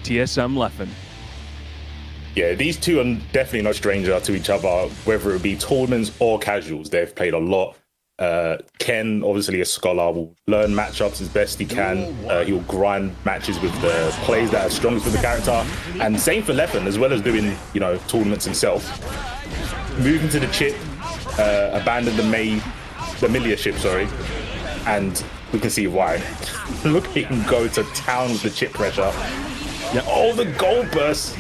TSM Leffen. Yeah, these two are definitely no stranger to each other, whether it be tournaments or casuals. They've played a lot. Ken, obviously a scholar, will learn matchups as best he can. He'll grind matches with the players that are strongest for the character. And same for Leffen, as well as doing, you know, tournaments himself. Moving to the chip, abandoned the Milia ship, sorry. And we can see why. Look at him go to town with the chip pressure. Yeah. Oh, the gold burst.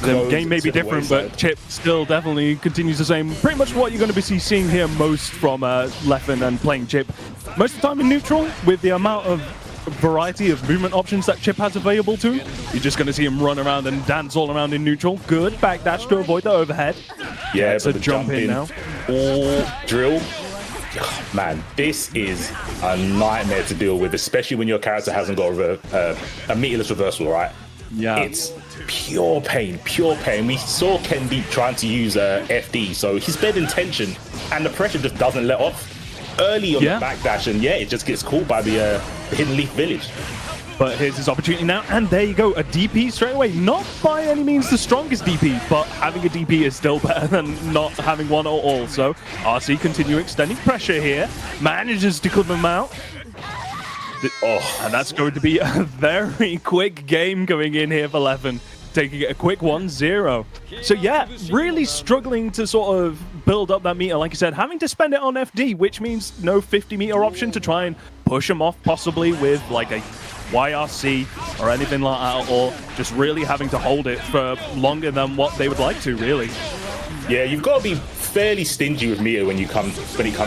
The game may be different, but Chip still definitely continues the same. Pretty much what you're going to be seeing here most from Leffen and playing Chip. Most of the time in neutral, with the amount of variety of movement options that Chip has available to, you're just going to see him run around and dance all around in neutral. Good backdash to avoid the overhead. Yeah, it's a jump in now. Or drill. Oh, man, this is a nightmare to deal with, especially when your character hasn't got a meterless reversal, right? Yeah. It's pure pain, pure pain. We saw Ken Deep trying to use FD, so he's bed in tension, and the pressure just doesn't let off. Early on the backdash, and yeah, it just gets caught by the Hidden Leaf Village. But here's his opportunity now, and there you go, a DP straight away. Not by any means the strongest DP, but having a DP is still better than not having one at all. So RC continue extending pressure here, manages to cut them out. Oh, and that's going to be a very quick game going in here for Leffen, taking it a quick 1-0. So yeah, really struggling to sort of build up that meter, like I said, having to spend it on FD, which means no 50-meter option to try and push him off, possibly with like a YRC or anything like that, or just really having to hold it for longer than what they would like to, really. Yeah, you've got to be fairly stingy with meter when it comes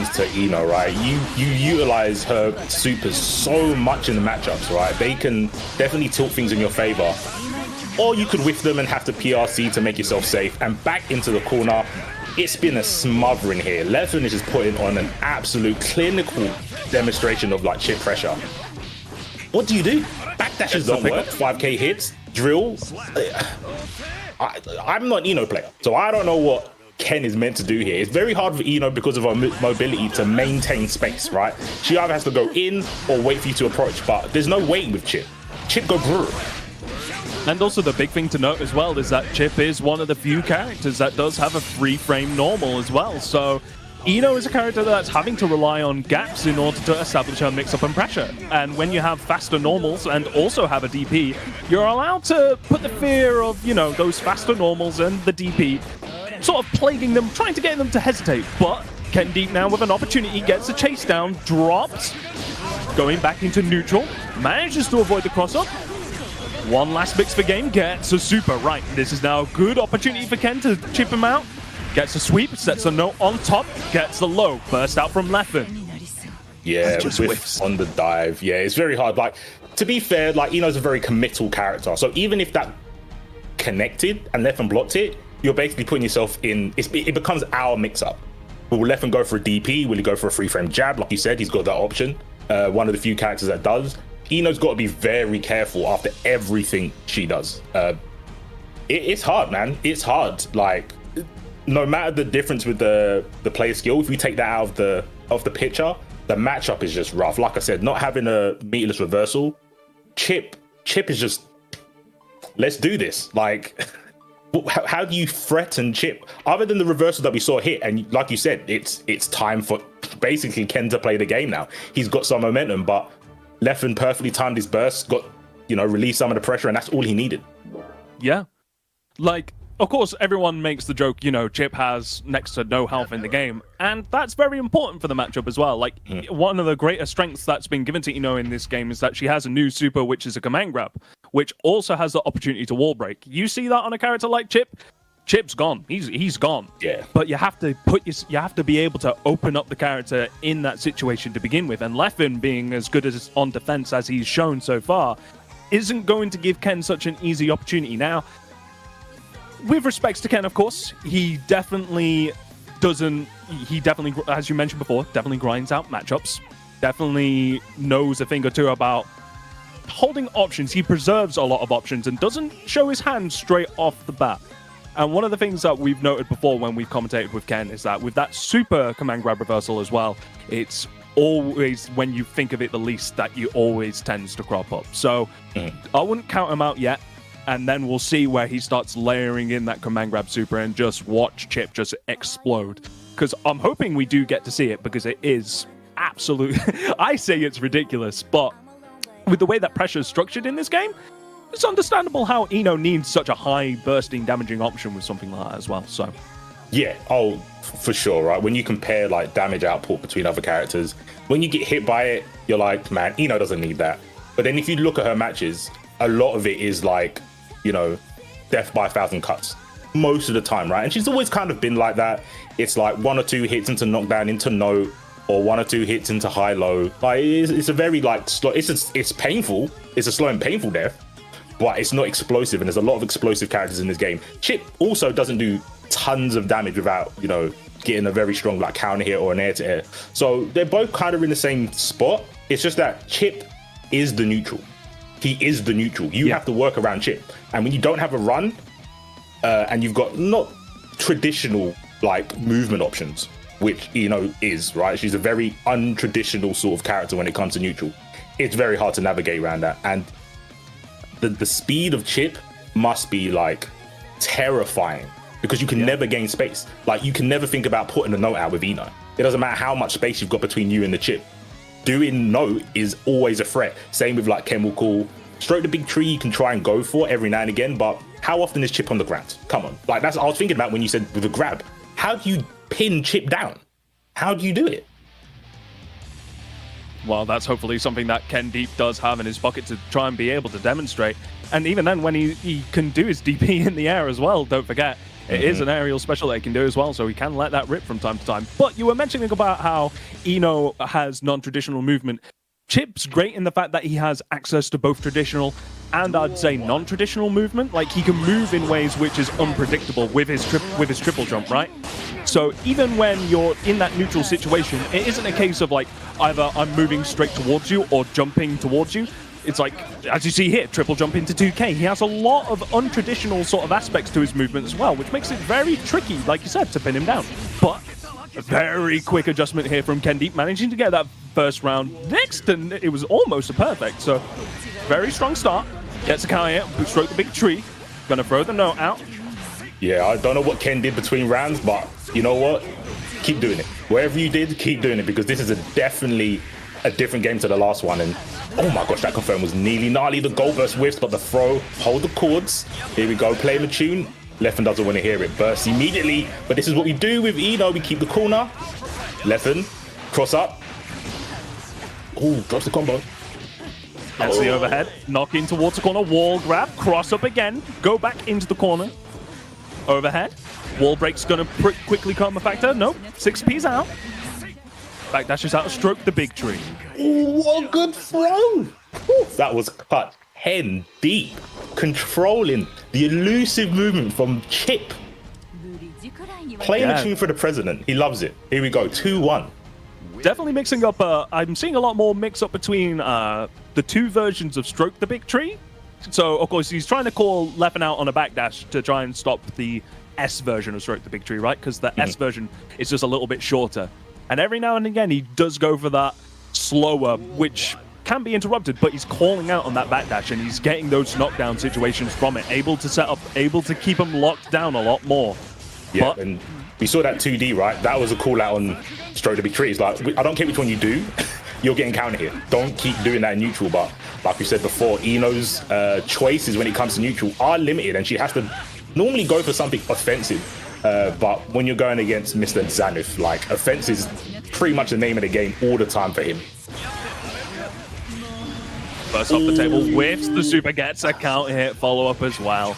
to Eno, right? You utilize her supers so much in the matchups, right? They can definitely tilt things in your favor. Or you could whiff them and have to PRC to make yourself safe. And back into the corner, it's been a smothering here. Leffen is just putting on an absolute clinical demonstration of like chip pressure. What do? Backdashes don't work, 5k hits, drill. I'm not an Eno player, so I don't know what Ken is meant to do here. It's very hard for Eno because of her mobility to maintain space, right? She either has to go in or wait for you to approach, but there's no waiting with Chip. Chip go brr. And also the big thing to note as well is that Chip is one of the few characters that does have a free frame normal as well. So Eno is a character that's having to rely on gaps in order to establish her mix-up and pressure. And when you have faster normals and also have a DP, you're allowed to put the fear of, you know, those faster normals and the DP sort of plaguing them, trying to get them to hesitate. But Ken Deep now with an opportunity, gets a chase down, drops, going back into neutral, manages to avoid the cross-up. One last mix for game, gets a super. Right, this is now a good opportunity for Ken to chip him out. Gets a sweep, sets a note on top, gets the low, burst out from Leffen. Yeah, whiffs on the dive. Yeah, it's very hard. Like, to be fair, like, Eno's a very committal character. So even if that connected and Leffen blocked it, you're basically putting yourself in, it becomes our mix-up. Will Leffen go for a DP? Will he go for a free-frame jab? Like you said, he's got that option. One of the few characters that does. Eno's got to be very careful after everything she does. It's hard, man. It's hard. Like, no matter the difference with the player skill, if we take that out of the picture, the matchup is just rough. Like I said, not having a meterless reversal, Chip is just, let's do this. Like, how do you threaten Chip other than the reversal that we saw hit? And like you said, it's time for basically Ken to play the game now. He's got some momentum, but Leffen perfectly timed his burst, got, you know, released some of the pressure, and that's all he needed. Yeah, like, of course, everyone makes the joke, you know, Chip has next to no health in the game, and that's very important for the matchup as well. Like, one of the greatest strengths that's been given to Eno in this game is that she has a new super, which is a command grab, which also has the opportunity to wall break. You see that on a character like Chip? Chip's gone. He's gone. Yeah. But you have to be able to open up the character in that situation to begin with, and Leffen, being as good as on defense as he's shown so far, isn't going to give Ken such an easy opportunity. Now, with respects to Ken, of course, he definitely, as you mentioned before, definitely grinds out matchups, definitely knows a thing or two about holding options. He preserves a lot of options and doesn't show his hand straight off the bat. And one of the things that we've noted before when we've commentated with Ken is that with that super command grab reversal as well, it's always, when you think of it the least, that you always tends to crop up. So I wouldn't count him out yet. and then we'll see where he starts layering in that command grab super and just watch Chip just explode. Because I'm hoping we do get to see it, because it is absolute. I say it's ridiculous, but with the way that pressure is structured in this game, it's understandable how Eno needs such a high bursting damaging option with something like that as well. So yeah, oh, for sure, right? When you compare like damage output between other characters, when you get hit by it, you're like, man, Eno doesn't need that. But then if you look at her matches, a lot of it is like, you know, death by 1,000 cuts most of the time, right? And she's always kind of been like that. It's like 1 or 2 hits into knockdown into note, or 1 or 2 hits into high low. Like it's a very like slow. It's painful. It's a slow and painful death, but it's not explosive. And there's a lot of explosive characters in this game. Chip also doesn't do tons of damage without, you know, getting a very strong like counter hit or an air to air. So they're both kind of in the same spot. It's just that Chip is the neutral. He is the neutral. You have to work around Chip. And when you don't have a run, and you've got not traditional like movement options, which Eno is, right? She's a very untraditional sort of character when it comes to neutral. It's very hard to navigate around that. And the speed of Chip must be like terrifying, because you can never gain space. Like you can never think about putting a note out with Eno. It doesn't matter how much space you've got between you and the Chip. Doing note is always a threat. Same with like chemical. Stroke the big tree you can try and go for every now and again, but how often is Chip on the ground? Come on. Like that's I was thinking about when you said with the grab. How do you pin Chip down? How do you do it? Well, that's hopefully something that Ken Deep does have in his pocket to try and be able to demonstrate. And even then, when he can do his DP in the air as well, don't forget, it is an aerial special that he can do as well, so he can let that rip from time to time. But you were mentioning about how Eno has non-traditional movement. Chip's great in the fact that he has access to both traditional and I'd say non-traditional movement. Like he can move in ways which is unpredictable with his triple jump, right? So even when you're in that neutral situation, it isn't a case of like either I'm moving straight towards you or jumping towards you. It's like, as you see here, triple jump into 2K. He has a lot of untraditional sort of aspects to his movement as well, which makes it very tricky, like you said, to pin him down. But a very quick adjustment here from Ken Deep, managing to get that first round next, and it was almost a perfect. So very strong start. Gets a counter hit, stroke the big tree. Gonna throw the note out. Yeah, I don't know what Ken did between rounds, but you know what? Keep doing it. Wherever you did, keep doing it, because this is definitely a different game to the last one. And oh my gosh, that confirm was nearly gnarly. The goal burst whiffs, but the throw, hold the chords. Here we go, playing the tune. Leffen doesn't want to hear it. Bursts immediately, but this is what we do with Eno. We keep the corner. Leffen, cross up. Oh, drops the combo. That's the overhead. Knock in towards the corner. Wall grab. Cross up again. Go back into the corner. Overhead. Wall break's going to quickly come a factor. Nope. 6P's out. Back dashes out. Stroke the big tree. Ooh, what a good throw. Ooh, that was cut hen deep. Controlling the elusive movement from Chip. Playing the tune for the president. He loves it. Here we go. 2-1. Definitely mixing up. I'm seeing a lot more mix up between the two versions of Stroke the Big Tree. So, of course, he's trying to call Leffen out on a backdash to try and stop the S version of Stroke the Big Tree, right? Because the S version is just a little bit shorter. And every now and again, he does go for that slower, which can be interrupted, but he's calling out on that backdash, and he's getting those knockdown situations from it, able to set up, able to keep him locked down a lot more. Yeah, but, and we saw that 2D, right? That was a call out on Stroke the Big Tree. It's like, I don't care which one you do, you're getting counter here. Don't keep doing that in neutral, but like we said before, Eno's choices when it comes to neutral are limited, and she has to normally go for something offensive. But when you're going against Mr. Xanath, like, offense is pretty much the name of the game all the time for him. First off the table, whiffs the super, gets a counter hit follow-up as well.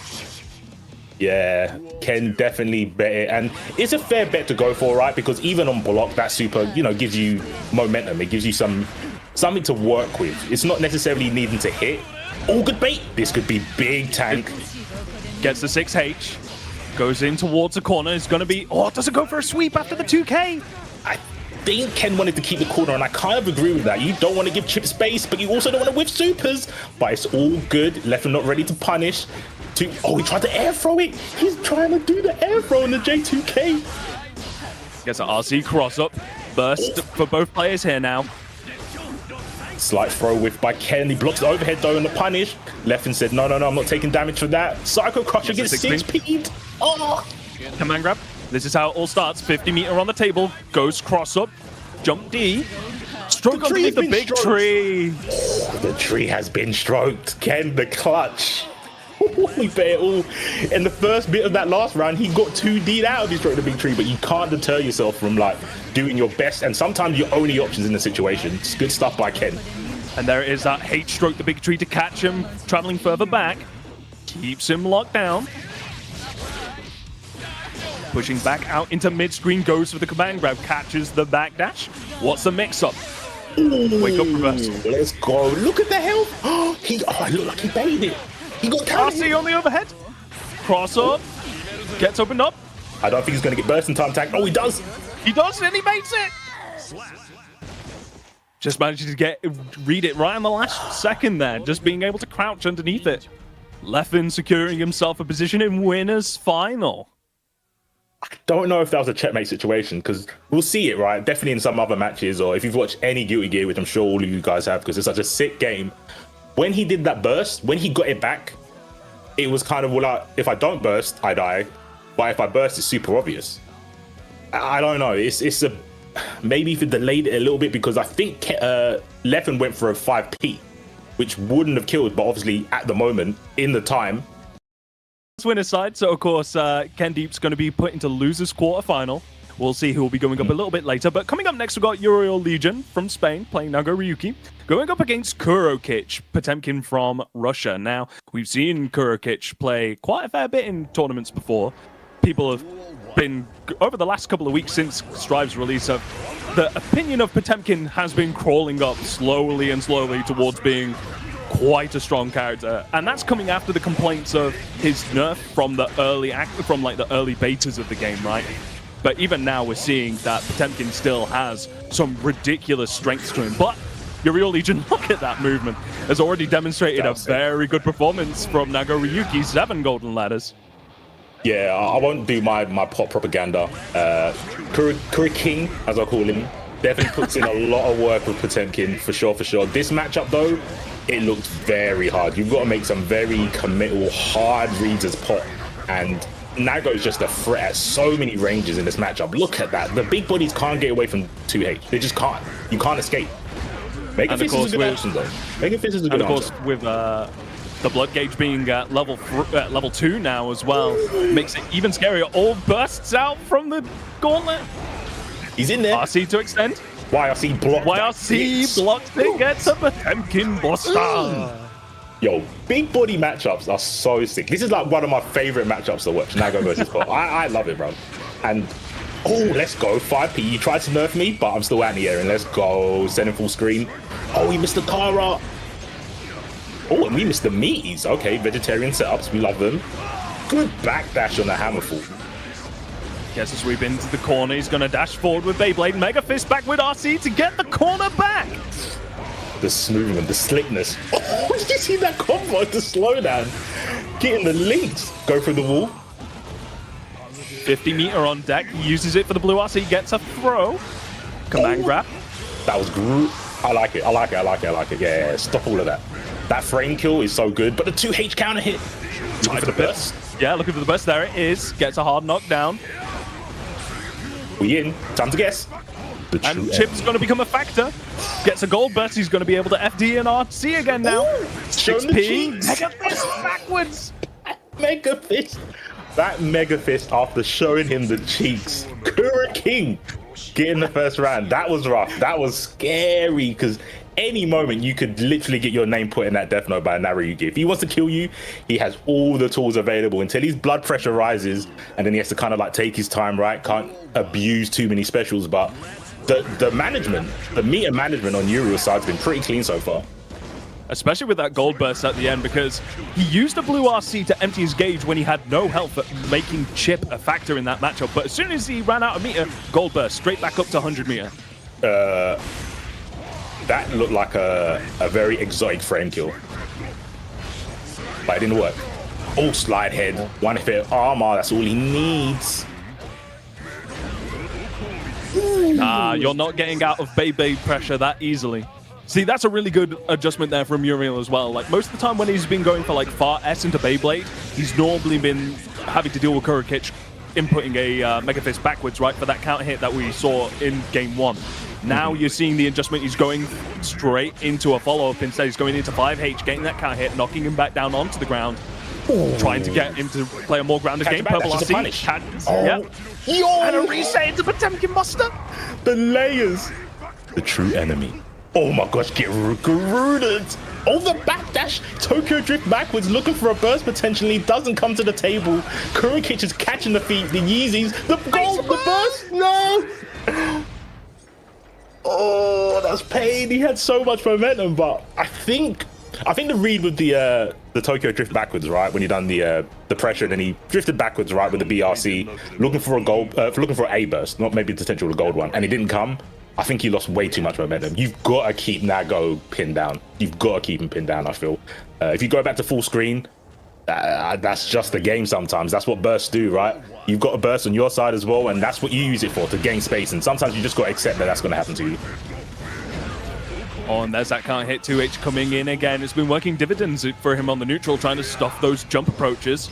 Yeah, Ken definitely bet it, and it's a fair bet to go for, right? Because even on block, that super, you know, gives you momentum. It gives you something to work with. It's not necessarily needing to hit. Oh, good bait. This could be big tank. Gets the 6H, goes in towards the corner. It's going to be, oh, does it go for a sweep after the 2K? I think Ken wanted to keep the corner, and I kind of agree with that. You don't want to give Chip space, but you also don't want to whiff supers. But it's all good. Leffen not ready to punish. Oh, he tried to air throw it. He's trying to do the air throw in the J2K. Gets an RC cross up. Burst for both players here now. Slight throw whiff by Ken. He blocks the overhead though and the punish. Leffen said, no, I'm not taking damage for that. Psycho Crusher gets 6P'd. Oh! Command grab. This is how it all starts. 50 meter on the table. Goes cross up. Jump D. Stroke underneath the big tree. Oh, the tree has been stroked. Ken, the clutch. We bet it all. In the first bit of that last round, he got 2D'd out of his stroke the big tree, but you can't deter yourself from like doing your best and sometimes your only options in the situation. It's good stuff by Ken. And there it is, that H stroke the big tree to catch him, traveling further back. Keeps him locked down. Pushing back out into mid-screen, goes for the command grab, catches the backdash. What's the mix-up? Wake up reverse. Let's go. Look at the health. It looked like he baited it. He got carried. RC on the overhead. Cross up. Gets opened up. I don't think he's going to get burst in time tag. Oh, he does. He does, and he makes it. Just managed to read it right on the last second there. Just being able to crouch underneath it. Leffen securing himself a position in winner's final. I don't know if that was a checkmate situation because we'll see it, right? Definitely in some other matches, or if you've watched any Guilty Gear, which I'm sure all of you guys have, because it's such a sick game. When he did that burst, when he got it back, it was kind of, well, if I don't burst, I die. But if I burst, it's super obvious. I don't know. It's a maybe if it delayed it a little bit because I think Leffen went for a 5P, which wouldn't have killed, but obviously at the moment, in the time. Winner's side, so of course Ken Deep's going to be put into losers quarterfinal. We'll see who will be going up a little bit later, but coming up next we've got Uriel Legion from Spain playing Nago Ryuki, going up against Kurokic Potemkin from Russia. Now, we've seen Kurokic play quite a fair bit in tournaments before. People have been, over the last couple of weeks since Strive's release, the opinion of Potemkin has been crawling up slowly and slowly towards being quite a strong character, and that's coming after the complaints of his nerf from the early betas of the game, right? But even now we're seeing that Potemkin still has some ridiculous strengths to him. But Uriel Legion, look at that movement, has already demonstrated a very good performance from Nago Ryuki, 7 golden ladders. Yeah, I won't do my pop propaganda. Kuri King, as I call him, definitely puts in a lot of work with Potemkin, for sure. This matchup, though, it looked very hard. You've got to make some very committal, hard reads as pop. And Nago is just a threat at so many ranges in this matchup. Look at that. The big bodies can't get away from 2H. They just can't. You can't escape. Mega Fist is a good option, though. Mega Fist is a good option. And of course, with the blood gauge being at level 2 now as well, makes it even scarier. All bursts out from the gauntlet. He's in there. RC to extend. YRC blocked. YRC blocks it, gets a Potemkin buster. Yo, big body matchups are so sick. This is like one of my favorite matchups to watch, Nago versus Pop. I love it, bro. And, oh, let's go. 5P. You tried to nerf me, but I'm still anti-air, and let's go. Sending full screen. Oh, he missed the Kara. Oh, and we missed the meaties. Okay, vegetarian setups. We love them. Good backdash on the Hammerfall. Gets a sweep into the corner. He's going to dash forward with Beyblade. Mega Fist back with RC to get the corner back. The smoothing, the slickness. Oh, did you see that combo? The slowdown. Getting the links. Go through the wall. 50 meter on deck. He uses it for the blue RC. Gets a throw. Command grab. That was good. I like it. Yeah, stop all of that. That frame kill is so good, but the 2H counter hit. Looking for the burst. Yeah, looking for the burst. There it is. Gets a hard knockdown. We in. Time to guess. And Chip's going to become a factor. Gets a gold burst. He's going to be able to FD and RC again now. Ooh, 6P. Mega Fist backwards. Mega Fist. That Mega Fist after showing him the cheeks. Kura King getting the first round. That was rough. That was scary because any moment you could literally get your name put in that death note by a Naryuki. If he wants to kill you, he has all the tools available until his blood pressure rises, and then he has to kind of like take his time, right? Can't abuse too many specials, but the management, the meter management on Uriel's side has been pretty clean so far. Especially with that gold burst at the end, because he used a blue RC to empty his gauge when he had no health at making Chip a factor in that matchup. But as soon as he ran out of meter, gold burst straight back up to 100 meter. That looked like a very exotic frame kill, but it didn't work. Oh, slide head, one hit armor, that's all he needs. Nah, you're not getting out of Beyblade pressure that easily. See, that's a really good adjustment there from Uriel as well. Like, most of the time when he's been going for, like, far S into Beyblade, he's normally been having to deal with Kurokic inputting a Mega Fist backwards, right, for that counter hit that we saw in Game 1. Now you're seeing the adjustment. He's going straight into a follow-up instead. He's going into 5H, getting that counter hit, knocking him back down onto the ground, trying to get him to play a more grounded game. Purple RC. Yep. Yo! And a reset into Potemkin Buster. The layers. The true enemy. Oh my gosh, get rooted. Oh, the backdash. Tokyo drift backwards, looking for a burst potentially. Doesn't come to the table. Kurokic is catching the feet. The Yeezys. The goal, the burst. No. Oh, that's pain. He had so much momentum, but I think the read with the Tokyo drift backwards, right? When he done the pressure, and then he drifted backwards, right, with the BRC, looking for a gold, looking for a burst, not maybe potential a gold one, and he didn't come. I think he lost way too much momentum. You've got to keep Nago pinned down. You've got to keep him pinned down, I feel. If you go back to full screen, that's just the game sometimes. That's what bursts do, right? You've got a burst on your side as well, and that's what you use it for, to gain space. And sometimes you just got to accept that that's going to happen to you. Oh, and there's that counter hit 2H coming in again. It's been working dividends for him on the neutral, trying to stuff those jump approaches.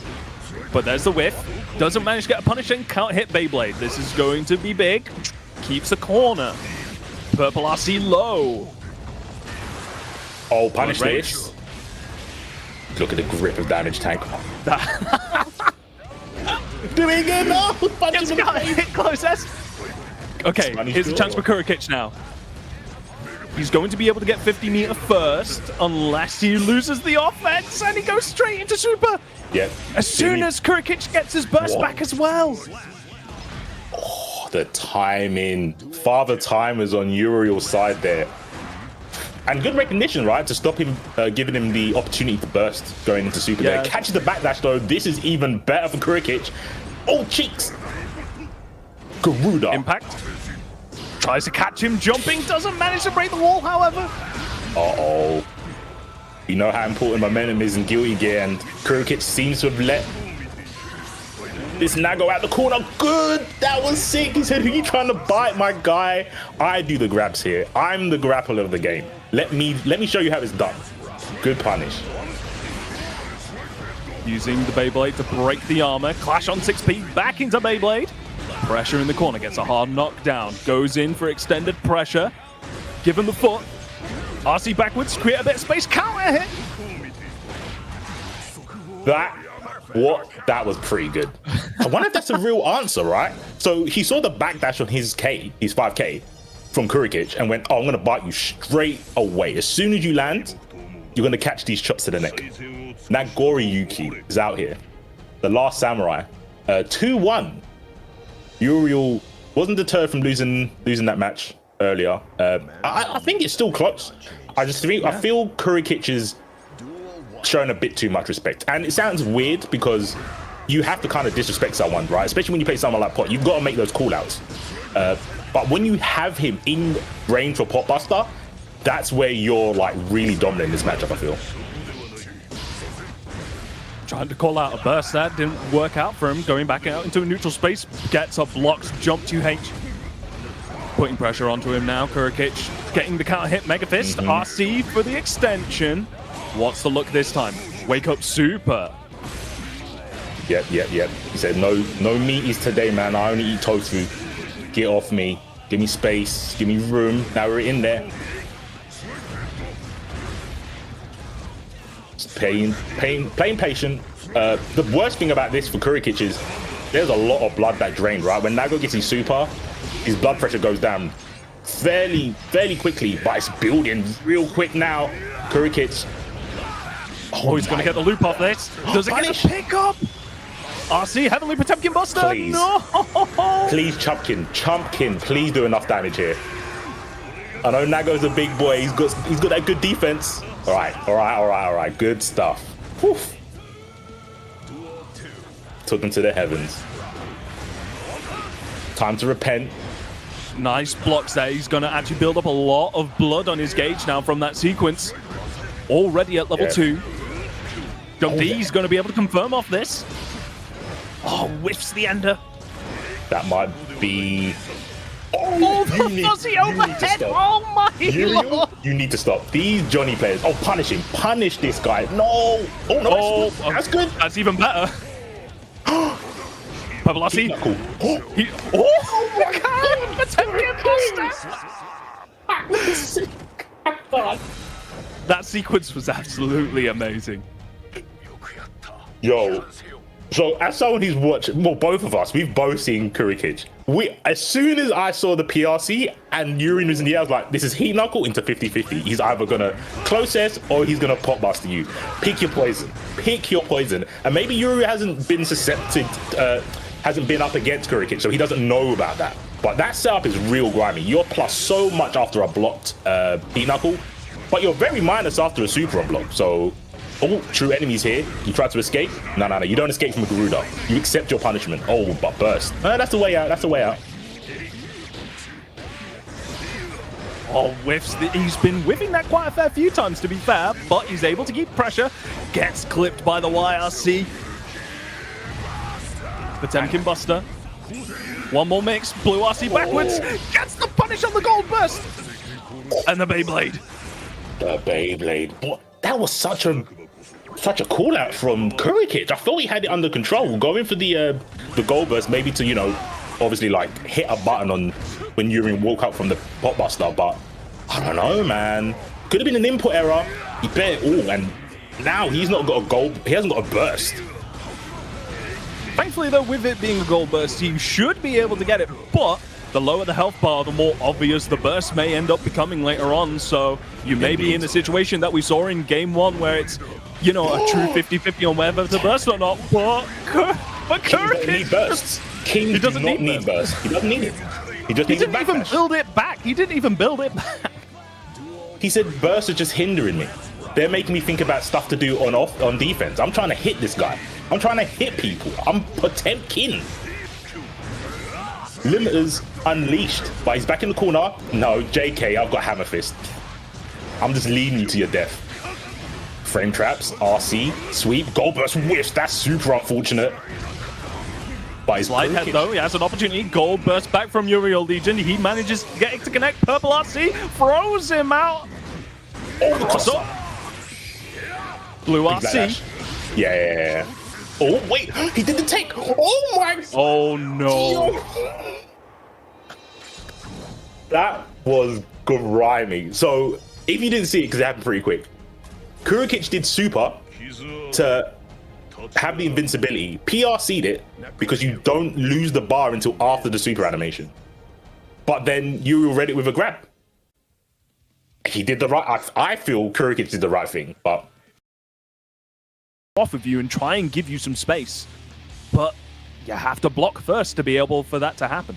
But there's the whiff. Doesn't manage to get a punishing counter hit Beyblade. This is going to be big. Keeps the corner. Purple RC low. Oh, punish this. Look at the grip of damage tank. Doing it now. Punch him hit closest. Okay, here's a chance for Kurokic now. He's going to be able to get 50-meter first, unless he loses the offense, and he goes straight into super. Yep. As soon as Kurokic gets his burst back as well. Oh, the timing. Father Time is on Uriel's side there. And good recognition, right, to stop him, giving him the opportunity to burst going into super there. Catches the backdash, though. This is even better for Kurokic. Oh, cheeks. Garuda. Impact. Tries to catch him jumping. Doesn't manage to break the wall, however. Uh-oh. You know how important momentum is in Guilty Gear, and Kurokic seems to have let this Nago out the corner. Good. That was sick. He said, who are you trying to bite, my guy? I do the grabs here. I'm the grappler of the game. Let me show you how it's done. Good punish. Using the Beyblade to break the armor. Clash on 6P. Back into Beyblade. Pressure in the corner. Gets a hard knockdown. Goes in for extended pressure. Give him the foot. RC backwards. Create a bit of space. Counter hit. That was pretty good. I wonder if that's a real answer, right? So he saw the backdash on his 5K from Kurokic, and went, oh, I'm going to bite you straight away. As soon as you land, you're going to catch these chops to the neck. Nagori Yuki is out here. The last samurai. 2-1. Uriel wasn't deterred from losing that match earlier. I think it's still close. I feel Kurokic is showing a bit too much respect. And it sounds weird because you have to kind of disrespect someone, right? Especially when you play someone like Pot. You've got to make those call-outs. But when you have him in range for Pot Buster, that's where you're like really dominant in this matchup, I feel. Trying to call out a burst there, didn't work out for him. Going back out into a neutral space, gets a blocked jump 2H. Putting pressure onto him now. Kurokic getting the counter hit Mega Fist. RC for the extension. What's the look this time? Wake up super. Yep. He said, no meaties today, man. I only eat tofu. Get off me. Give me space. Give me room. Now we're in there. Just playing patient. The worst thing about this for Kurokic is there's a lot of blood that drained, right? When Nago gets his super, his blood pressure goes down fairly quickly, but it's building real quick now. Kurokic. Oh, he's going to get the loop off this. Does it get the pick up? RC, Heavenly Potemkin Buster. Please. No. Please, Chumpkin, please do enough damage here. I know Nago's a big boy. He's got that good defense. All right. Good stuff. Whew. Took him to the heavens. Time to repent. Nice blocks there. He's going to actually build up a lot of blood on his gauge now from that sequence. Already at level 2. D's going to be able to confirm off this. Oh, whiffs the ender. That might be... Oh, Oh, the fuzzy overhead! Oh my lord! You need to stop. These Johnny players. Oh, punish him. Punish this guy. No. Oh, no. Oh, that's good. That's even better. Papalassi. Cool. Oh my god! That sequence was absolutely amazing. Yo. So, as someone who's watched, well, both of us, we've both seen Kurikic. As soon as I saw the PRC and Yuri was in the air, I was like, this is Heat Knuckle into 50-50. He's either going to close S or he's going to pop buster you. Pick your poison. Pick your poison. And maybe Yuri hasn't been hasn't been up against Kurikic, so he doesn't know about that. But that setup is real grimy. You're plus so much after a blocked Heat Knuckle, but you're very minus after a super unblock. So, oh, true enemies here. You try to escape. No. You don't escape from a Garuda. You accept your punishment. Oh, but burst. That's the way out. That's the way out. Oh, whiffs. He's been whiffing that quite a fair few times, to be fair, but he's able to keep pressure. Gets clipped by the YRC. The Temkin Buster. One more mix. Blue RC backwards. Gets the punish on the gold burst. And the Beyblade. The Beyblade. What? That was such a call out from Kurikic. I thought he had it under control. Going for the gold burst, maybe to, you know, obviously like hit a button on when Yuri woke up from the pop buster, but I don't know, man. Could have been an input error. He bet it all, and now he's not got a gold. He hasn't got a burst. Thankfully, though, with it being a gold burst, you should be able to get it, but the lower the health bar, the more obvious the burst may end up becoming later on, so you may be in a situation that we saw in Game 1 where it's, you know, a true 50-50 on whether to burst or not, but Kurikic need bursts. King doesn't need burst. He doesn't need it. He just needs didn't even build it back. He didn't even build it back. He said bursts are just hindering me. They're making me think about stuff to do on defense. I'm trying to hit this guy. I'm trying to hit people. I'm Potemkin. Limiters unleashed, but he's back in the corner. No, JK, I've got Hammer Fist. I'm just leading you to your death. Frame traps, RC, sweep, gold burst whiffs. That's super unfortunate. But his Slide head though, he has an opportunity. Gold burst back from Uriel Legion. He manages to get it to connect. Purple RC throws him out. Oh, Blue RC. Yeah. Oh, wait, he did the take. Oh my. Oh no. That was grimy. So, if you didn't see it, because it happened pretty quick, Kurikic did super to have the invincibility. PRC'd it because you don't lose the bar until after the super animation. But then you read it with a grab. He did the right. I feel Kurikic did the right thing, but off of you and try and give you some space, but you have to block first to be able for that to happen.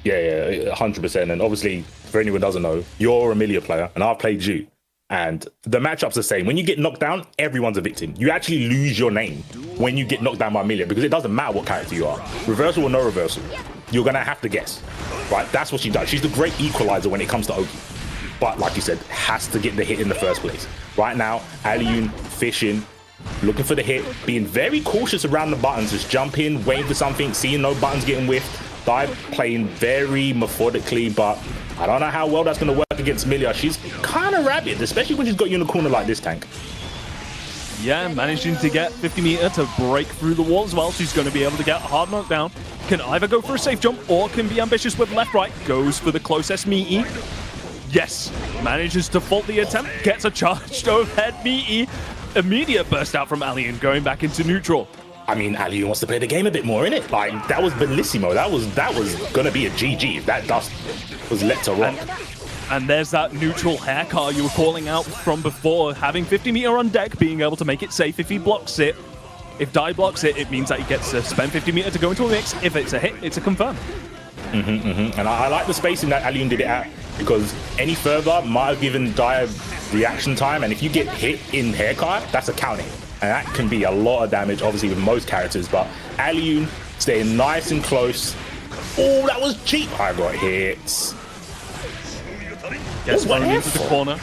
Yeah, 100%. And obviously, for anyone who doesn't know, you're a Amelia player, and I've played you. And the matchup's the same. When you get knocked down, everyone's a victim. You actually lose your name when you get knocked down by Amelia, because it doesn't matter what character you are. Reversal or no reversal, you're going to have to guess. Right? That's what she does. She's the great equalizer when it comes to Oki. But like you said, has to get the hit in the first place. Right now, Aliyun fishing, looking for the hit, being very cautious around the buttons, just jumping, waiting for something, seeing no buttons getting whiffed. Dive playing very methodically, but I don't know how well that's going to work against Milia. She's kind of rabid, especially when she's got you in a corner like this tank. Yeah, managing to get 50 meter to break through the wall as well. She's going to be able to get a hard knockdown. Can either go for a safe jump or can be ambitious with left-right. Goes for the closest meaty. Yes, manages to fault the attempt. Gets a charged overhead meaty. Immediate burst out from Aliyun, going back into neutral. I mean, Aliyun wants to play the game a bit more, innit? Like, that was bellissimo. That was gonna be a GG if that dust was let to rock. And there's that neutral hair car you were calling out from before, having 50 meter on deck, being able to make it safe if he blocks it. If Dai blocks it, it means that he gets to spend 50 meter to go into a mix. If it's a hit, it's a confirm. And I like the spacing that Aliyun did it at, because any further might have given Dai reaction time, and if you get hit in hair car, that's a counting. And that can be a lot of damage, obviously, with most characters. But Aliyun staying nice and close. Oh, that was cheap. I got hits. Gets thrown into the corner.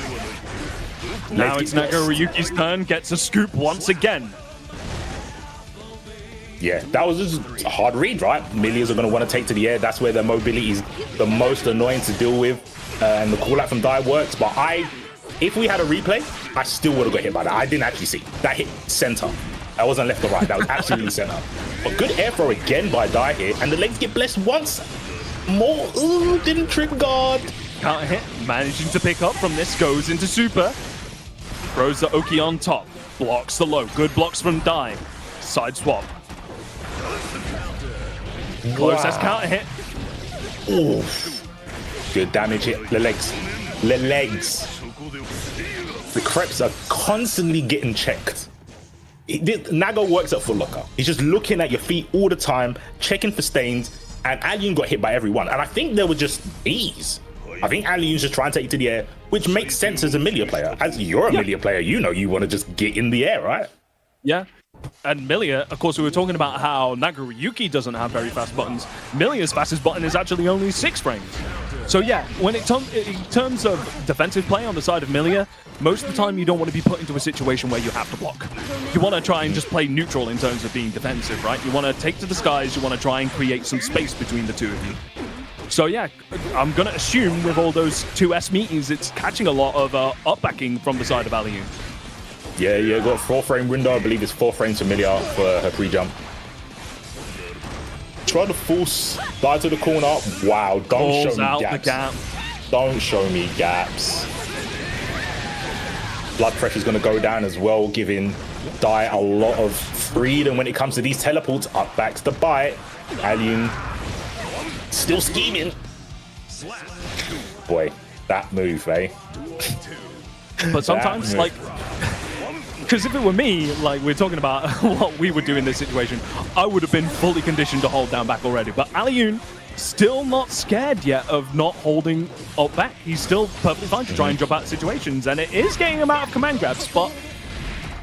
Now it's Naga Ryuki's turn. Gets a scoop once again. Yeah, that was just a hard read, right? Millions are going to want to take to the air. That's where their mobility is the most annoying to deal with. And the call out from Die works. But if we had a replay, I still would have got hit by that. I didn't actually see. That hit center. That wasn't left or right. That was absolutely center. But good air throw again by Die here. And the legs get blessed once more. Ooh, didn't trip guard. Counter hit, managing to pick up from this, goes into super. Throws the Oki on top. Blocks the low. Good blocks from Die. Side swap. Close as counter hit. Ooh. Good damage hit. The legs. The legs. The creps are constantly getting checked. Nago works at Foot Locker. He's just looking at your feet all the time, checking for stains, and Alien got hit by everyone. And I think there were just ease. I think Alien's just trying to take it to the air, which makes sense as a Milia player. As you're a Milia player, you know you want to just get in the air, right? Yeah. And Milia, of course, we were talking about how Nagoriyuki doesn't have very fast buttons. Milia's fastest button is actually only 6 frames. So yeah, when in terms of defensive play on the side of Milia, most of the time you don't want to be put into a situation where you have to block. You want to try and just play neutral in terms of being defensive, right? You want to take to the skies, you want to try and create some space between the two of you. So yeah, I'm going to assume with all those 2S meetings, it's catching a lot of up-backing from the side of Aliyu. Yeah, got a 4-frame window. I believe it's 4 frames familiar for her pre-jump. Try to force Die to the corner. Wow, don't show me gaps. The gap. Don't show me gaps. Blood pressure's going to go down as well, giving Die a lot of freedom when it comes to these teleports. Up backs the bite. Alien still scheming. Boy, that move, eh? But sometimes, like, because if it were me, like we're talking about what we would do in this situation, I would have been fully conditioned to hold down back already. But Aliyun still not scared yet of not holding up back. He's still perfectly fine to try and jump out of situations, and it is getting him out of command grabs. But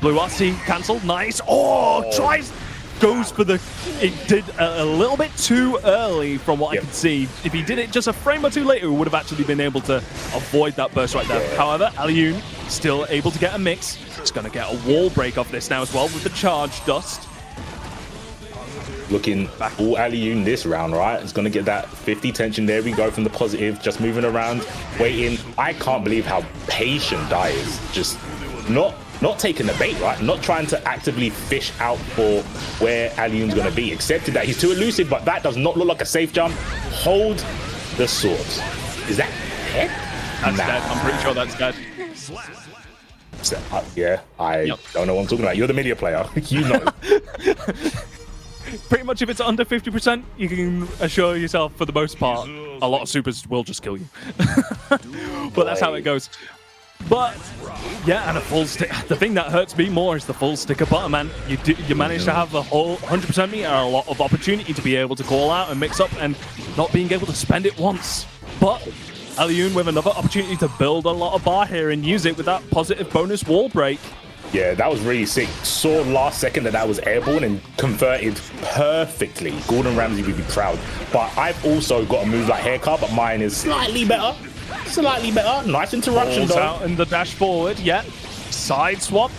Blue RC cancelled, nice. Oh, tries. Goes for the... It did a little bit too early from what I could see. If he did it just a frame or two later, we would have actually been able to avoid that burst right there. However, Aliyun still able to get a mix. It's going to get a wall break off this now as well with the charge dust. Looking back all Aliyun this round, right? It's going to get that 50 tension. There we go from the positive. Just moving around, waiting. I can't believe how patient Die is. Just not taking the bait, right? Not trying to actively fish out for where Aliyun's going to be. Accepted that he's too elusive, but that does not look like a safe jump. Hold the sword. Is that head? That's dead. I'm pretty sure that's dead. Yeah, I don't know what I'm talking about. You're the media player. You know. Pretty much if it's under 50%, you can assure yourself, for the most part, a lot of supers will just kill you. But that's how it goes. But yeah, and a full stick. The thing that hurts me more is the full stick of butter, man. You manage to have the whole 100% meter, a lot of opportunity to be able to call out and mix up, and not being able to spend it once. But Aliyun with another opportunity to build a lot of bar here and use it with that positive bonus wall break. Yeah, that was really sick. Saw last second that was airborne and converted perfectly. Gordon Ramsay would be proud. But I've also got a move like haircut, but mine is slightly better. Slightly better. Nice interruption Balls though. Out in the dash forward, yeah. Side swap.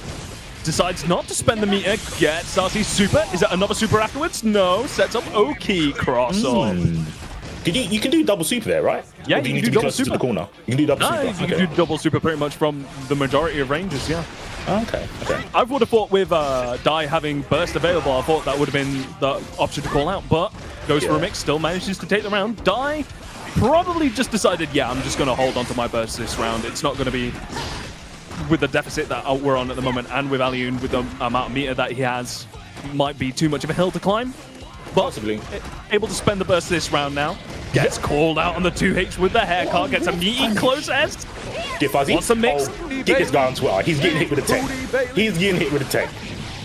Decides not to spend the meter. Gets RC super. Is that another super afterwards? No. Sets up Oki cross on. You can do double super there, right? Yeah, or do you you need can to do be double closer super. to the corner? You can do double super. You can do double super pretty much from the majority of ranges, yeah. Okay. I would have thought with Die having burst available, I thought that would have been the option to call out, but goes for a mix, still manages to take the round. Die probably just decided, yeah, I'm just going to hold on to my burst this round. It's not going to be with the deficit that we're on at the moment, and with Aliyun with the amount of meter that he has, might be too much of a hill to climb. But possibly able to spend the burst this round now. Gets called out on the 2H with the haircut, gets a meaty close S. Get fuzzy. What's the mix? Get this guy on Twitter. He's getting hit with a 10. He's getting hit with a 10.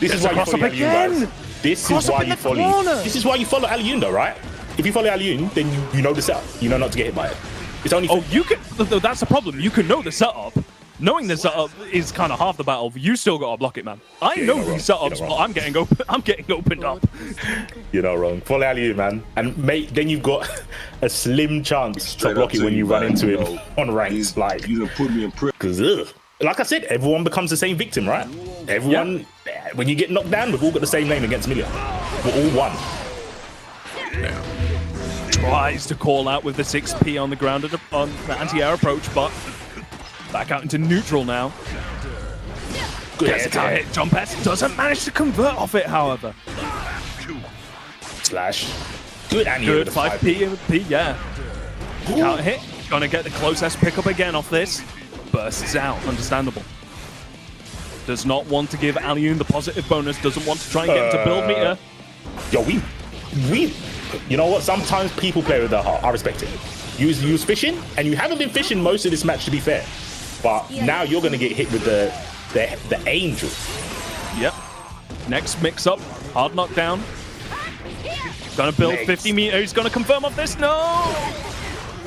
This is why you follow Aliyun, guys. This is why you follow. This is why you follow Aliyun, though, right? If you follow Aliyun, then you know the setup. You know not to get hit by it. It's only. Oh, you can. That's the problem. You can know the setup. Knowing the setup is kind of half the battle. You still gotta block it, man. I know these setups, but I'm getting opened up. You're not wrong. Follow Aliyun, man, and then you've got a slim chance to block it when you run into him on ranks. Like you done put me in prison. Because like I said, everyone becomes the same victim, right? Everyone When you get knocked down, we've all got the same name against Millia. We're all one. Tries to call out with the 6P on the ground on the anti-air approach, but back out into neutral now. Good Gets a counter hit. Jump S doesn't manage to convert off it, however. Slash. Good and Good 5P and P, yeah. Counter hit. Gonna get the close S pickup again off this. Bursts out. Understandable. Does not want to give Alioun the positive bonus. Doesn't want to try and get him to build meter. Yo, you know what? Sometimes people play with their heart. I respect it. You was fishing, and you haven't been fishing most of this match, to be fair. But now you're gonna get hit with the angel. Yep. Next mix up. Hard knockdown. Gonna build 50 meters. He's gonna confirm off this. No!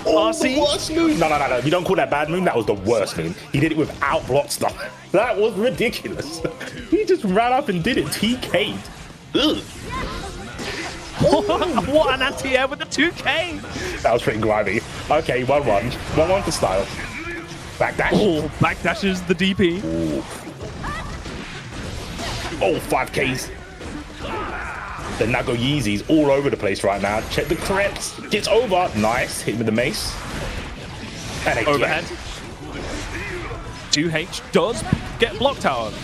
Oh, the worst move. No. You don't call that bad move. That was the worst move. He did it without block stuff. That was ridiculous. He just ran up and did it. TK'd. Ugh. What an anti-air with the 2K. That was pretty grimy. Okay, 1-1. 1-1 for style. Backdash. Oh, backdashes the DP. Ooh. Oh, 5Ks. The Nago Yeezys all over the place right now. Check the creps. Gets over. Nice. Hit with the mace. And again. Overhead. 2H does get blocked, however.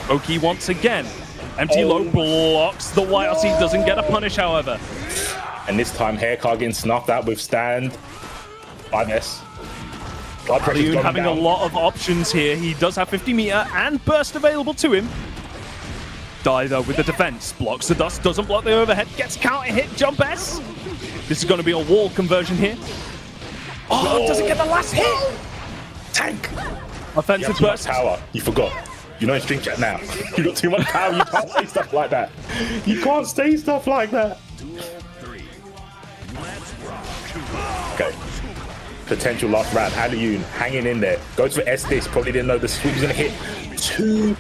Oki once again. Empty low blocks. The YRC doesn't get a punish, however. And this time, Haircar getting snuffed out with stand. 5S. Alioun having a lot of options here. He does have 50 meter and burst available to him. Die though with the defense. Blocks the dust, doesn't block the overhead, gets counter hit, jump S. This is going to be a wall conversion here. Oh, doesn't get the last hit. Tank. Offensive burst. Power. You forgot. You're not in stream chat now. You got too much power. You can't say stuff like that. You can't say stuff like that. Okay. Potential last round. Alioun hanging in there. Goes for S this. Probably didn't know the sweep was going to hit. Too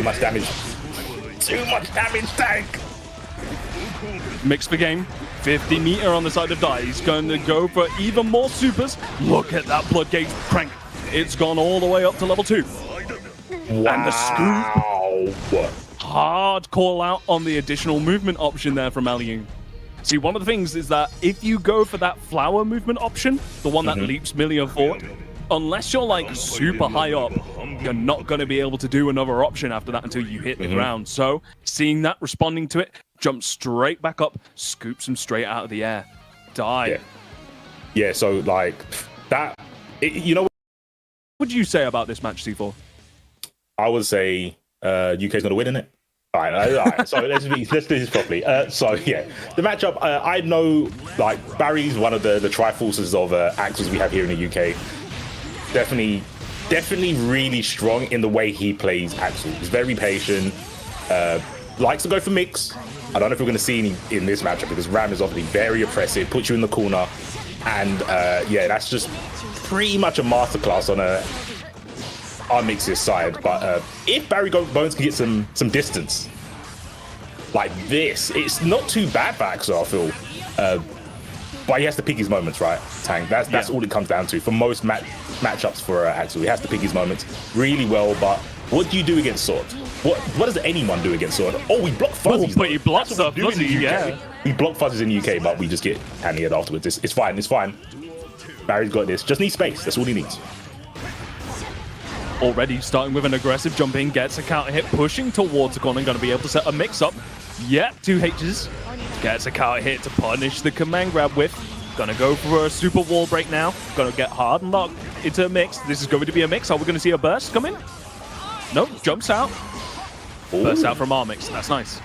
much damage. Too much damage, Tank. Mix for game. 50 meter on the side of Die. He's going to go for even more supers. Look at that blood gauge crank. It's gone all the way up to level 2. Wow. And the scoop. Hard call out on the additional movement option there from Alioun. See, one of the things is that if you go for that flower movement option, the one that leaps Millia forward, unless you're like super high up, you're not going to be able to do another option after that until you hit the ground. So seeing that, responding to it, jumps straight back up, scoops him straight out of the air. Die. Yeah, so like that, you know what would you say about this match, C4? I would say UK's going to win, innit? All right. So let's do this properly. So yeah, the matchup. I know like Barry's one of the triforces of actors we have here in the UK. Definitely really strong in the way he plays Axel. He's very patient, likes to go for mix. I don't know if we're going to see any in this matchup because Ram is obviously very oppressive, puts you in the corner, and yeah, that's just pretty much a masterclass on our Mix's side. But if Barry Bones can get some distance like this, it's not too bad for Axel, I feel. But he has to pick his moments, right, Tank? That's all it comes down to. For most matchups for Axel, he has to pick his moments really well. But what do you do against Sword? What does anyone do against Sword? Oh, we block fuzzies. But he blocks the fuzzy, yeah. We block fuzzies in the UK, but we just get handed afterwards. It's fine. It's fine. Barry's got this. Just needs space. That's all he needs. Already starting with an aggressive jump in, gets a counter hit, pushing towards the corner, going to be able to set a mix up. Yep, 2 H's. Gets a counter hit to punish the command grab with. Gonna go for a super wall break now. Gonna get hard and locked into a mix. This is going to be a mix. Are we going to see a burst come in? Nope, jumps out. Burst out from our mix. That's nice.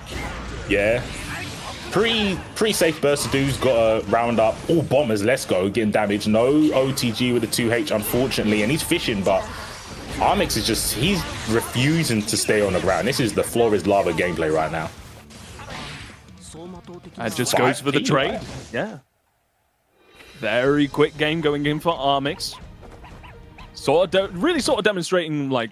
Yeah. Pretty safe burst to do. He's got a round up. All bombers, let's go. Getting damage. No OTG with the 2H, unfortunately. And he's fishing, but Armix is just, he's refusing to stay on the ground. This is the floor is lava gameplay right now. And just goes for the trade. Right? Yeah. Very quick game going in for Armix. Really demonstrating like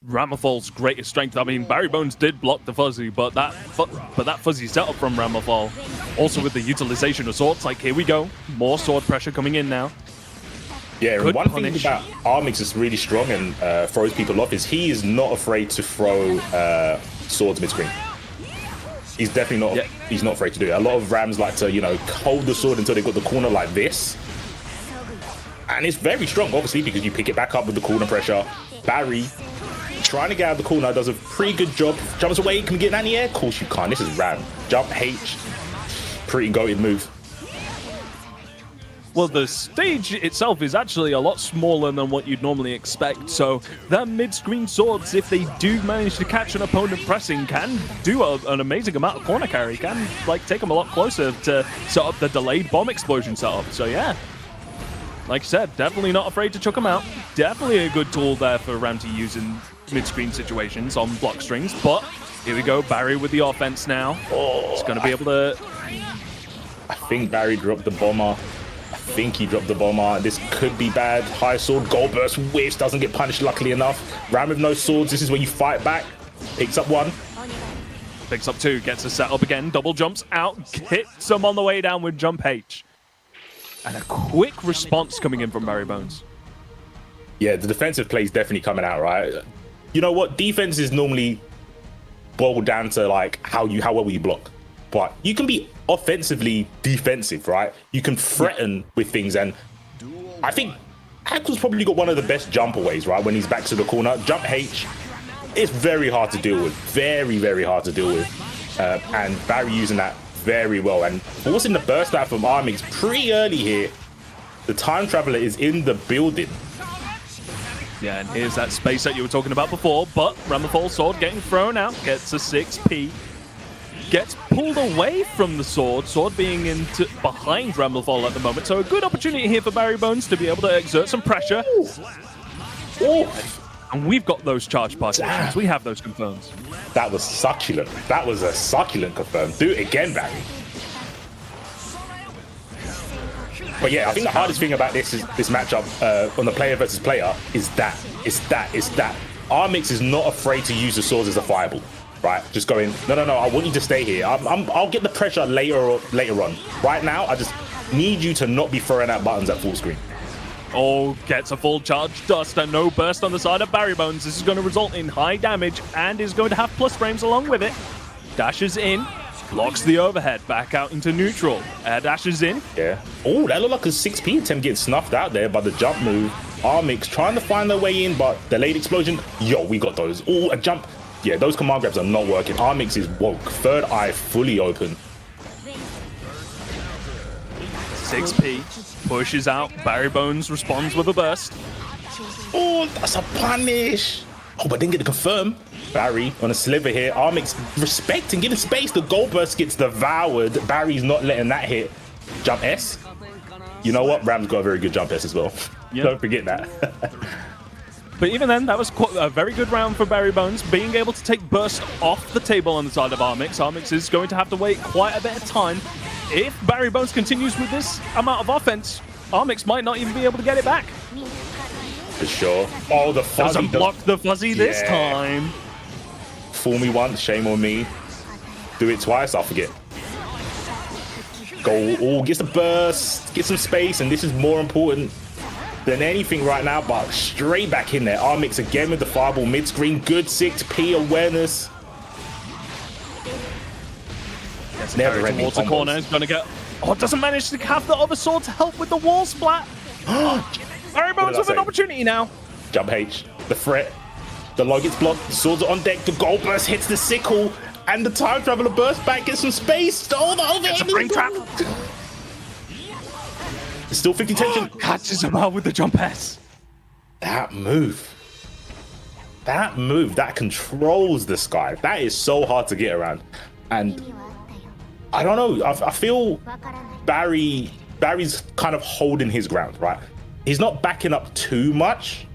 Ramafal's greatest strength. I mean, Barry Bones did block the fuzzy, but that fuzzy setup from Ramafal, also with the utilization of swords. Like, here we go. More sword pressure coming in now. Yeah, and Good one punish. thing about Armix is really strong and throws people off is he is not afraid to throw swords mid-screen. He's definitely not. Yeah. He's not afraid to do it. A lot of Rams like to, you know, hold the sword until they got the corner like this, and it's very strong, obviously, because you pick it back up with the corner pressure. Barry trying to get out of the corner does a pretty good job. Jumps away, can we get that in the air? Of course you can't. This is Ram. Jump H, pretty goated move. Well, the stage itself is actually a lot smaller than what you'd normally expect, so their mid-screen swords, if they do manage to catch an opponent pressing, can do an amazing amount of corner carry, can like take them a lot closer to set up the delayed bomb explosion setup. So yeah, like I said, definitely not afraid to chuck them out. Definitely a good tool there for Ram to use in mid-screen situations on block strings. But here we go, Barry with the offense now. He's going to be able to... I think Barry dropped the bomber. I think he dropped the bomber. This could be bad. High sword, gold burst, whiffs, doesn't get punished luckily enough. Ram with no swords, this is where you fight back. Picks up one. Picks up two, gets a set up again, double jumps out, hits him on the way down with jump H. And a quick response coming in from Barry Bones. Yeah, the defensive play is definitely coming out, right? You know what? Defense is normally boiled down to like how well you block. But you can be offensively defensive, right? You can threaten with things, and I think Axel's probably got one of the best jumpaways, right? When he's back to the corner, jump H, it's very hard to deal with, very, very hard to deal with, and Barry using that very well. And forcing the burst out from Armix pretty early here. The time traveler is in the building. Yeah, and here's that space that you were talking about before, but Ramafall sword getting thrown out, gets a 6p. Gets pulled away from the sword being into behind Ramblefall at the moment. So a good opportunity here for Barry Bones to be able to exert some pressure. Ooh. And we've got those charge partitions. We have those confirmed. That was succulent. That was a succulent confirm. Do it again, Barry. But yeah, I think the hardest thing about this matchup on the player versus player is that. It's that. Armix is not afraid to use the swords as a fireball. Right, just going, no, I want you to stay here. I'll get the pressure later on. Right now, I just need you to not be throwing out buttons at full screen. Oh, gets a full charge dust and no burst on the side of Barry Bones. This is going to result in high damage and is going to have plus frames along with it. Dashes in, blocks the overhead, back out into neutral. Air dashes in. Yeah. Oh, that looked like a 6p attempt getting snuffed out there by the jump move. Armix trying to find their way in, but delayed explosion. Yo, we got those. Oh, a jump. Yeah, those command grabs are not working. Armix is woke. Third eye fully open. 6p. Pushes out. Barry Bones responds with a burst. Oh, that's a punish. Oh, but didn't get to confirm. Barry on a sliver here. Armix respecting, giving space. The gold burst gets devoured. Barry's not letting that hit. Jump S. You know what? Ram's got a very good jump S as well. Yep. Don't forget that. But even then, that was quite a very good round for Barry Bones, being able to take burst off the table on the side of Armix. Armix is going to have to wait quite a bit of time. If Barry Bones continues with this amount of offense, Armix might not even be able to get it back. For sure. Oh, the fuzzy. Doesn't block the fuzzy this time. Fool me once, shame on me. Do it twice, I'll forget. Go, oh, gets the burst, get some space, and this is more important than anything right now, but straight back in there. Armix again with the fireball mid-screen. Good 6p awareness. Never ending towards the corner. Is going to get... Oh, doesn't manage to have the other sword to help with the wall splat. Barry Bones with an opportunity now. Jump H. The threat. The log gets blocked. The swords are on deck. The gold burst hits the sickle. And the time traveler bursts back. Gets some space. Oh, the overhead. It's a brain trap. Still 50 tension. Catches him out with the jump S. That move, that controls the sky. That is so hard to get around. And I don't know, I feel Barry's kind of holding his ground, right? He's not backing up too much.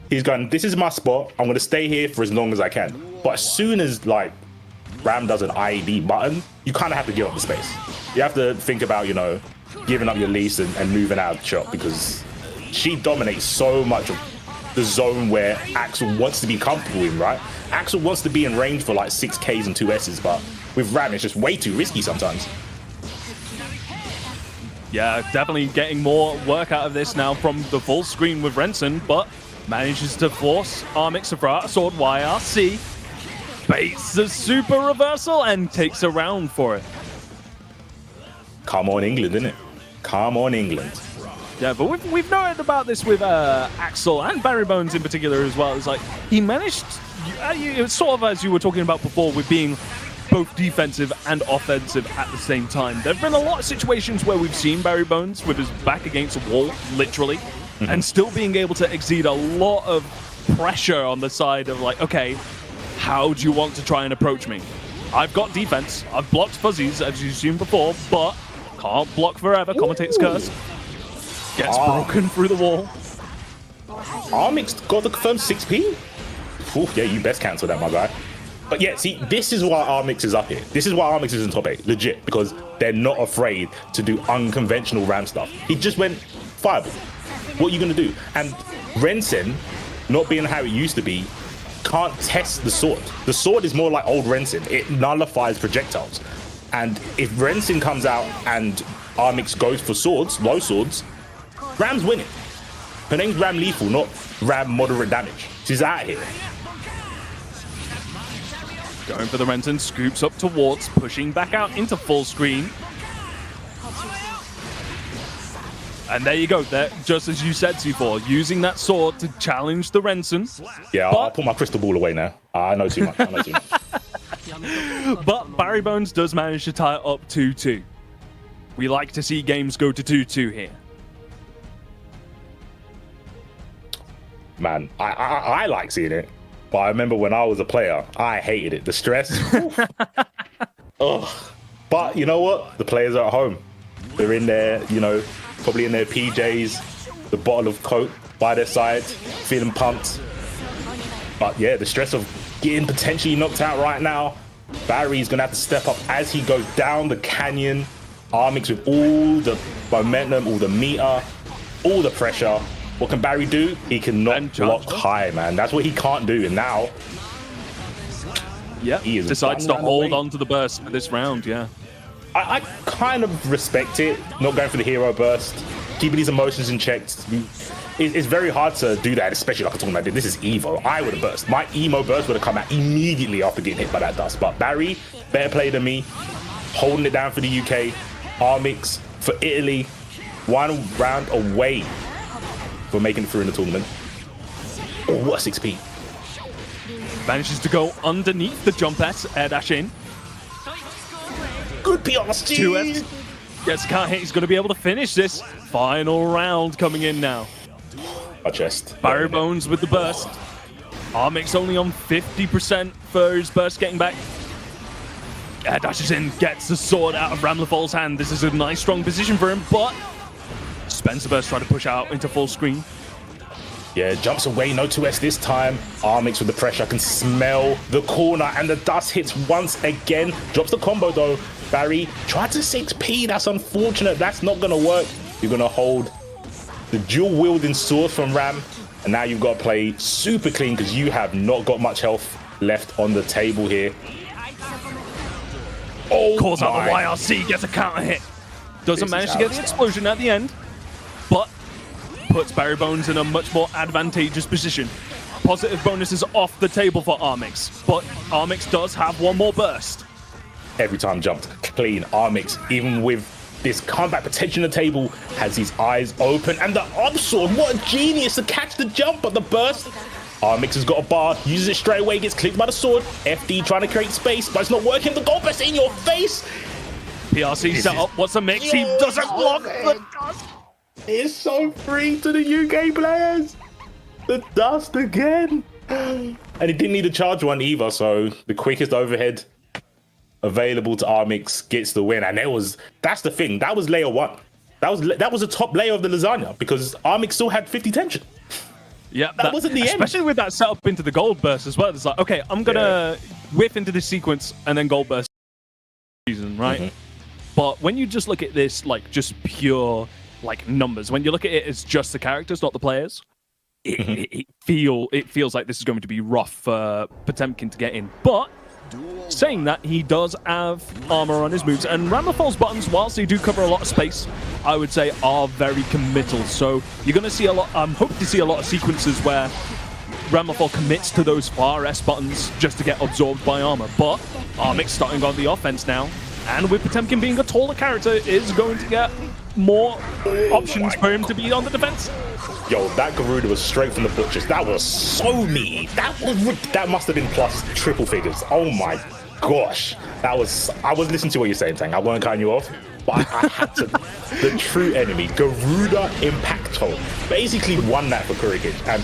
He's going, this is my spot. I'm going to stay here for as long as I can. But as soon as like Ram does an IED button, you kind of have to give up the space. You have to think about, you know, giving up your lease and moving out of the shot, because she dominates so much of the zone where Axel wants to be comfortable in, right? Axel wants to be in range for like 6Ks and 2Ss, but with Ram, it's just way too risky sometimes. Yeah, definitely getting more work out of this now from the full screen with Renson, but manages to force Armix to throw out a sword. YRC baits the super reversal and takes a round for it. Come on, England, innit? Come on, England. Yeah, but we've noted about this with Axel and Barry Bones in particular as well. It's like he managed, it's sort of as you were talking about before, with being both defensive and offensive at the same time. There have been a lot of situations where we've seen Barry Bones with his back against a wall, literally, and still being able to exceed a lot of pressure on the side of like, okay, how do you want to try and approach me? I've got defense. I've blocked fuzzies, as you've seen before, but can't block forever. Commentator's curse. Gets broken through the wall. Armix got the confirmed 6p? Ooh, yeah, you best cancel that, my guy. But yeah, see, this is why Armix is up here. This is why Armix is in top 8, legit, because they're not afraid to do unconventional Ram stuff. He just went fireball. What are you going to do? And Renson, not being how it used to be, can't test the sword. The sword is more like old Renson. It nullifies projectiles. And if Renson comes out and Armix goes for swords, low swords, Ram's winning. Her name's Ram Lethal, not Ram Moderate Damage. She's out here. Going for the Renton, scoops up towards, pushing back out into full screen. And there you go, there, just as you said, C4, using that sword to challenge the Renton. Yeah, I'll put my crystal ball away now. I know too much. I know too much. But Barry Bones does manage to tie it up 2-2. We like to see games go to 2-2 here. Man, I like seeing it. But I remember when I was a player, I hated it. The stress. Ugh. But you know what? The players are at home. They're in there, you know, probably in their PJs, the bottle of Coke by their side, feeling pumped. But yeah, the stress of getting potentially knocked out right now. Barry's going to have to step up as he goes down the canyon. Armix with all the momentum, all the meter, all the pressure. What can Barry do? He can not block high, man. That's what he can't do. And now, he decides to hold on to the burst for this round, yeah. I kind of respect it, not going for the hero burst, keeping his emotions in check. It's very hard to do that, especially like I'm talking about this is EVO. I would have burst. My emo burst would have come out immediately after getting hit by that dust. But Barry, better play than me, holding it down for the UK. Armix for Italy, one round away for making it through in the tournament. Oh, what a 6p. Manages to go underneath the jump S, air dash in. Good PRs, 2F. Gets a can't hit, he's going to be able to finish this. Final round coming in now. A chest. Barry Bones with the burst. Armix only on 50% for his burst getting back. Dashes in, gets the sword out of Ramlefal's hand. This is a nice strong position for him, but Spencer Burst trying to push out into full screen. Yeah, jumps away, no 2S this time. Armix with the pressure, can smell the corner, and the dust hits once again. Drops the combo though. Barry tried to 6p, that's unfortunate. That's not gonna work. You're gonna hold the dual wielding sword from Ram, and now you've got to play super clean because you have not got much health left on the table here. Oh, calls out the YRC, gets a counter hit. Doesn't manage to get the explosion at the end, but puts Barry Bones in a much more advantageous position. Positive bonuses off the table for Armix, but Armix does have one more burst. Every time jumped clean. Armix, even with this comeback potential on the table, has his eyes open, and the up sword, what a genius to catch the jump, but the burst. Armix has got a bar, uses it straight away, gets clipped by the sword. FD trying to create space, but it's not working. The goal burst in your face. PRC set up, what's a mix? He doesn't block the dust. It's so free to the UK players. The dust again. And he didn't need a charge one either, so the quickest overhead available to Armix gets the win. And that's the thing, that was layer 1. That was the top layer of the lasagna because Armix still had 50 tension. Yeah, that wasn't the end. Especially with that setup into the gold burst as well. It's like, okay, I'm gonna whiff into this sequence and then gold burst season, right? But when you just look at this like just pure like numbers, when you look at it as just the characters, not the players, it feels like this is going to be rough for Potemkin to get in. But Saying that, he does have armor on his moves, and Ramafal's buttons, whilst they do cover a lot of space, I would say are very committal. So you're going to see a lot, I'm hoping to see a lot of sequences where Ramafal commits to those far S buttons just to get absorbed by armor. But Armix starting on the offense now, and with Potemkin being a taller character, is going to get more options for him to be on the defense. Yo, that Garuda was straight from the butchers. That was so meaty. That must have been plus triple figures. Oh my gosh. I was listening to what you're saying, Tang. I weren't cutting you off, but I had to. The true enemy, Garuda Impacto, basically won that for Kurikic. And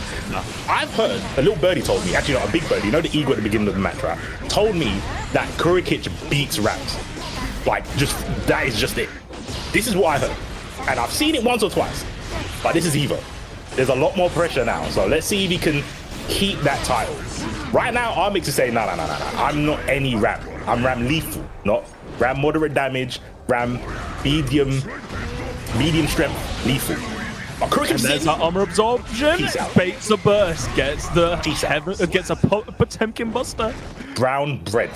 I've heard, a little birdie told me, actually not a big birdie, you know the ego at the beginning of the match, right? Told me that Kurikic beats Rams. Like, that is just it. This is what I heard. And I've seen it once or twice, but this is EVO. There's a lot more pressure now, so let's see if he can keep that title. Right now, Armix is saying, no, I'm not any Ram. I'm Ram lethal, not Ram moderate damage, Ram medium strength lethal. And there's that armor absorption, baits a burst, gets a Potemkin buster. Brown bread.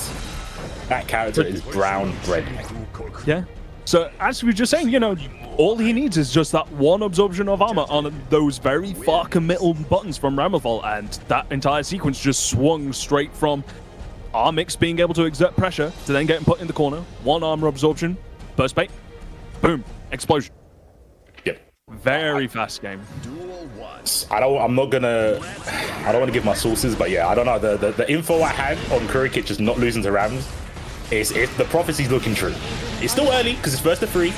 That character is brown bread. Yeah. So as we were just saying, you know, all he needs is just that one absorption of armor on those very far committal buttons from Ramafal, and that entire sequence just swung straight from Armix being able to exert pressure to then getting put in the corner. One armor absorption, burst bait, boom, explosion. Yep. Very fast game. I don't want to give my sources, but yeah, I don't know. The info I had on Kurikic just not losing to Rams, the prophecy's looking true. It's still early because it's first to 3.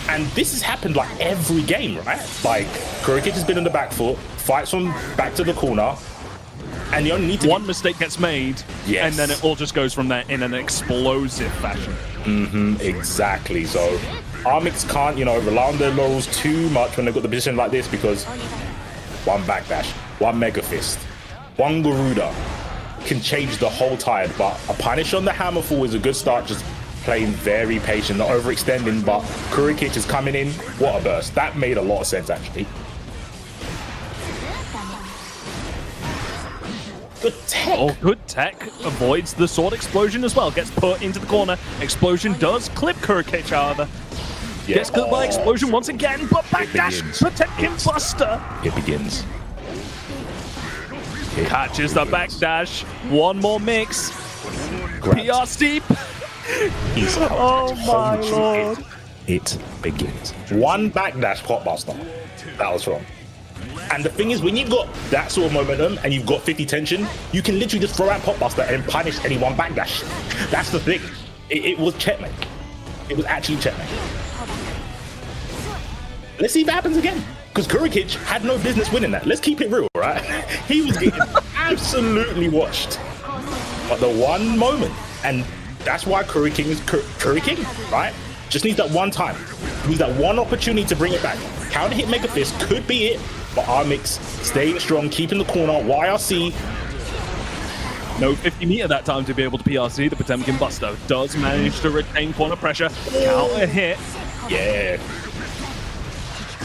And this has happened like every game, right? Like, Kurikic has been on the back foot, fights from back to the corner, and you only need to... One mistake gets made, yes, and then it all just goes from there in an explosive fashion. Exactly. So, Armix can't, rely on their laurels too much when they've got the position like this, because one backdash, one mega fist, one Garuda can change the whole tide, but a punish on the hammerfall is a good start, just playing very patient, not overextending, but Kurikic is coming in. What a burst. That made a lot of sense, actually. Good tech. Oh, good tech. Avoids the sword explosion as well. Gets put into the corner. Explosion does clip Kurikic, however. Yeah. Gets clipped by explosion once again, but backdash, Potemkin buster. It begins. Catches the backdash. One more mix. PRC. Oh my lord. It begins. One backdash potbuster. That was wrong. And the thing is, when you've got that sort of momentum and you've got 50 tension, you can literally just throw out potbuster and punish any one backdash. That's the thing. It was checkmate. It was actually checkmate. Let's see if it happens again. Because Kurikic had no business winning that. Let's keep it real, right? He was getting absolutely washed. But the one moment, and that's why Curry King is Curry King, right? Just needs that one time. Needs that one opportunity to bring it back. Counter hit Mega Fist could be it, but Armix staying strong, keeping the corner. YRC. No 50 meter that time to be able to PRC. The Potemkin Buster does manage to retain corner pressure. Counter hit. Yeah.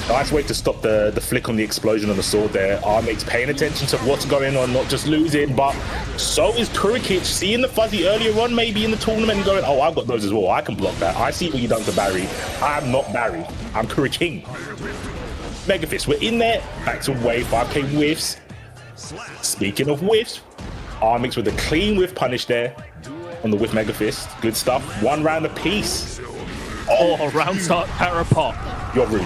Nice way to stop the flick on the explosion on the sword there. Armix paying attention to what's going on, not just losing, but so is Kurikic seeing the fuzzy earlier on, maybe in the tournament, and going, oh, I've got those as well. I can block that. I see what you done to Barry. I'm not Barry. I'm Curry King. Mega Fist, we're in there. Back to wave 5k whiffs. Speaking of whiffs, Armix with a clean whiff punish there on the whiff Mega Fist. Good stuff. One round apiece. Oh, round start parapop. You're rude.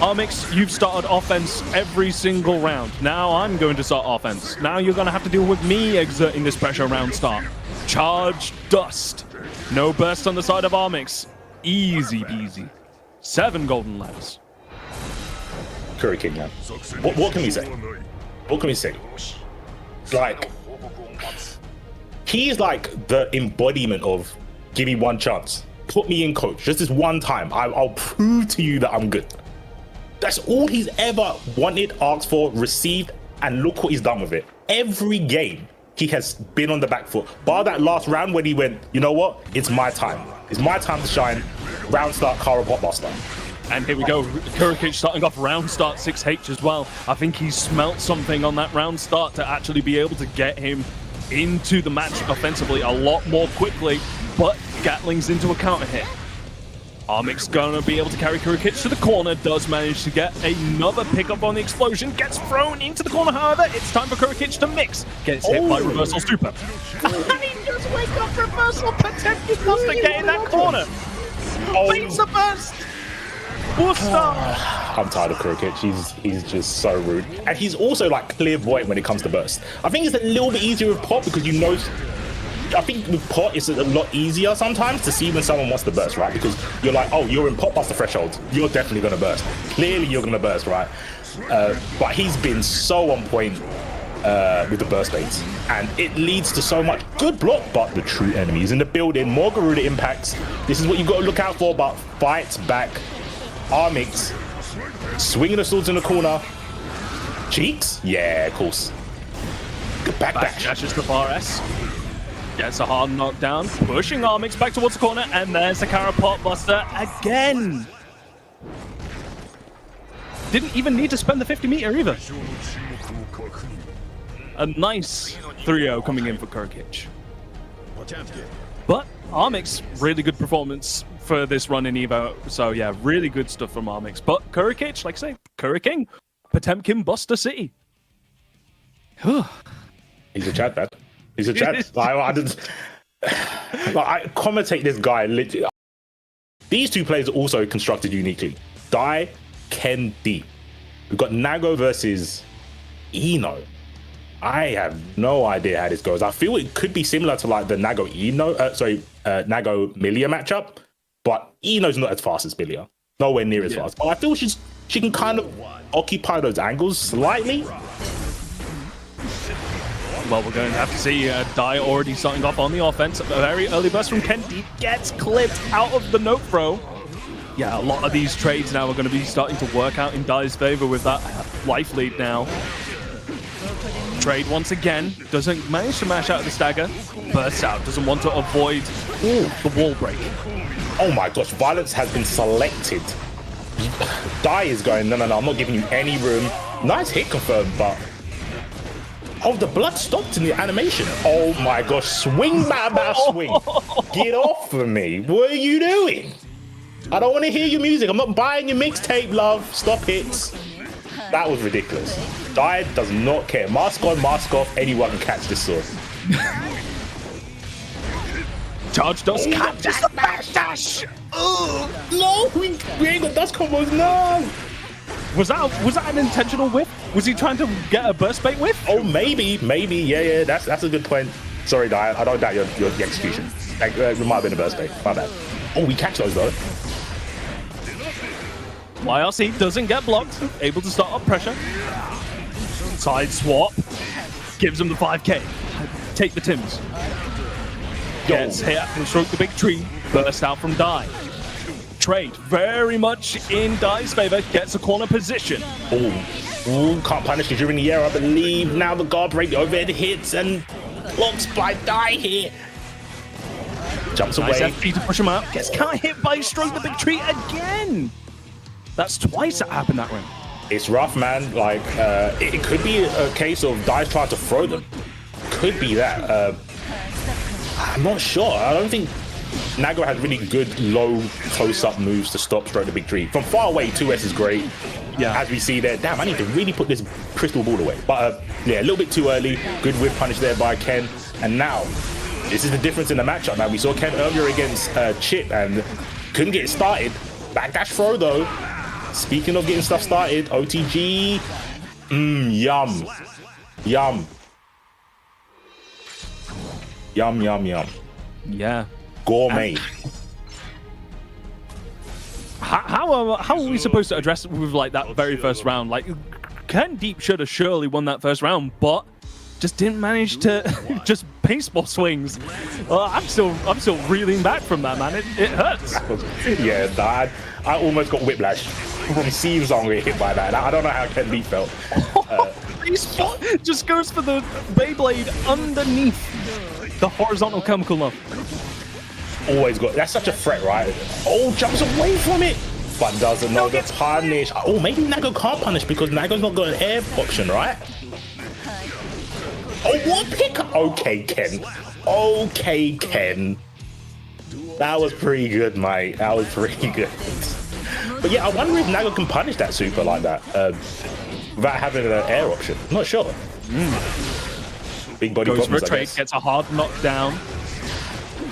Armix, you've started offense every single round. Now I'm going to start offense. Now you're going to have to deal with me exerting this pressure round start. Charge dust. No burst on the side of Armix. Easy peasy. 7 golden ladders. Curry King, man. What can we say? What can we say? Like, he's like the embodiment of give me one chance. Put me in, coach. Just this one time. I'll prove to you that I'm good. That's all he's ever wanted, asked for, received, and look what he's done with it. Every game, he has been on the back foot. Bar that last round when he went, you know what? It's my time. It's my time to shine. Round start, Kara Potbuster. And here we go. Kurikic starting off round start 6H as well. I think he smelt something on that round start to actually be able to get him into the match offensively a lot more quickly, but Gatling's into a counter hit. Armix gonna be able to carry Kurikich to the corner, does manage to get another pickup on the explosion, gets thrown into the corner, however, it's time for Kurikich to mix. Gets hit by Reversal Super. And he does wake up Reversal, Potemkin Buster getting that corner. Beats a burst! Buster! I'm tired of Kurikich. He's just so rude. And he's also like clairvoyant when it comes to burst. I think it's a little bit easier with Pot because you know... I think with Pot, it's a lot easier sometimes to see when someone wants to burst, right? Because you're like, oh, you're in Pot Buster threshold. You're definitely going to burst. Clearly, you're going to burst, right? But he's been so on point with the burst baits. And it leads to so much good block, but the true enemy is in the building. More Garuda impacts. This is what you've got to look out for, but fights back. Armix swinging the swords in the corner. Cheeks? Yeah, of course. Good back dash. Dashes to far S. Gets a hard knockdown, pushing Armix back towards the corner, and there's the Kara Pot Buster again. Didn't even need to spend the 50 meter either. A nice 3-0 coming in for Kurikich. But Armix, really good performance for this run in EVO. So yeah, really good stuff from Armix. But Kurikich, like I say, Kuriking, Potemkin Buster City. He's a Chad, man. He's a Chad. I commentate this guy literally. These two players are also constructed uniquely. Dai, Ken, Deep. We've got Nago versus Eno. I have no idea how this goes. I feel it could be similar to like the Nago Nago Milia matchup, but Eno's not as fast as Milia. Nowhere near as fast. But I feel she can kind of occupy those angles slightly. Well, we're going to have to see Dai already starting off on the offense. A very early burst from Ken. Deep gets clipped out of the note throw. Yeah, a lot of these trades now are going to be starting to work out in Dai's favor with that life lead now. Trade once again. Doesn't manage to mash out of the stagger. Bursts out. Doesn't want to avoid the wall break. Oh my gosh, Violence has been selected. Dai is going, no, I'm not giving you any room. Nice hit confirmed, but... Oh, the blood stopped in the animation. Oh my gosh, swing, bad swing. Get off of me. What are you doing? I don't want to hear your music. I'm not buying your mixtape, love. Stop it. That was ridiculous. Dai does not care. Mask on, mask off. Anyone can catch this sword. Charge does catch just a bash dash. No, we ain't got dust combos. No. Was that an intentional whiff? Was he trying to get a burst bait whiff? Oh, maybe. Yeah. That's a good point. Sorry, Dai. I don't doubt your execution. It might have been a burst bait. My bad. Oh, we catch those though. YRC doesn't get blocked. Able to start up pressure. Side swap. Gives him the 5k. Take the Tims. Gets hit and stroke the big tree. Burst out from Dai. Trade very much in Dai's favor. Gets a corner position. Oh, can't punish it during the air, I believe. Now the guard break overhead hits and blocks by Dai here. Jumps nice away. FP to push him out. Gets kind of hit by stroke the big tree again. That's twice that happened that round. It's rough, man. Like, it could be a case of Dai's trying to throw them. Could be that. I'm not sure. I don't think Nago has really good low close-up moves to stop stroke the big tree. From far away, 2S is great. Yeah. As we see there. Damn, I need to really put this crystal ball away. But yeah, a little bit too early. Good whip punish there by Ken. And now, this is the difference in the matchup. Now, we saw Ken earlier against Chip and couldn't get it started. Backdash throw, though. Speaking of getting stuff started, OTG. Yum. Yum. Yum. Yeah. Gourmet. How are we supposed to address it with like that very first round? Like, Ken Deep should have surely won that first round, but just didn't manage to just baseball swings. I'm still reeling back from that, man. It hurts. Yeah, Dad. I almost got whiplash from seeing Zong get hit by that. I don't know how Ken Deep felt. Just goes for the Beyblade underneath the horizontal chemical love. Always got. That's such a threat, right? Oh, jumps away from it, but doesn't know the punish. Oh, maybe Nago can't punish because Nago's not got an air option, right? Oh, what pick? Okay, Ken. Okay, Ken. That was pretty good, mate. That was pretty good. But yeah, I wonder if Nago can punish that super like that without having an air option. I'm not sure. Big body goes for a problems, trade, gets a hard knockdown.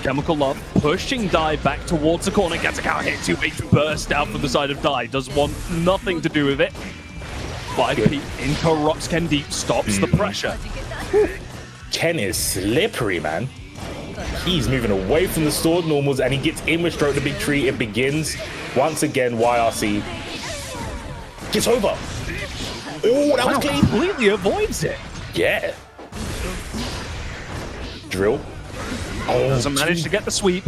Chemical Love pushing Dai back towards the corner, gets a counter hit, 2H burst out from the side of Dai, does want nothing to do with it. 5P interrupts Ken Deep, stops the pressure. Ken is slippery, man. He's moving away from the sword normals and he gets in with stroke the big tree. It begins once again. YRC gets over. Oh, that was clean. Completely avoids it. Yeah. Drill. Oh, Doesn't manage to get the sweep.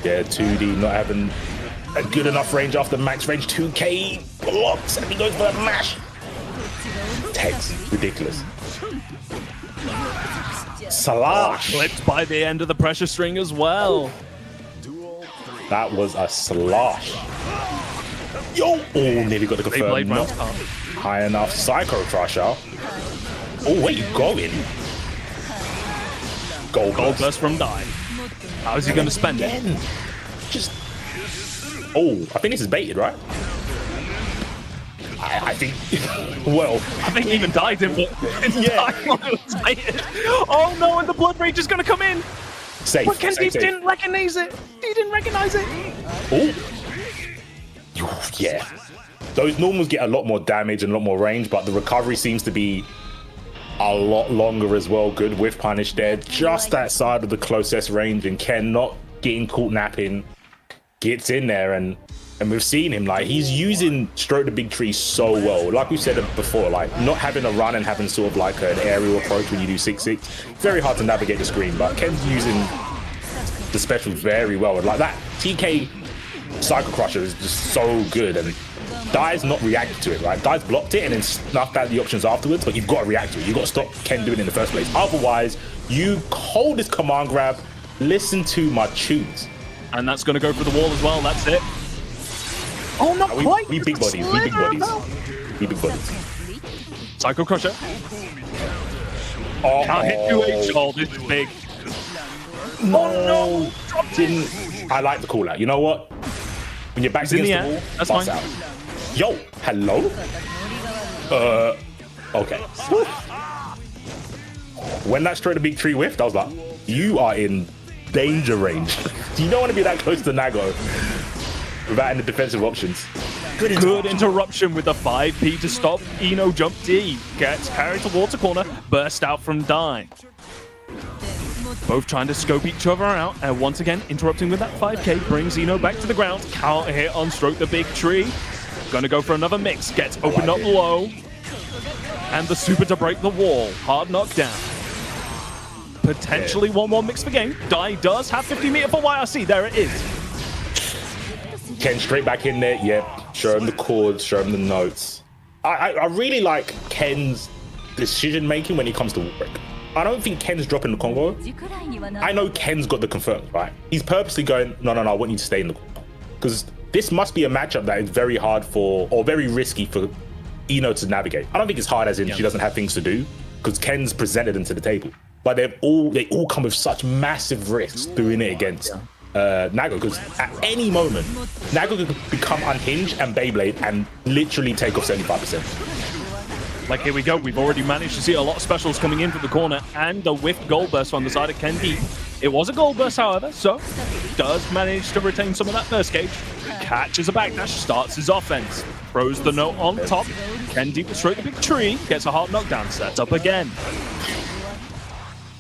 Yeah, 2D not having a good enough range after max range. 2K blocks and he goes for that mash. Text ridiculous. Slash. Clipped by the end of the pressure string as well. That was a slosh. Yo! Oh, nearly got the confirm. Not high enough. Psycho Crusher. Oh, where you going? Gold burst from Dai. How is he going to spend it? Just. Oh, I think this is baited, right? I think. Well, I think even Dai didn't. Yeah. Oh no! And the blood rage is going to come in. Safe. But Ken Deep didn't recognize it. He didn't recognize it. Oh. Yeah. Those normals get a lot more damage and a lot more range, but the recovery seems to be a lot longer as well. Good with punish there, just outside of the closest range, and Ken not getting caught napping, gets in there, and we've seen him, like, he's using stroke the big tree so well. Like we said before, like, not having a run and having sort of like an aerial approach when you do 6-6, very hard to navigate the screen, but Ken's using the special very well. And like that TK Cycle Crusher is just so good, and Dai's not reacted to it, right? Dai's blocked it and then snuffed out the options afterwards, but you've got to react to it. You've got to stop Ken doing it in the first place. Otherwise, you hold this command grab, listen to my tunes. And that's going to go for the wall as well, that's it. Oh, not quite! We big bodies, we big bodies. We big bodies. Psycho Crusher. Oh, Can't hit 2H. Oh, this is big. No, didn't. I like the call out. You know what? When your back's against the wall, that's bust fine. out. Yo, hello? Okay. When that straight to big tree whiffed, I was like, you are in danger range. You don't want to be that close to Nago without any defensive options. Good interruption with the 5P to stop Eno jump D. Gets carried towards the corner, burst out from Dai. Both trying to scope each other out, and once again, interrupting with that 5K brings Eno back to the ground. Counter hit on stroke the big tree. Gonna go for another mix, gets opened up low. And the super to break the wall. Hard knockdown. Potentially 1-1 mix for game. Dai does have 50 meter for YRC, there it is. Ken straight back in there, yep. Show him the chords, show him the notes. I really like Ken's decision making when he comes to work. I don't think Ken's dropping the combo. I know Ken's got the confirmed, right? He's purposely going, no, I want you to stay in the corner. Because this must be a matchup that is very hard for, or very risky for Eno to navigate. I don't think it's hard as in she doesn't have things to do, because Ken's presented them to the table. But they all come with such massive risks doing it against Nago, because at any moment, Nago could become unhinged and Beyblade and literally take off 75%. Like, here we go. We've already managed to see a lot of specials coming in from the corner and a whiffed gold burst on the side of Ken Deep. It was a gold burst, however, so does manage to retain some of that first gauge. Catches a backdash, starts his offense. Throws the note on top. Ken Deep straight the big tree, gets a hard knockdown, sets up again.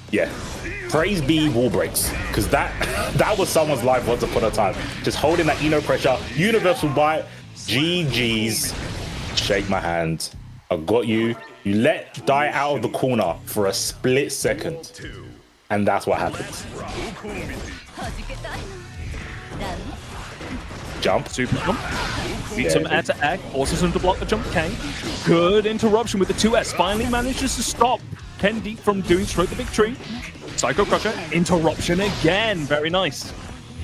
Yeah. Praise be wall breaks, because that was someone's life once upon a time. Just holding that Eno pressure, universal bite, GG's. Shake my hand. I got you. You let Dai out of the corner for a split second, and that's what happens. Jump. Super jump. Beats him air to air, forces him to block the jump K. Good interruption with the 2S. Finally manages to stop Ken Deep from doing straight the big tree. Psycho Crusher, interruption again. Very nice.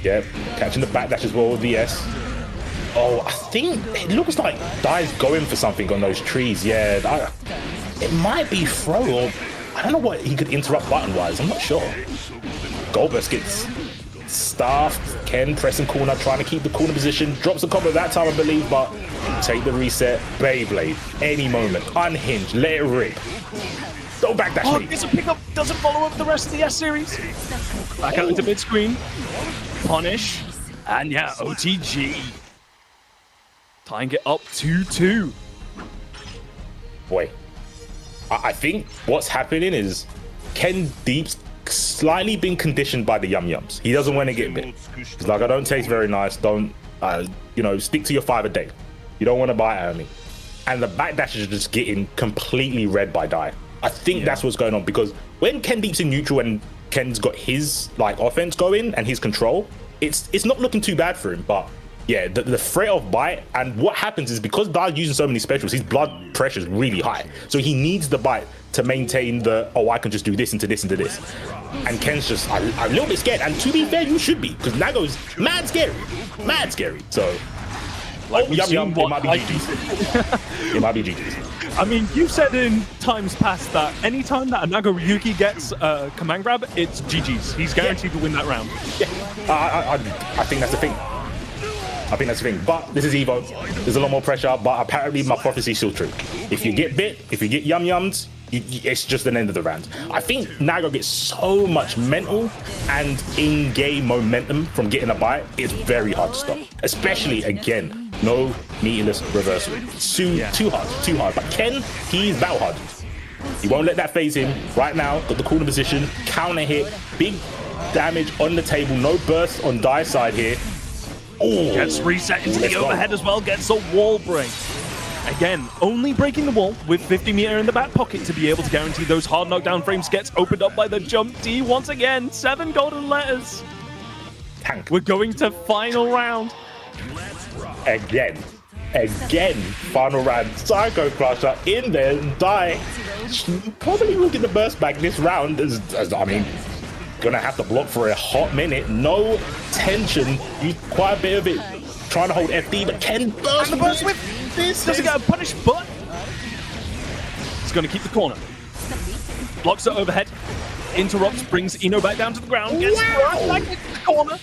Yep, catching the backdash as well with the S. Oh, I think it looks like Dai's going for something on those trees. Yeah, it might be throw, or I don't know what he could interrupt button-wise. I'm not sure. Goldberg gets staffed. Ken pressing corner, trying to keep the corner position. Drops a combo that time, I believe, but take the reset. Beyblade, any moment. Unhinged, let it rip. Don't backdash me. It's a pickup, doesn't follow up the rest of the S-Series. Back out into mid-screen. Punish. And yeah, OTG. Tying it up 2-2. Boy, I think what's happening is Ken Deep's slightly been conditioned by the yum-yums. He doesn't want to get bit. He's like, I don't taste very nice. Don't, you know, stick to your 5 a day. You don't want to bite at me. And the backdash is just getting completely read by Dai. I think that's what's going on, because when Ken Deep's in neutral and Ken's got his like offense going and his control, it's not looking too bad for him. But yeah, the threat of bite, and what happens is because Dai's using so many specials, his blood pressure is really high. So he needs the bite to maintain the, oh, I can just do this into this into this. And Ken's just a little bit scared. And to be fair, you should be, because Nago's mad scary. Mad scary. So, like, yum, it might be GG's. It might be GG's. I mean, you've said in times past that anytime that a Nago Ryuki gets a command grab, it's GG's. He's guaranteed to win that round. Yeah, I think that's the thing. I think that's the thing. But this is EVO. There's a lot more pressure, but apparently my prophecy is still true. If you get bit, if you get yum-yums, it's just an end of the round. I think Nago gets so much mental and in-game momentum from getting a bite, it's very hard to stop. Especially, again, no meatless reversal. Too hard. But Ken, he's battle hard. He won't let that phase him. Right now, got the corner position, counter hit, big damage on the table, no burst on Dai's side here. Ooh, gets reset into the overhead as well, gets a wall break. Again, only breaking the wall with 50 meter in the back pocket to be able to guarantee those hard knockdown frames. Gets opened up by the jump D once again. 7 golden letters. Tank. We're going to final round. Again, final round. Psycho Crusher in there. Dai probably will get the burst back this round. As I mean, gonna have to block for a hot minute. No tension. Use quite a bit of it trying to hold FD, but Ken burst. And the burst with this doesn't get a punish, but he's gonna keep the corner. Blocks it overhead. Interrupts, brings Eno back down to the ground. Gets right back into the corner.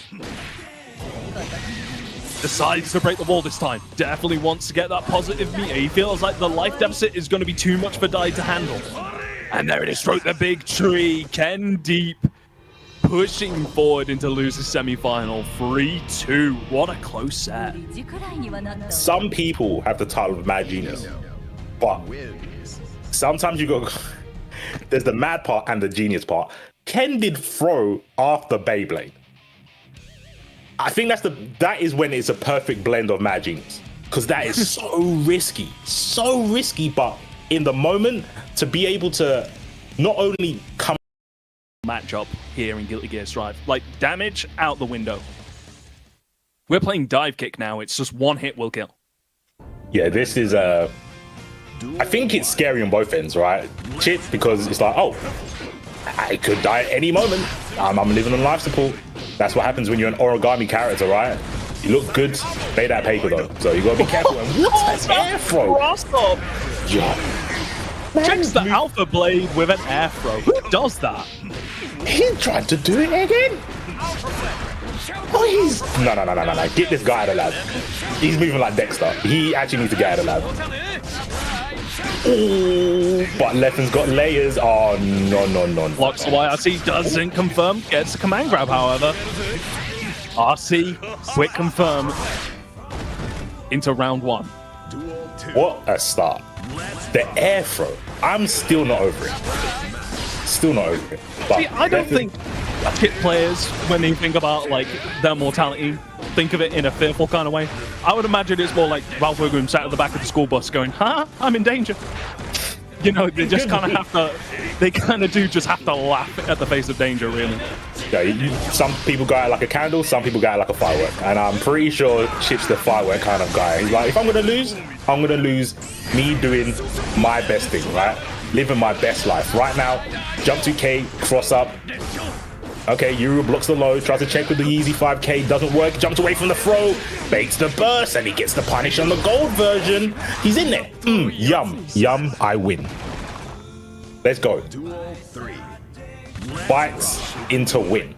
Decides to break the wall this time. Definitely wants to get that positive meter. He feels like the life deficit is going to be too much for Dai to handle. And there it is, stroke the big tree. Ken Deep pushing forward into losers semi-final. 3-2. What a close set. Some people have the title of Mad Genius, but sometimes you go, there's the mad part and the genius part. Ken did throw after Beyblade. I think that is when it's a perfect blend of Mad Genius, because that is so risky, but in the moment to be able to not only come matchup here in Guilty Gear Strive, like damage out the window. We're playing dive kick now. It's just one hit will kill. Yeah, this is I think it's scary on both ends, right? Chip, because it's like, oh, I could die at any moment. I'm living on life support. That's what happens when you're an origami character, right? You look good, pay that paper though. So you gotta be careful. And what's that air throw? Yeah. Checks the Alpha Blade with an air throw. Who does that? He tried to do it again. Oh, he's no. Get this guy out of the lab. He's moving like Dexter. He actually needs to get out of the lab. Ooh, but Leffen's got layers. Oh, no. Blocks the YRC, doesn't confirm. Gets a command grab, however. RC, quick confirm. Into round 1. What a start. The air throw. I'm still not over it. But see, I don't think kit players, when they think about like their mortality, think of it in a fearful kind of way. I would imagine it's more like Ralph Wiggum sat at the back of the school bus going, I'm in danger. You know, they just kind of have to, they kind of do just have to laugh at the face of danger, really. Yeah, some people go out like a candle, some people go out like a firework. And I'm pretty sure Chip's the firework kind of guy. He's like, if I'm going to lose me doing my best thing, right? Living my best life. Right now, jump 2K, cross up. Okay, Yuru blocks the low, tries to check with the Yeezy 5K, doesn't work, jumps away from the throw, baits the burst, and he gets the punish on the gold version. He's in there. Yum, I win. Let's go. Fights into win.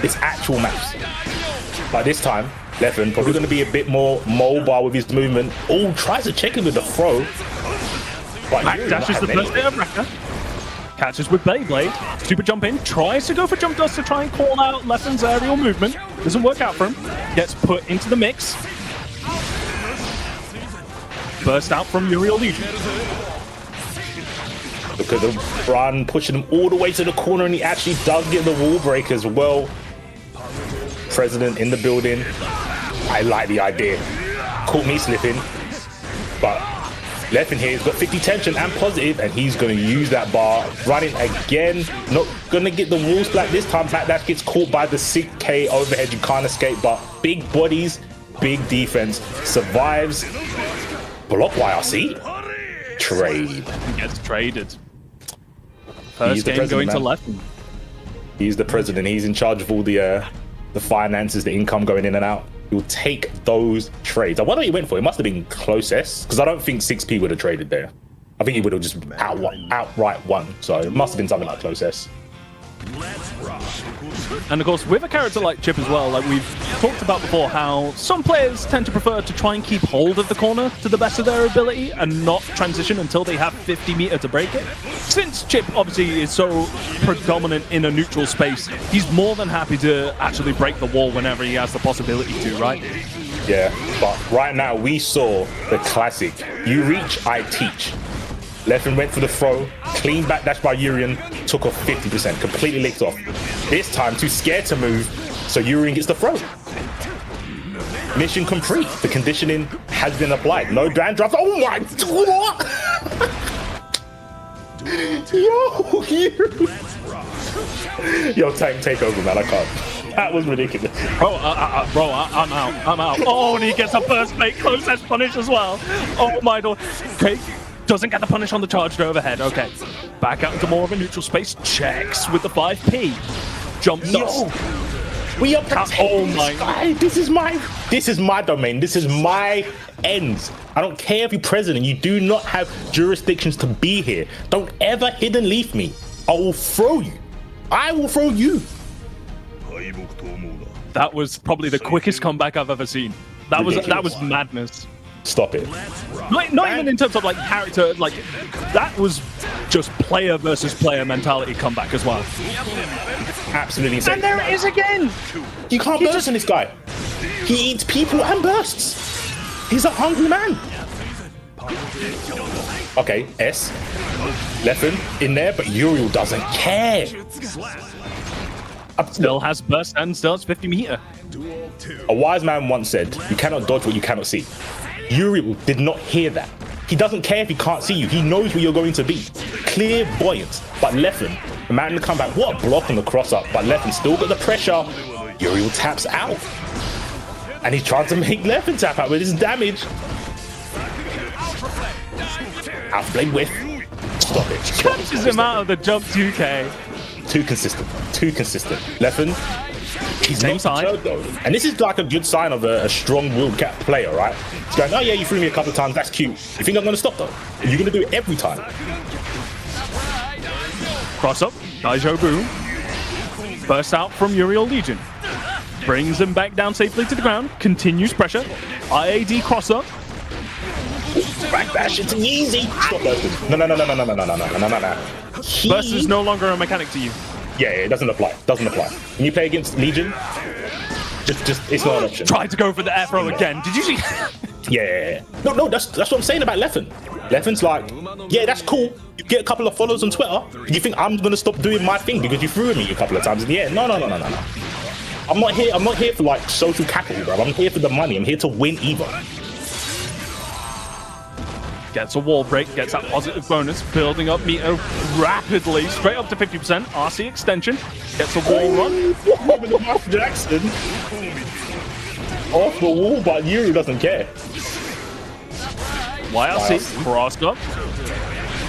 It's actual match. But this time, Leffen probably going to be a bit more mobile with his movement. Oh, tries to check him with the throw. But Back dashes the first hit of Wrecker. Catches with Beyblade. Super jump in. Tries to go for jump dust to try and call out Leffen's aerial movement. Doesn't work out for him. Gets put into the mix. Burst out from Uriel Legion. Look at the run, pushing him all the way to the corner, and he actually does get the wall break as well. President in the building. I like the idea. Caught me slipping, but Leffen here has got 50 tension and positive, and he's going to use that bar. Running again, not going to get the wall splat this time. Backdash gets caught by the 6K overhead. You can't escape, but big bodies, big defense. Survives. Block YRC. Trade. He gets traded. First game going to Leffen. He's the president. He's in charge of all the finances, the income going in and out. He'll take those trades. I wonder what he went for. It must have been close S, because I don't think 6P would have traded there. I think he would have just outright won. So it must have been something like close S. And of course, with a character like Chip as well, like we've talked about before, how some players tend to prefer to try and keep hold of the corner to the best of their ability and not transition until they have 50 meter to break it. Since Chip obviously is so predominant in a neutral space, he's more than happy to actually break the wall whenever he has the possibility to, right? Yeah, but right now we saw the classic. You reach, I teach. Leffen went for the throw, clean backdash by Urian, took off 50%, completely licked off. This time, too scared to move, so Urian gets the throw. Mission complete. The conditioning has been applied. No brand drops. Oh my God! Yo, tank, take over, man. I can't. That was ridiculous. Bro, I'm out. Oh, and he gets a burst make close as punish as well. Oh my God. Okay. Doesn't get the punish on the charged overhead. Okay. Back out into more of a neutral space. Checks with the 5P. Jump dust. We are protecting this guy. This is my domain. This is my ends. I don't care if you're president. You do not have jurisdictions to be here. Don't ever hidden leaf me. I will throw you. I will throw you. That was probably the quickest comeback I've ever seen. That was madness. Stop it. Not even in terms of like character, like that was just player versus player mentality comeback as well. Absolutely insane. And there it is again. You can't burst on this guy. He eats people and bursts. He's a hungry man. Okay, S. Leffen in there, but Uriel doesn't care. Still has burst and still has 50 meter. A wise man once said, you cannot dodge what you cannot see. Uriel did not hear that. He doesn't care if he can't see you. He knows where you're going to be. Clairvoyant. But Leffen, the man in the comeback, what a block on the cross up. But Leffen still got the pressure. Uriel taps out. And he's trying to make Leffen tap out with his damage. Outblade whiff. Stop it. Catches him out of the jump 2K. Too consistent. Leffen, he's same not side. deterred, though. And this is like a good sign of a strong-willed cat player, right? He's going, oh yeah, you threw me a couple of times. That's cute. You think I'm going to stop, though? You're going to do it every time. Cross up. Daijo boom. Bursts out from Uriel Legion. Brings him back down safely to the ground. Continues pressure. IAD cross up. Backdash, it's easy. Stop bursting. No. Burst is no longer a mechanic to you. Yeah, it doesn't apply. When you play against Legion, just it's not an option. Tried to go for the air throw again. Did you see? Yeah. No, that's what I'm saying about Leffen. Leffen's like, yeah, that's cool. You get a couple of followers on Twitter. You think I'm gonna stop doing my thing because you threw at me a couple of times in the air? No. I'm not here for like social capital, bro. I'm here for the money. I'm here to win EVO. Gets a wall break, gets that positive bonus, building up meter rapidly, straight up to 50%. RC extension, gets a wall run. Jackson off the wall, but Yuri doesn't care. YRC crossed up.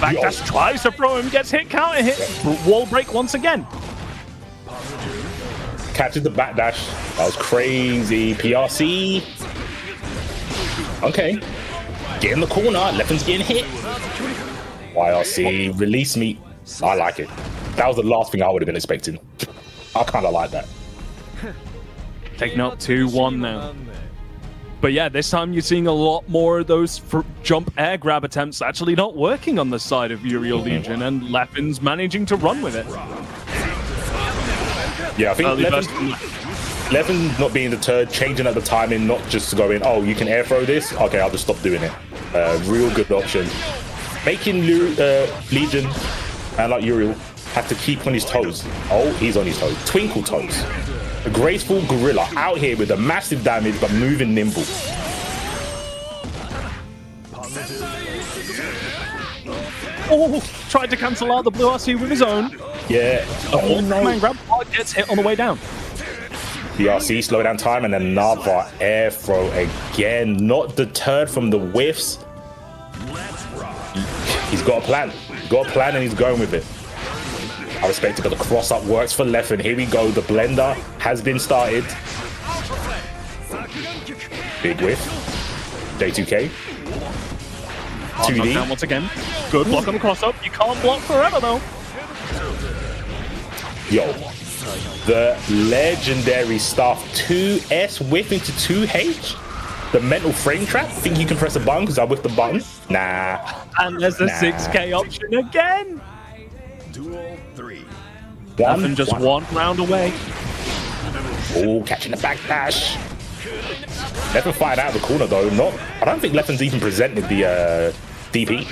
Backdash tries to throw him, gets hit, counter hit. Wall break once again. Catches the backdash. That was crazy. PRC. Okay. Get in the corner. Leffen's getting hit. YRC, release me. I like it. That was the last thing I would have been expecting. I kind of like that. Taking up 2-1 now. But yeah, this time you're seeing a lot more of those jump air grab attempts actually not working on the side of Uriel Legion, and Leffen's managing to run with it. Yeah, I think Leffen not being deterred, changing at the timing, not just to go in, oh, you can air throw this? Okay, I'll just stop doing it. Real good option. Making Legion and like Uriel have to keep on his toes. Oh, he's on his toes. Twinkle toes. A graceful gorilla out here with a massive damage but moving nimble. Oh, tried to cancel out the blue RC with his own. Yeah. Oh no. Man grab gets hit on the way down. The RC slow down time and another air throw again. Not deterred from the whiffs. He's got a plan. He's got a plan and he's going with it. I respect it, but the cross-up works for Leffen. Here we go. The blender has been started. Big whiff. J2K. 2D. Down once again. Good block on the cross-up. You can't block forever, though. Yo. The legendary stuff. 2S whiff into 2H. The mental frame trap. Think you can press a button because I whiffed the button? Nah. And there's the 6K option again. Duel 3. Leffen just one round away. Oh, catching the backdash. Leffen fired out of the corner though. I don't think Leffen's even presented the DP.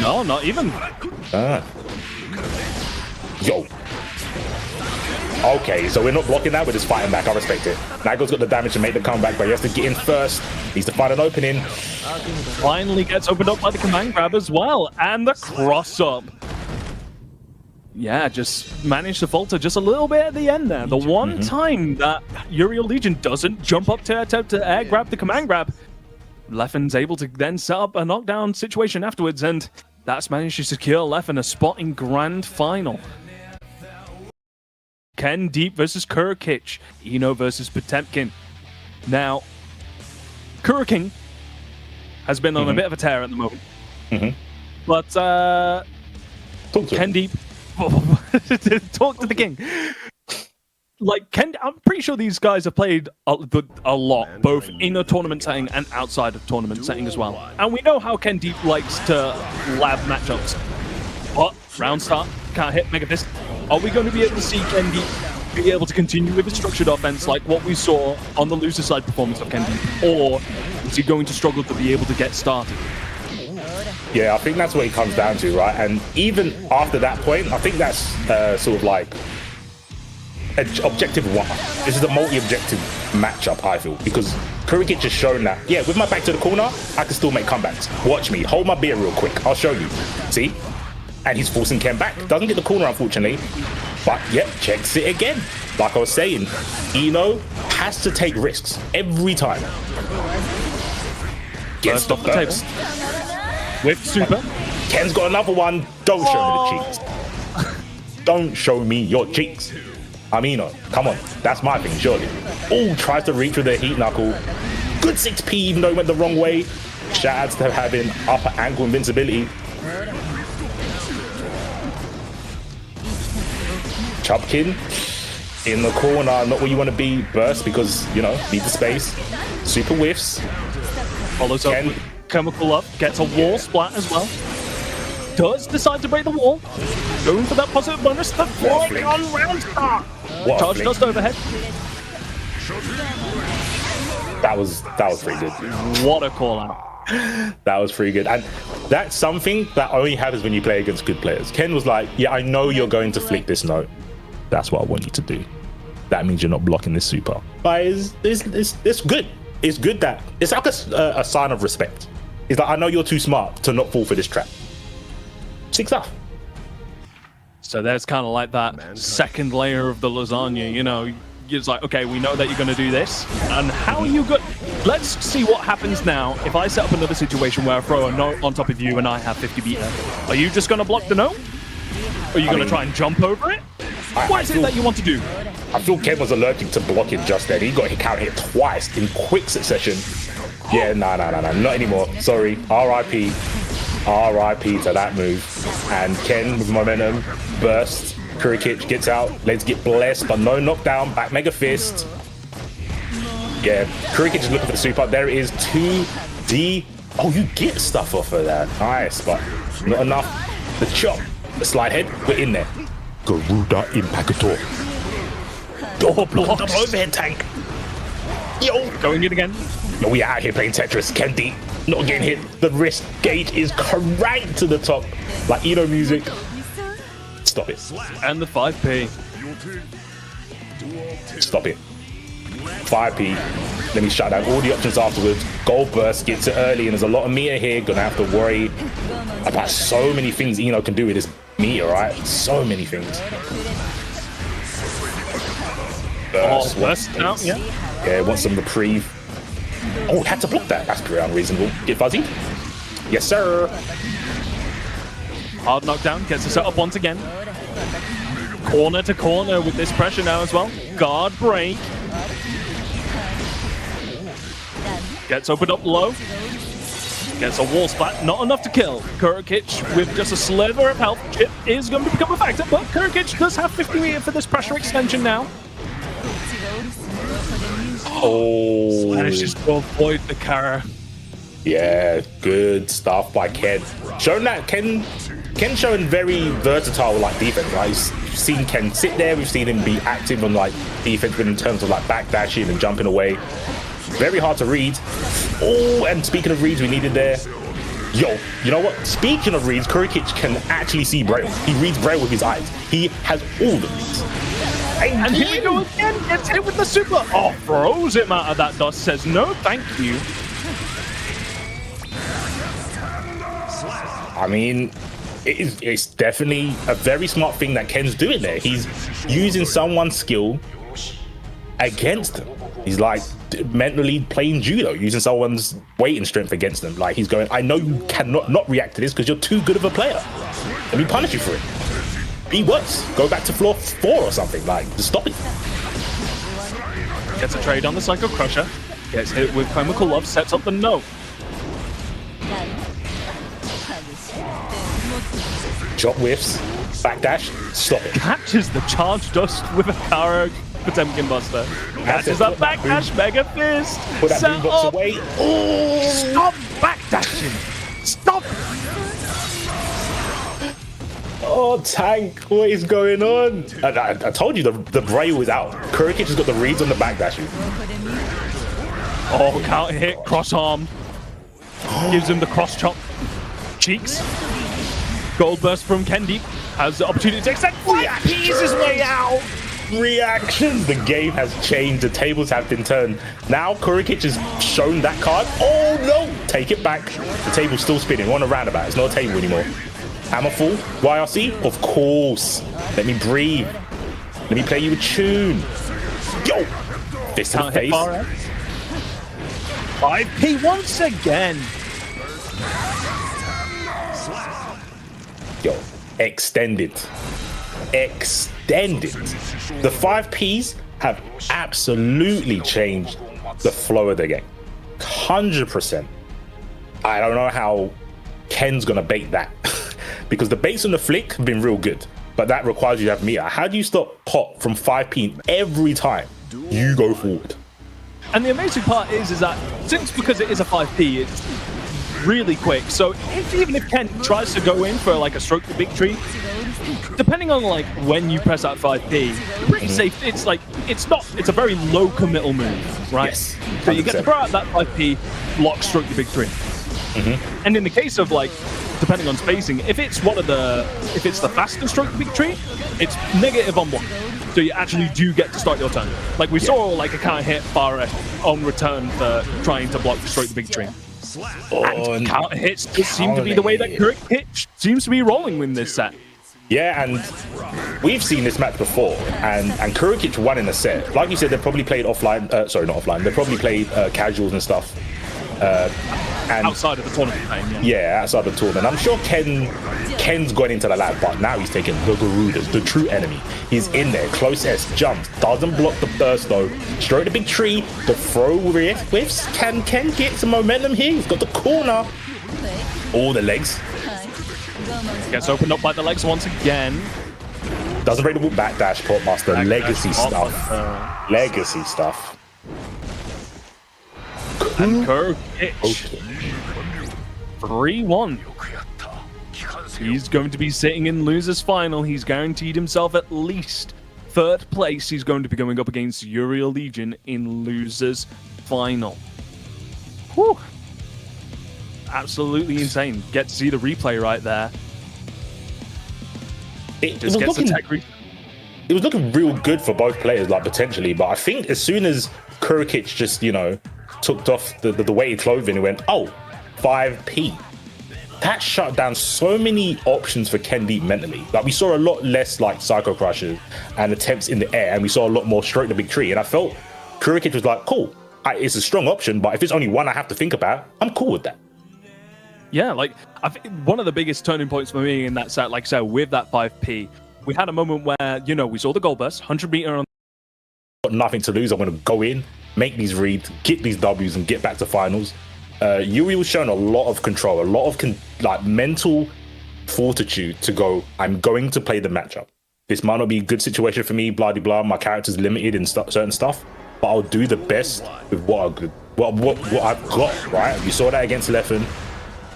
No, not even. Yo. Okay, so we're not blocking that, we're just fighting back. I respect it. Nago's got the damage to make the comeback, but he has to get in first. Needs to find an opening. Finally gets opened up by the command grab as well. And the cross-up. Yeah, just managed to falter just a little bit at the end there. The one time that Uriel Legion doesn't jump up to attempt to air grab the command grab, Leffen's able to then set up a knockdown situation afterwards, and that's managed to secure Leffen a spot in Grand Final. Ken Deep versus Kurkic, Eno versus Potemkin. Now, Kurikin has been on a bit of a tear at the moment. But Ken Deep... Talk to the king. Like, I'm pretty sure these guys have played a lot, both in a tournament setting and outside of tournament setting as well. And we know how Ken Deep likes to lab matchups. But round start, can't hit Mega Fist. Are we going to be able to see Ken Deep be able to continue with the structured offense like what we saw on the loser side performance of Ken Deep? Or is he going to struggle to be able to get started? Yeah, I think that's what it comes down to, right? And even after that point, I think that's sort of like objective one. This is a multi-objective matchup, I feel, because Kurikic has shown that, yeah, with my back to the corner, I can still make comebacks. Watch me. Hold my beer real quick. I'll show you. See? And he's forcing Ken back. Doesn't get the corner, unfortunately. But, yeah, checks it again. Like I was saying, Eno has to take risks every time. Gets off the table. With super. Ken's got another one. Don't show me the cheeks. Don't show me your cheeks. I'm Eno. Come on. That's my thing, surely. Oh, tries to reach with the heat knuckle. Good 6p, even though it went the wrong way. Shout outs to having upper ankle invincibility. Chubkin in the corner. Not where you want to be. Burst because, you know, need the space. Super whiffs. Follows up with chemical up, gets a wall splat as well. Does decide to break the wall. Going for that positive bonus. The flying on round start. Charge dust overhead. That was pretty good. What a call out. That was pretty good. And that's something that only happens when you play against good players. Ken was like, yeah, I know you're going to flick this note. That's what I want you to do. That means you're not blocking this super. But it's good. It's good that it's like a sign of respect. It's like, I know you're too smart to not fall for this trap. Sick stuff. So there's kind of like that second layer of the lasagna, you know. It's like, okay, we know that you're going to do this. And how are you good? Let's see what happens now if I set up another situation where I throw a note on top of you and I have 50 beta. Are you just going to block the note? Or are you going to try and jump over it? What is it that you want to do? I feel Ken was allergic to blocking just then. He got counter hit twice in quick succession. Yeah, nah, not anymore. Sorry. RIP. RIP to that move. And Ken with momentum, burst. Kurikic gets out. Let's get blessed, but no knockdown. Back Mega Fist. Yeah, Kurikic is looking for the super. There is 2D. Oh, you get stuff off of that. Nice, but not enough. The chop, the slide head, we're in there. Garuda Impactor. Oh, block. Double overhead tank. Yo, Going in again. yo, we out here playing Tetris. Kendi not getting hit. The wrist gauge is cranked to the top. Like Eno music. Stop it. And the 5P. Stop it. 5P. Let me shut down all the options afterwards. Gold burst gets it early, and there's a lot of meter here. Gonna have to worry about so many things Eno can do with this meter, right? So many things. Burst out, yeah. Yeah, want some reprieve. Oh, had to block that. That's pretty unreasonable. Get fuzzy. Yes, sir. Hard knockdown, gets the setup once again. Corner to corner with this pressure now as well. Guard break. Gets opened up low. Gets a wall splat, not enough to kill. Kurikic with just a sliver of health. Chip is going to become a factor, but Kurikic does have 50 meter for this pressure extension now. Oh. Manages to avoid the Kara. Yeah, good stuff by Ken. Showing that Ken showing very versatile like defense. Right? We've seen Ken sit there. We've seen him be active on like defense, but in terms of like backdashing and jumping away, very hard to read. Oh, and speaking of reads, we needed there. Yo, you know what? Speaking of reads, Kurikic can actually see Braille. He reads Braille with his eyes. He has all the reads. And here we go again. Gets hit with the super. Oh, throws him out of that dust. Says no, thank you. I mean, it's definitely a very smart thing that Ken's doing there. He's using someone's skill against them. He's like mentally playing judo, using someone's weight and strength against them. Like he's going, I know you cannot not react to this because you're too good of a player. Let me punish you for it. Be worse. Go back to floor 4 or something. Like, just stop it. Gets a trade on the Psycho Crusher. Gets hit with Chemical Love. Sets up the no. Chop whiffs. Backdash. Stop it. Catches the charge dust with a Kara Potemkin Buster. Catches that backdash. Mega Fist. Put that Set boombox up. away. Oh! Stop backdashing. Stop. Oh, Tank, what is going on? I told you the Braille is out. Kurikic has got the reads on the backdashing. Oh, counter hit. Cross arm. Gives him the cross chop. Cheeks. Gold burst from Kendi. Has the opportunity to extend. He's his way out. Reactions. The game has changed. The tables have been turned. Now Kurikic has shown that card. Oh no! Take it back. The table's still spinning. We're on a roundabout. It's not a table anymore. Hammerfall. YRC? Of course. Let me breathe. Let me play you a tune. Yo! Fist to the face. 5P once again. Yo, extended. Extended. The 5Ps have absolutely changed the flow of the game. 100%. I don't know how Ken's gonna bait that. Because the baits on the flick have been real good. But that requires you to have meter. How do you stop pot from 5P every time you go forward? And the amazing part is that since because it is a 5P, it's really quick. So even if Ken tries to go in for like a stroke to victory, depending on like when you press that 5P, pretty safe. It's like it's a very low committal move, right? Yes, so you get to throw out that 5P, block stroke to victory. And in the case of like, depending on spacing, if it's the faster stroke to victory, it's negative on 1. So you actually do get to start your turn. Like we saw like a counter hit Farah on return for trying to block the stroke to victory. And counter hits just seem to be the way that Kurikic seems to be rolling in this set. Yeah, and we've seen this match before, and Kurikic won in a set. Like you said, they've probably played offline. Sorry, not offline. They probably played casuals and stuff. And outside of the tournament time, yeah, outside of the tournament. I'm sure Ken's gone into the lab, but now he's taking the Garudas, the true enemy. He's in there, close S, jumps, doesn't block the burst though. Straight the big tree, the throw whiffs. Can Ken get some momentum here? He's got the corner. All the legs. Gets opened up by the legs once again. Doesn't break the wall, backdash, pop master, legacy stuff. Legacy stuff. And Kurkic. 3-1. He's going to be sitting in losers final. He's guaranteed himself at least third place. He's going to be going up against Uriel Legion in losers final. Whew. Absolutely insane. Get to see the replay right there. It was looking real good for both players, like potentially. But I think as soon as Kurkic just, you know, took off the weighted clothing, he went, oh, 5p. That shut down so many options for Kendi mentally. Like, we saw a lot less like Psycho Crushes and attempts in the air, and we saw a lot more stroke the big tree. And I felt Kurkic was like, cool, it's a strong option, but if it's only one I have to think about, I'm cool with that. Yeah, like, I think one of the biggest turning points for me in that set, like I said, with that 5p, we had a moment where, you know, we saw the goal burst, 100 meter on. Got nothing to lose. I'm going to go in, make these reads, get these W's, and get back to finals. Yuri was showing a lot of control, a lot of like mental fortitude to go, I'm going to play the matchup. This might not be a good situation for me, blah, blah, blah. My character's limited in certain stuff, but I'll do the best with what I've got, right? You saw that against Leffen.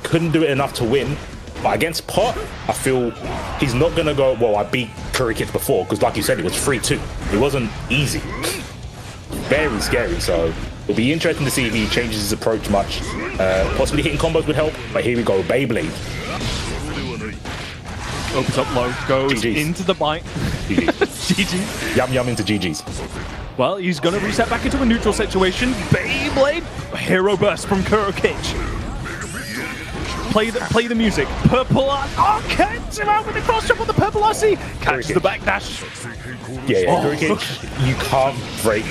Couldn't do it enough to win. But against Pot, I feel he's not going to go, well, I beat Kurkic before, because like you said, it was 3-2. It wasn't easy. Very scary, so it'll be interesting to see if he changes his approach much. Possibly hitting combos would help, but here we go, Beyblade. Opens up low, goes GG's. into the bite. GG. Yum into GG's. Well, he's going to reset back into a neutral situation. Beyblade, hero burst from Kurkic. Play the music. Purple Arc. Oh, catch him out with the cross jump on the purple RC. Catch the backdash. Yeah, Kurkic, you can't break.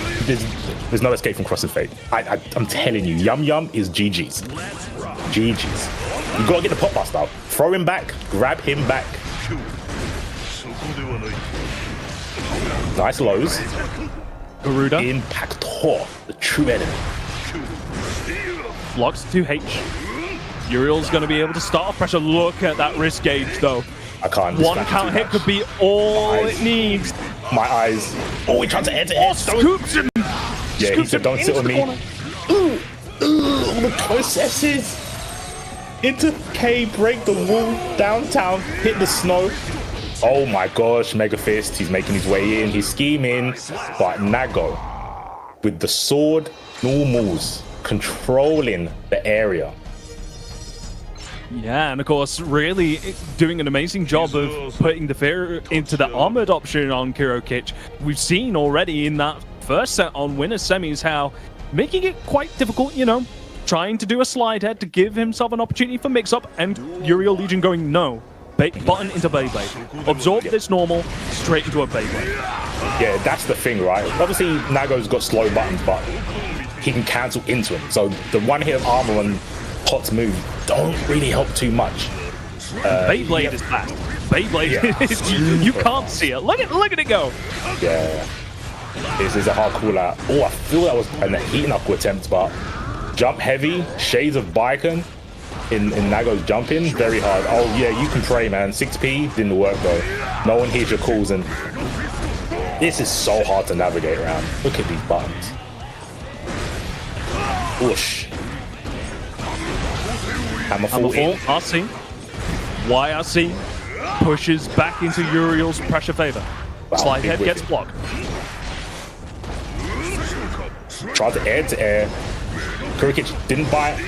There's no escape from Cross and Fate. I'm telling you, Yum is GG's. GG's. You gotta get the pop bust out. Throw him back. Grab him back. Nice lows. Garuda. Impactor, the true enemy. Blocks 2H. Uriel's going to be able to start off pressure. Look at that wrist gauge, though. I can't. One count hit could be all it needs. My eyes. Oh, he tried to head-to-head. Scoops him. Yeah, he said, don't sit on me. Ooh, all the processes. Into K, break the wall, downtown, hit the snow. Oh my gosh, Mega Fist. He's making his way in. He's scheming. But Nago, with the sword normals, controlling the area. Yeah, and of course, really doing an amazing job of putting the fear into the armored option on Kurkic. We've seen already in that first set on winner semis how making it quite difficult, you know, trying to do a slide head to give himself an opportunity for mix-up, and Uriel Legion going, no. Button into Beyblade. Absorb this normal, straight into a Beyblade. Yeah, that's the thing, right? Obviously, Nago's got slow buttons, but he can cancel into him. So the one hit of armor on Pot's move don't really help too much. Beyblade is fast. Beyblade, you can't see it. Look at it go. Yeah, this is a hard call out. Oh, I feel that was a heat knuckle attempt, but jump heavy, shades of Baiken in Nago's jumping, very hard. Oh yeah, you can pray, man. 6p didn't work though. No one hears your calls, and this is so hard to navigate around. Look at these buttons. Whoosh. Hammer fall, RC. YRC pushes back into Uriel's pressure favor. Wow, Slide head gets blocked. Tried to air. Kurkic didn't bite.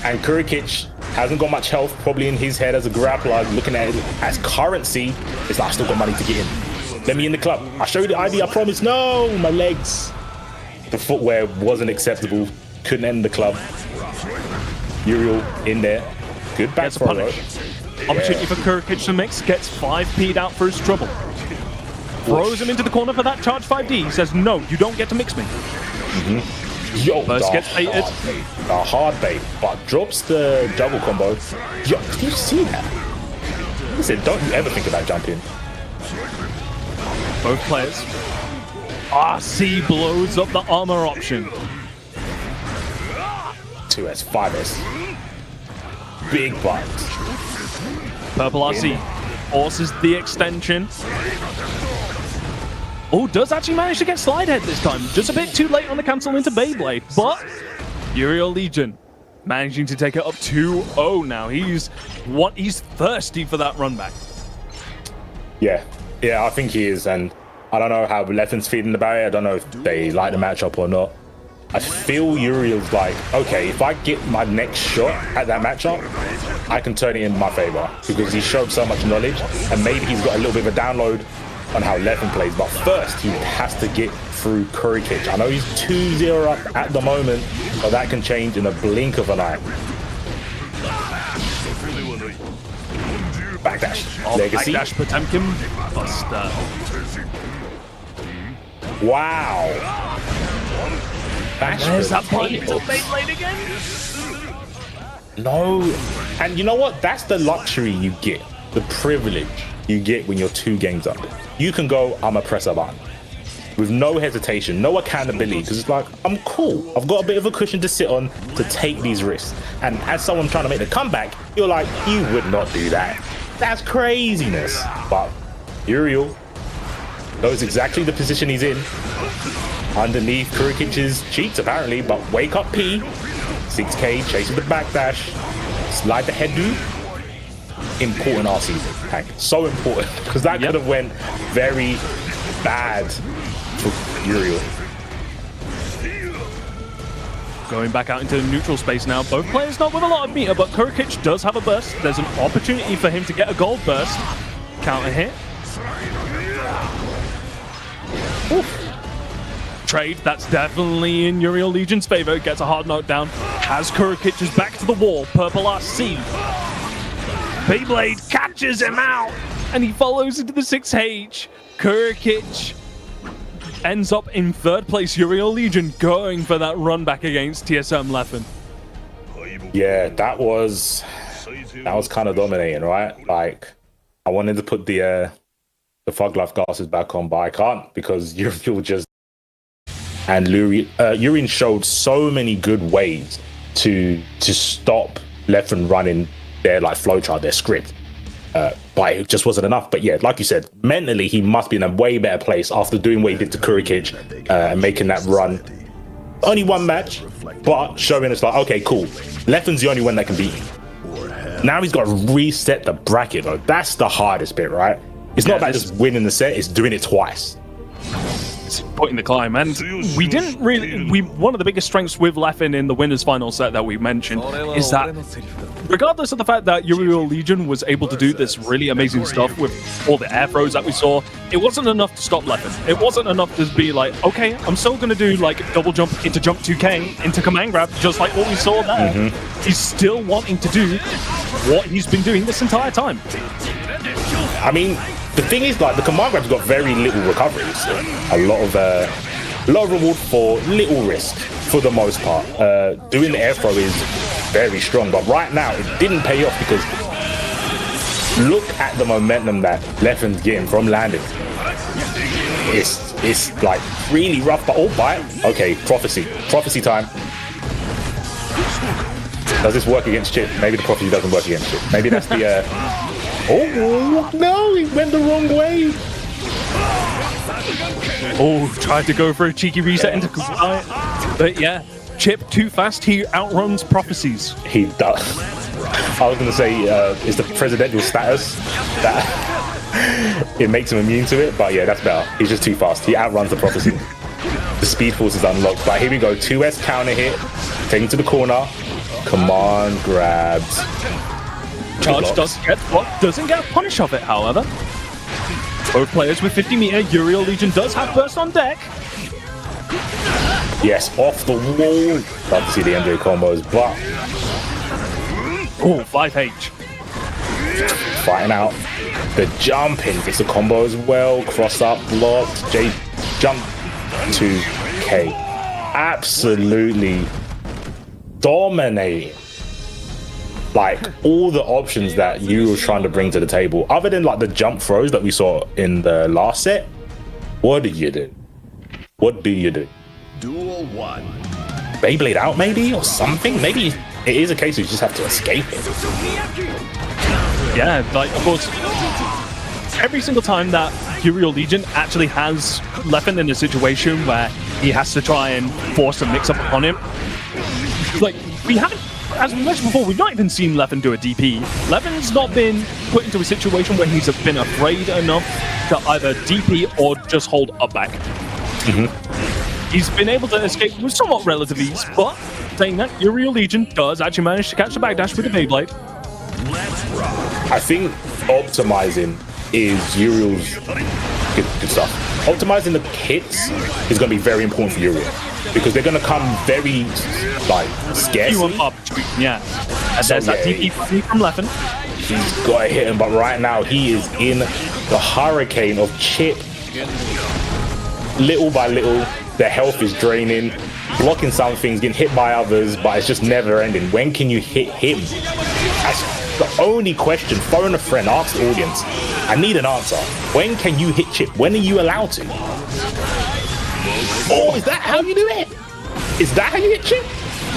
And Kurkic hasn't got much health probably in his head as a grappler. Looking at it as currency, it's like, I still got money to get in. Let me in the club. I show you the ID, I promise. No, my legs. The footwear wasn't acceptable. Couldn't end the club. Uriel in there. Good back throw. Opportunity for Kurkic to mix. Gets 5p'd out for his trouble. Throws him into the corner for that charge 5D. He says, no, you don't get to mix me. Yo, Burst gets baited. A hard bait, but drops the juggle combo. Yo, did you see that? Listen, don't you ever think about jumping. Both players. RC blows up the armor option. 2S, 5S. Big butt. Purple RC forces the extension. Oh, does actually manage to get slide head this time. Just a bit too late on the cancel into Beyblade, but Uriel Legion managing to take it up 2-0 now. He's thirsty for that run back. Yeah, I think he is, and I don't know how Leffen's feeling about it. I don't know if they like the matchup or not. I feel Uriel's like, okay, if I get my next shot at that matchup, I can turn it in my favor because he showed so much knowledge, and maybe he's got a little bit of a download on how Leffen plays. But first, he has to get through Curry Kitch. I know he's 2-0 up at the moment, but that can change in a blink of an eye. Backdash. Legacy. Backdash Potemkin. Buster. Wow. There's that point until Beyblade again. No. And you know what? That's the luxury you get. The privilege you get when you're 2 games up. You can go, I'm a press a button. With no hesitation, no accountability, because it's like, I'm cool. I've got a bit of a cushion to sit on to take these risks. And as someone trying to make the comeback, you're like, you would not do that. That's craziness. But Uriel knows exactly the position he's in. Underneath Kurikich's cheeks, apparently, but wake up P. 6K, chases the backdash. Slide the head do. Important RC, Hank. So important, because that could have went very bad for Uriel. Going back out into the neutral space now. Both players not with a lot of meter, but Kurikich does have a burst. There's an opportunity for him to get a gold burst. Counter hit. Oof. Trade, that's definitely in Uriel Legion's favor. Gets a hard knockdown. Has Kurikich's back to the wall. Purple RC. Beyblade catches him out, and he follows into the 6H. Kurikich ends up in 3rd place. Uriel Legion going for that run back against TSM Leffen. Yeah, that was kind of dominating, right? Like, I wanted to put the fog life glasses back on, but I can't because Uriel just... And Urien showed so many good ways to stop Leffen running their like flowchart, their script. But it just wasn't enough. But yeah, like you said, mentally he must be in a way better place after doing what he did to Kurikich and making that run. Only 1 match, but showing us like, okay, cool. Leffen's the only one that can beat him. Now he's got to reset the bracket though. That's the hardest bit, right? It's not about just winning the set, it's doing it twice. Putting the climb, and we didn't really. One of the biggest strengths with Leffen in the winners final set that we mentioned is that, regardless of the fact that Uriel Legion was able to do this really amazing stuff with all the air throws that we saw, it wasn't enough to stop Leffen. It wasn't enough to be like, okay, I'm still going to do like double jump into jump 2K into command grab, just like what we saw there. He's still wanting to do what he's been doing this entire time. I mean, the thing is, like, the command grab's got very little recoveries. A lot of reward for little risk for the most part. Doing the air throw is very strong, but right now it didn't pay off because look at the momentum that Leffen's getting from landing. It's like really rough, but all bite. Okay, prophecy time. Does this work against Chip? Maybe the prophecy doesn't work against Chip. Maybe that's the oh no, he went the wrong way. Oh, tried to go for a cheeky reset into Kuzai. But yeah, Chip too fast, he outruns prophecies. He does. I was gonna say it's the presidential status that it makes him immune to it, but yeah, that's better. He's just too fast. He outruns the prophecy. The speed force is unlocked. But here we go, 2S counter hit, taking to the corner, command grabs. Charge doesn't get a punish of it, however. Both players with 50 meter. Uriel Legion does have burst on deck. Yes, off the wall. Love to see the MJ combos, but oh, 5H. Fighting out. The jumping gets the combo as well. Cross up, blocked. J jump 2K. Absolutely dominating. Like, all the options that you were trying to bring to the table, other than like the jump throws that we saw in the last set, what did you do? What do you do? Duel 1. Beyblade out maybe, or something? Maybe it is a case you just have to escape it. Yeah, like, of course, every single time that Uriel Legion actually has Leffen in a situation where he has to try and force a mix-up on him, like, we haven't, as we mentioned before, we've not even seen Leffen do a DP. Leffen's not been put into a situation where he's been afraid enough to either DP or just hold up back. He's been able to escape with somewhat relative ease, but saying that, Uriel Legion does actually manage to catch the backdash with the Beyblade. I think optimizing is Uriel's good stuff. Optimizing the hits is going to be very important for Uriel because they're going to come very like scarcely. Yeah, and So, there's that yeah, DP from Leffen. He's got to hit him, but right now he is in the hurricane of Chip. Little by little, their health is draining, blocking some things, getting hit by others, but it's just never ending. When can you hit him? That's the only question. Phone a friend, ask the audience. I need an answer. When can you hit Chip? When are you allowed to? Oh, is that how you do it? Is that how you hit Chip?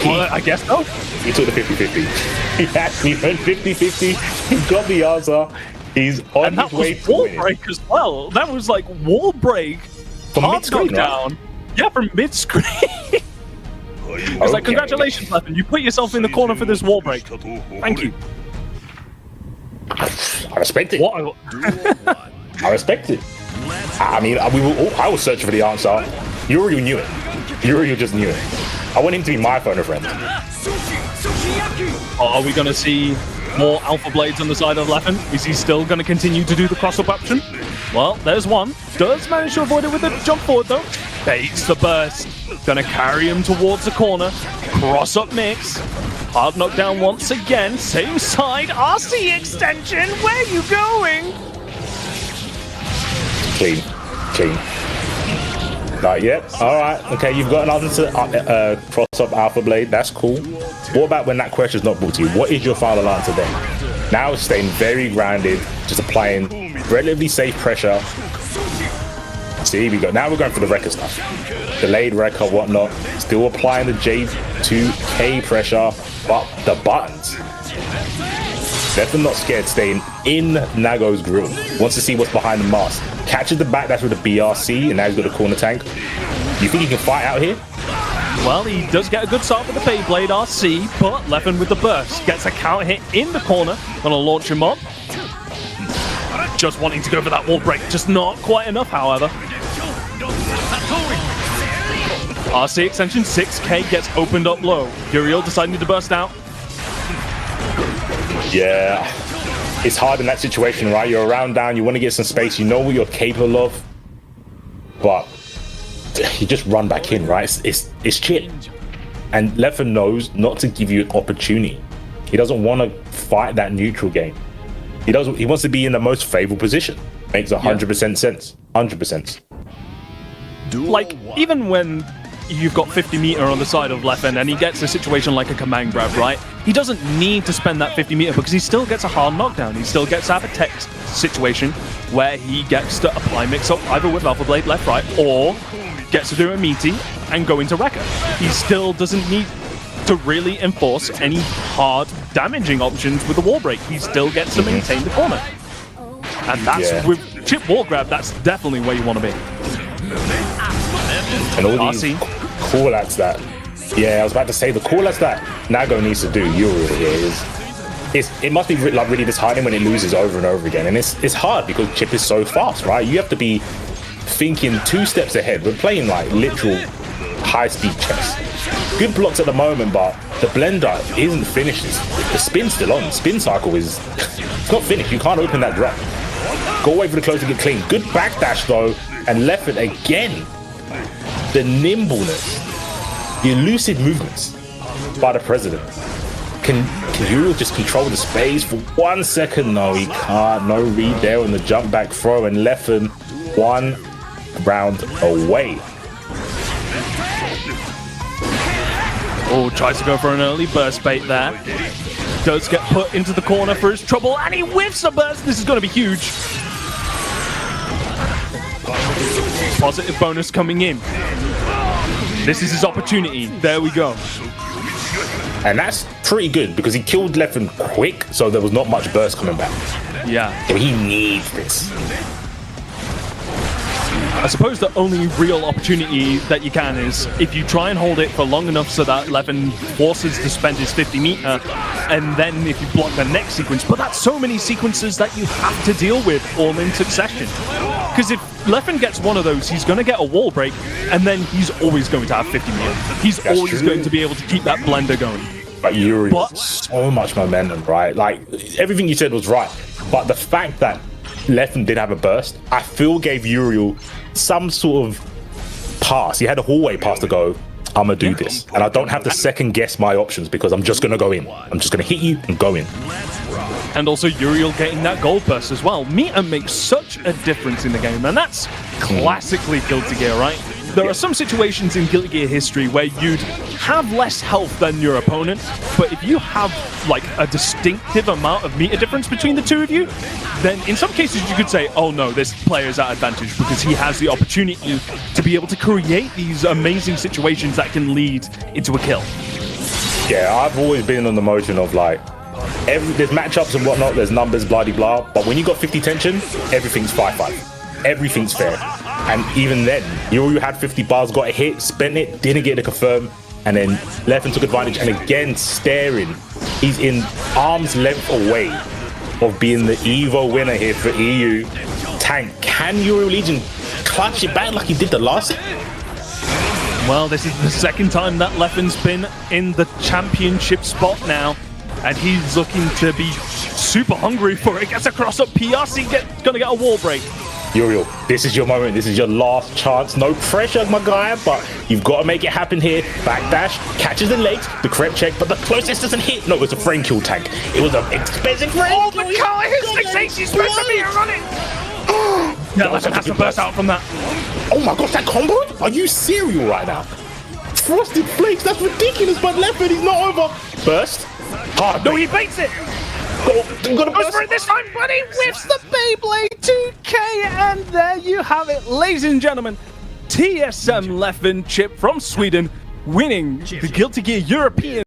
Well, I guess so. He took the 50-50. He actually went 50-50. He got the answer. He's on And that his way was to wall winning. break as well. That was like wall break. From Hard mid-screen, knockdown. Yeah, from mid-screen. It's like, congratulations, Leffen. You put yourself in the corner for this wall break. Thank you. I respect it. What? I respect it. I mean, I was searching for the answer. Uriel knew it. Uriel just knew it. I want him to be my phone a friend. Are we going to see more Alpha Blades on the side of Leffen? Is he still going to continue to do the cross-up option? Well, there's one. Does manage to avoid it with a jump forward, though. Baits the burst. Gonna carry him towards the corner. Cross-up mix. Hard knockdown once again. Same side. RC extension. Where are you going? Clean. Not yet. All right. Okay, you've got an answer to cross-up Alpha Blade. That's cool. What about when that question's not brought to you? What is your final answer then? Now it's staying very grounded, just applying relatively safe pressure. See, we go. Now we're going for the wrecker stuff. Delayed wrecker, whatnot. Still applying the J2K pressure, but the buttons. Definitely not scared, staying in Nago's grill. Wants to see what's behind the mask. Catches the back dash with the BRC, and now he's got a corner tank. You think he can fight out here? Well, he does get a good start with the Beyblade RC, but Leffen with the burst gets a counter hit in the corner. Gonna launch him up. Just wanting to go for that wall break, just not quite enough, however. RC extension 6K gets opened up low. Uriel deciding to burst out. Yeah, it's hard in that situation, right? You're around down, you want to get some space, you know what you're capable of, but you just run back in, right? It's Chip. And Leffen knows not to give you an opportunity. He doesn't want to fight that neutral game. He wants to be in the most favorable position. Makes 100% sense. 100%. Like, even when you've got 50 meter on the side of Leffen and he gets a situation like a command grab, right? He doesn't need to spend that 50 meter because he still gets a hard knockdown. He still gets to have a tech situation where he gets to apply mix-up either with Alpha Blade left, right, or gets to do a meaty and go into Wrecker. He still doesn't need to really enforce any hard damaging options with the wall break. He still gets to maintain the corner. And that's, with Chip wall grab, that's definitely where you want to be. And all these call-outs that, I was about to say, the call-outs that Nago needs to do, Uriel here, it must be like really disheartening when it loses over and over again. And it's hard because Chip is so fast, right? You have to be thinking 2 steps ahead. We're playing like literal high-speed chess. Good blocks at the moment, but the blender isn't finished. The spin's still on. Spin cycle is it's not finished. You can't open that drop. Go away for the close to get clean. Good backdash though, and left it again. The nimbleness, the elusive movements by the president. Can Uriel just control the space for 1 second? No, he can't. No read there on the jump back throw, and Leffen 1 round away. Oh, tries to go for an early burst bait there. Does get put into the corner for his trouble, and he whiffs a burst. This is going to be huge. Positive bonus coming in. This is his opportunity. There we go. And that's pretty good because he killed Leffen quick, so there was not much burst coming back. Yeah. So he needs this. I suppose the only real opportunity that you can is if you try and hold it for long enough so that Leffen forces to spend his 50 meter, and then if you block the next sequence. But that's so many sequences that you have to deal with all in succession. Because if Leffen gets one of those, he's going to get a wall break, and then he's always going to have 50 meter. He's always going to be able to keep that blender going. But Yuri, so much momentum, right? Like, everything you said was right. But the fact that Leffen did have a burst, I feel gave Uriel some sort of pass. He had a hallway pass to go, I'm gonna do this. And I don't have to second guess my options because I'm just gonna go in. I'm just gonna hit you and go in. And also Uriel getting that gold burst as well. Meter makes such a difference in the game, and that's classically Guilty Gear, right? There are some situations in Guilty Gear history where you'd have less health than your opponent, but if you have like a distinctive amount of meter difference between the two of you, then in some cases you could say, oh no, this player's at advantage because he has the opportunity to be able to create these amazing situations that can lead into a kill. Yeah, I've always been on the motion of like, there's matchups and whatnot, there's numbers, blah de blah, but when you got 50 tension, everything's 5-5. Everything's fair. And even then, you had 50 bars, got a hit, spent it, didn't get to confirm, and then Leffen took advantage, and again, staring. He's in arm's length away of being the EVO winner here for EU. Tank, can Euro Legion clutch it back like he did the last? Well, this is the second time that Leffen's been in the championship spot now, and he's looking to be super hungry for it. Gets across up, PRC gonna get a wall break. Uriel, this is your moment. This is your last chance. No pressure, my guy, but you've got to make it happen here. Backdash, catches the legs, the correct check, but the closest doesn't hit. No, it was a frame kill tank. It was an expensive frame kill. kill. Oh, the car hits 6 he's supposed to be running. Yeah, Leffen has to burst out from that. Oh my gosh, that combo? Are you serial right now? Frosted Flakes, that's ridiculous, but Leffen, he's not over. Burst. Oh, no, he baits it. Goes for it this time, but he whiffs the Beyblade 2K, and there you have it, ladies and gentlemen. TSM Leffen Chip from Sweden winning the Guilty Gear European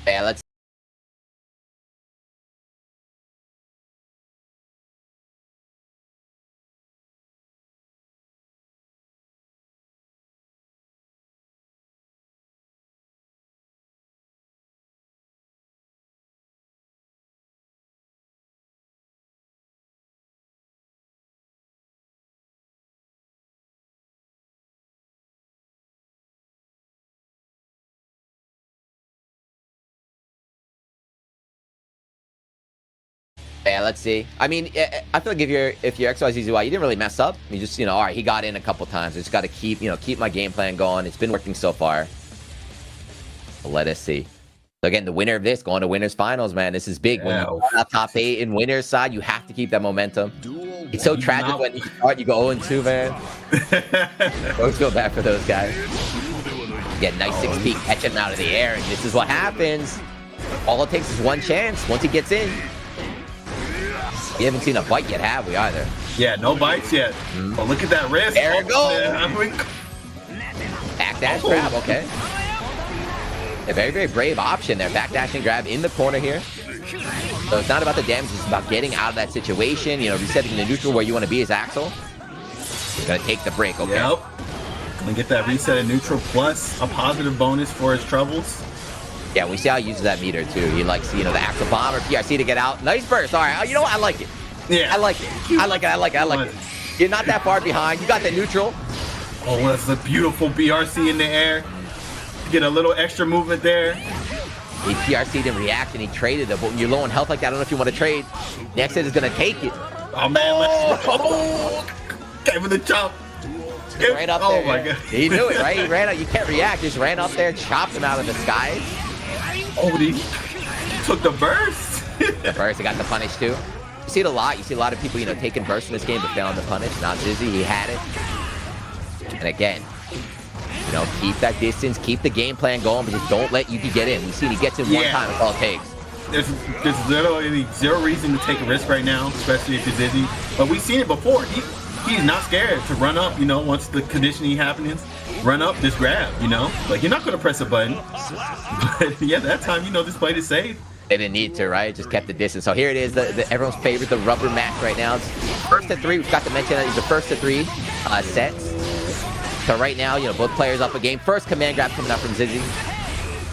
Yeah, let's. Yeah, let's see. I mean, I feel like if you're XYZZY, you didn't really mess up. You just, all right, he got in a couple times. I just got to keep my game plan going. It's been working so far. But let us see. So again, the winner of this going to winners finals, man. This is big. Yeah. When you're top 8 in winners side, you have to keep that momentum. It's so tragic when you start, you go 0-2, man. Always feel bad for those guys. Get nice 6-peak, catch him out of the air, and this is what happens. All it takes is one chance. Once he gets in. We haven't seen a bite yet, have we, either? Yeah, no bites yet. Oh, look at that wrist. There it goes. Yeah. Backdash grab, okay. A very, very brave option there. Backdash and grab in the corner here. So it's not about the damage, it's about getting out of that situation. Resetting the neutral where you want to be as Axel. Gonna take the break, okay? Yep. Gonna get that reset in neutral plus a positive bonus for his troubles. Yeah, we see how he uses that meter too. He likes, the Axel bomb or PRC to get out. Nice burst. All right, you know what? I like it. Yeah. I like it. I like it. You're not that far behind. You got the neutral. Oh, that's a beautiful BRC in the air. Get a little extra movement there. He PRC'd and react and he traded it. But when you're low on health like that, I don't know if you want to trade. Next hit is going to take it. Oh, man. Gave him the chop. Right up there. Oh, my God. He knew it, right? He ran out. You can't react. Just ran up there, chopped him out of the skies. Oh, he took the burst. The burst, he got the punish too. You see it a lot. You see a lot of people, taking burst in this game but failing the punish. Not Zizzy, he had it. And again, keep that distance, keep the game plan going, but just don't let Yuki get in. We see he gets in one time, that's all it takes. There's literally zero reason to take a risk right now, especially if you're Zizzy. But we've seen it before. He's not scared to run up, once the conditioning happens. Run up, just grab, Like, you're not going to press a button. But, yeah, that time, this play is safe. They didn't need to, right? Just kept the distance. So here it is, everyone's favorite, the rubber match right now. It's first to 3. We forgot to mention that it's the first to 3 sets. So right now, both players up a game. First command grab coming out from Zizzy.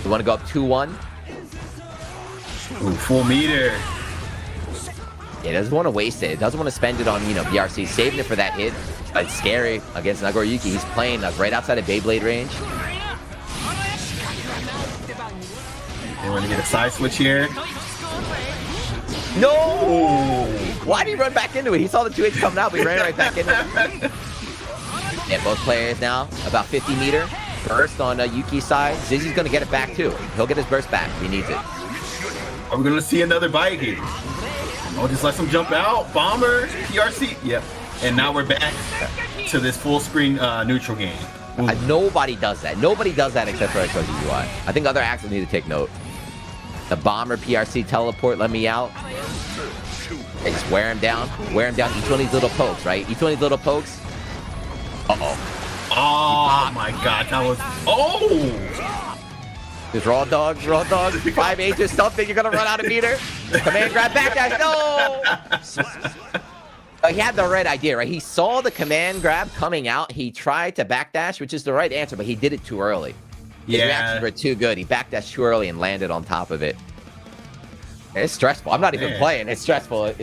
We want to go up 2-1. Ooh, full meter. He doesn't want to waste it. Doesn't want to spend it on, BRC. Saving it for that hit. It's scary against Nagoriyuki. He's playing right outside of Beyblade range. They want to get a side switch here. No! Why did he run back into it? He saw the 2H coming out, but he ran right back into it. Yeah, both players now, about 50 meter. Burst on Yuki's side. Zizzy's going to get it back, too. He'll get his burst back if he needs it. Are we going to see another bite here? Oh, just let him jump out. Bomber, PRC. Yep. And now we're back to this full screen neutral game. Nobody does that. Nobody does that except for XYZY. I think other actors need to take note. The bomber, PRC, teleport, let me out. They just wear him down. Wear him down. Each one of these little pokes, right? Each one of these little pokes. Uh-oh. Oh, my God. That was... Oh! There's raw dogs, 5H or something. You're going to run out of meter. Command grab backdash. No! He had the right idea, right? He saw the command grab coming out. He tried to backdash, which is the right answer, but he did it too early. His reactions were too good. He backdashed too early and landed on top of it. It's stressful. I'm not even playing. It's stressful. Like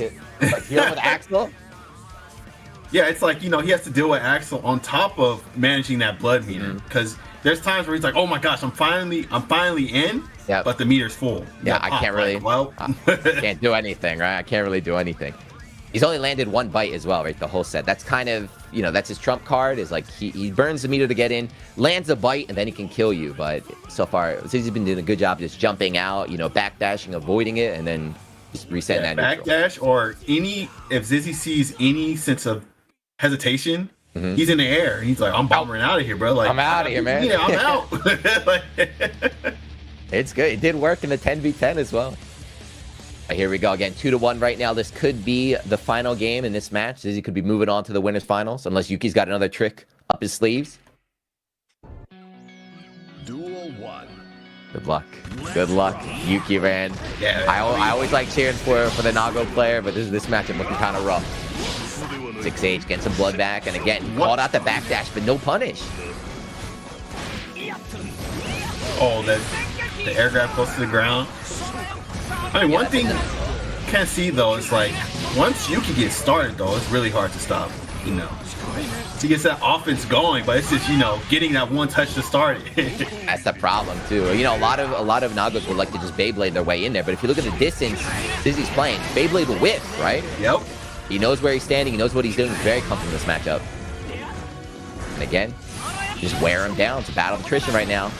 dealing with Axel. Yeah, it's like, he has to deal with Axel on top of managing that blood meter. Because there's times where he's like, oh my gosh, I'm finally in, but the meter's full. Yeah, I can't really, can't do anything, right? I can't really do anything. He's only landed one bite as well, right? The whole set. That's kind of, that's his trump card, is like he burns the meter to get in, lands a bite, and then he can kill you. But so far, Zizzy's been doing a good job just jumping out, backdashing, avoiding it, and then just resetting that neutral. Backdash, or if Zizzy sees any sense of hesitation, he's in the air. He's like, I'm bombering out of here, bro. Like, I'm out of here, man. Yeah, I'm out. It's good. It did work in the 10v10 as well. Here we go again, 2-1 right now. This could be the final game in this match. Zizzy could be moving on to the winners finals, unless Yuki's got another trick up his sleeves. Duel 1. Good luck. Good luck, Yuki, man. Yeah. I always like cheering for the Nago player, but this matchup looking kind of rough. 6H getting some blood back, and again, called out the backdash, but no punish. Oh, the air grab goes to the ground. I mean, one thing you can't see though is like once Yuki gets started though, it's really hard to stop. You know, she gets that offense going, but it's just getting that one touch to start it. That's the problem too. A lot of Nagos would like to just Beyblade their way in there, but if you look at the distance Dizzy's playing, Beyblade will whiff, right? Yep. He knows where he's standing. He knows what he's doing. He's very comfortable in this matchup. And again, just wear him down. It's a battle of attrition right now.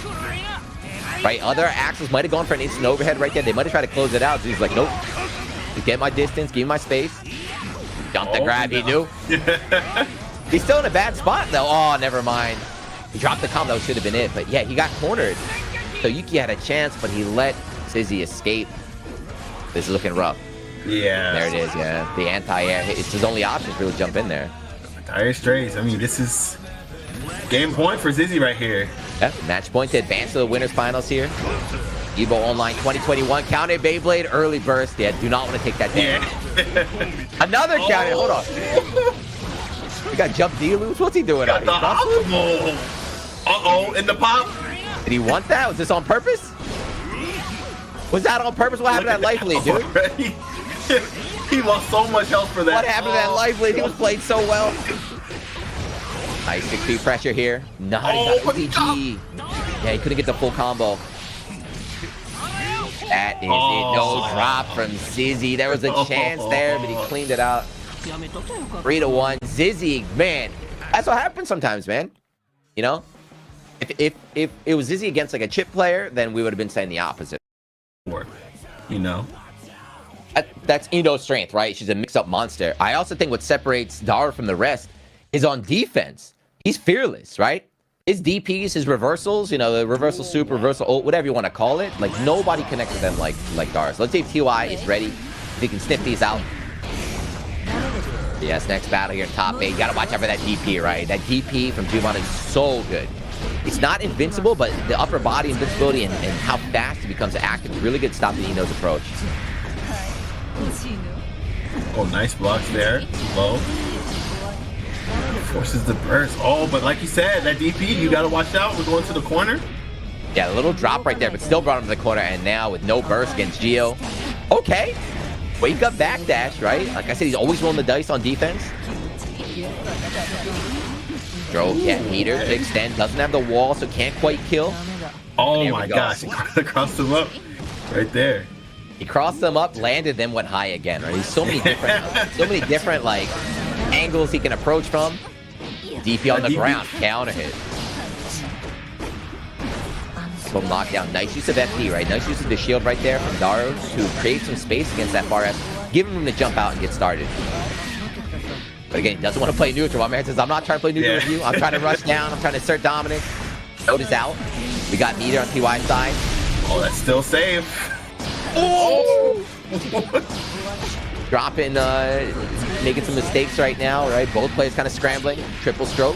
Right, other Axles might have gone for an instant overhead right there. They might have tried to close it out. So he's like, nope. Just get my distance, give me my space. Dump the grab, he knew. He's still in a bad spot, though. Oh, never mind. He dropped the combo. That should have been it. But yeah, he got cornered. So Yuki had a chance, but he let Sizzy escape. This is looking rough. Yeah. There it is, yeah. The anti-air. It's his only option to really jump in there. Tire strays. I mean, this is game point for Zizzy right here. Yeah, match point to advance to the winners finals here. EVO Online 2021 counted Beyblade early burst. Yeah, do not want to take that damage. Yeah. Another counter. Hold on. You got jump D-loops? What's he doing out here? Uh-oh, in the pop. Did he want that? Was this on purpose? Was that on purpose? What happened to that life lead, dude? He lost so much health for that. What happened to that life lead? He was playing so well. Nice 6 pressure here. Nice GG. Yeah, he couldn't get the full combo. That is it. No drop from Zizzy. There was a chance there, but he cleaned it out. 3-1. Zizzy, man. That's what happens sometimes, man. You know? If it was Zizzy against like a chip player, then we would have been saying the opposite. You know? That's Ino's strength, right? She's a mix-up monster. I also think what separates Dara from the rest is on defense. He's fearless, right? His DPs, his reversals, the reversal super, reversal ult, whatever you want to call it, like nobody connects with them like Dara. So let's see if TY is ready. If he can sniff these out. Yes, next battle here, top 8. You gotta watch out for that DP, right? That DP from Jumon is so good. It's not invincible, but the upper body invincibility and how fast it becomes active is really good to stop the Ino's approach. Oh, nice blocks there. Low. Forces the burst. Oh, but like you said, that DP, you gotta watch out. We're going to the corner. Yeah, a little drop right there, but still brought him to the corner. And now with no burst against Geo. Okay. Wake up backdash, right? Like I said, he's always rolling the dice on defense. Drove, yeah, meter to extend. Doesn't have the wall, so can't quite kill. Oh my gosh, he crossed him up right there. He crossed them up, landed, then went high again, right? He's so many different like angles he can approach from. DP on the ground, counter hit. Boom, knockdown. Nice use of FD, right? Nice use of the shield right there from Daru to create some space against that far S. Give him room to jump out and get started. But again, he doesn't want to play neutral. My man says, I'm not trying to play neutral with you. I'm trying to rush down. I'm trying to assert dominance. Note is out. We got meter on TY's side. Oh, that's still safe. Oh! Dropping, making some mistakes right now, right? Both players kind of scrambling. Triple stroke.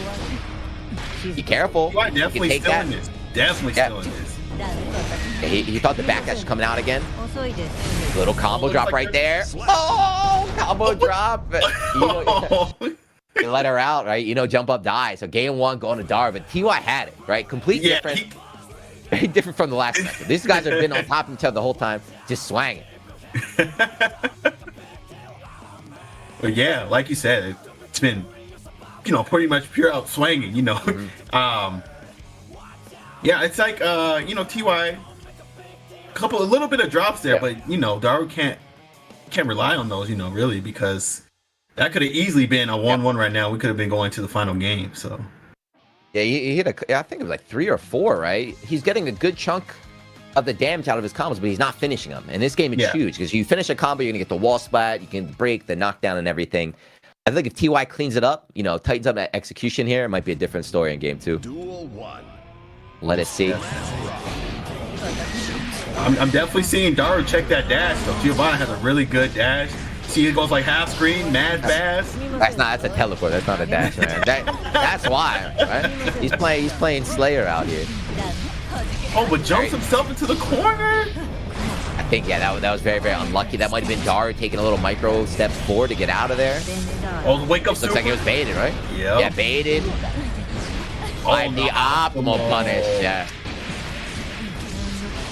Be careful. You are definitely still in this. Definitely still in this. He thought the backdash was coming out again. Little combo drop right there. Oh, combo drop. You let her out, right? Jump up, die. So game 1 going to Dar, but TY had it, right? Complete different. Very different from the last match. These guys have been on top of each other the whole time, just swanging. But yeah, like you said, it's been, pretty much pure out swanging, Yeah, it's like, TY, a little bit of drops there, but, Daru can't rely on those, really, because that could have easily been a 1-1 right now. We could have been going to the final game, so. Yeah, he hit I think it was like 3 or 4, right? He's getting a good chunk of the damage out of his combos, but he's not finishing them. And this game is huge, because you finish a combo, you're going to get the wall splat, you can break, the knockdown, and everything. I think if TY cleans it up, tightens up that execution here, it might be a different story in game 2. Duel 1. Let us see. I'm definitely seeing Daru check that dash, so Giovanna has a really good dash. See, it goes like half screen, mad fast. That's a teleport. That's not a dash, man. That's why, right? He's playing Slayer out here. Oh, but jumps himself into the corner. I think, yeah, that was very, very unlucky. That might have been Daru taking a little micro step forward to get out of there. Oh, the wake up. Looks like it was baited, right? Yeah. Yeah, baited. Find the optimal punish. Yeah.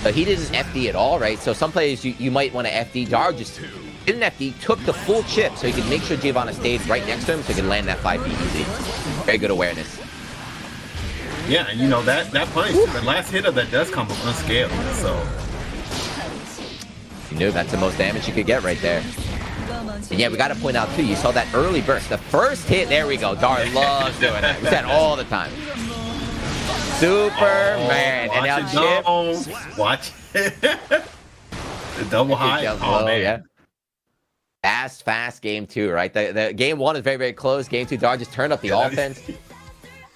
So he didn't FD at all, right? So some players you might want to FD. Daru just didn't FD, took the full chip so he could make sure Giovanna stayed right next to him so he could land that 5B easy. Very good awareness. Yeah, and you know that punish, the last hit of that does come unscaled, so. You knew that's the most damage you could get right there. And yeah, we got to point out too, you saw that early burst. The first hit, there we go. Daru loves doing that. We say that all the time. Superman. And now Chip. Watch it. The double high. Oh, man. Yeah. Fast game 2, right? The game 1 is very, very close. Game 2, Daru just turned up the offense.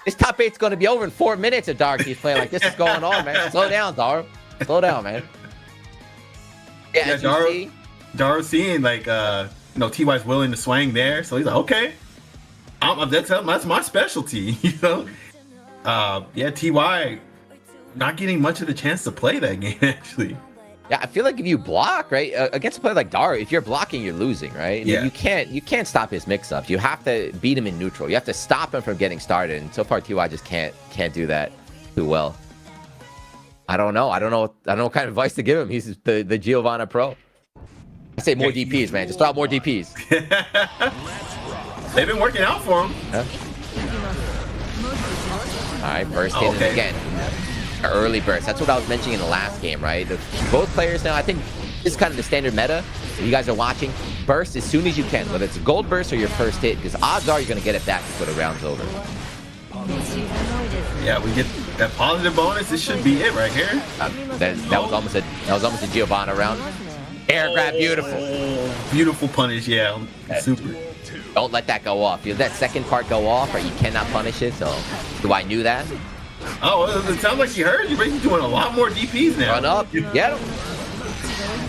This top 8's going to be over in 4 minutes if Daru keeps playing like this is going on, man. Slow down, Daru. Slow down, man. Yeah, Daru seeing like you know, TY's willing to swing there, so he's like, okay, that's my specialty, you know. Yeah, TY not getting much of the chance to play that game actually. Yeah, I feel like if you block, right, against a player like Daru, if you're blocking, you're losing, right? Yeah. You can't stop his mix-ups. You have to beat him in neutral. You have to stop him from getting started. And so far, TY just can't do that too well. I don't know what kind of advice to give him. He's the Giovanna Pro. I say more DPs, man. Just throw out more DPs. They've been working out for him. Yeah. All right, burst in again. Early burst. That's what I was mentioning in the last game, right? Both players now, I think this is kind of the standard meta. If you guys are watching, burst as soon as you can, whether it's a gold burst or your first hit, because odds are you're going to get it back before the round's over. Yeah, we get that positive bonus. This should be it right here. That was almost a Giovanna round. Air grab, beautiful. Beautiful punish, yeah. Super. Don't let that go off. You let that second part go off, or you cannot punish it. So, do I knew that? Oh, it sounds like you heard. You're doing a lot more DPs now. Run up, get him.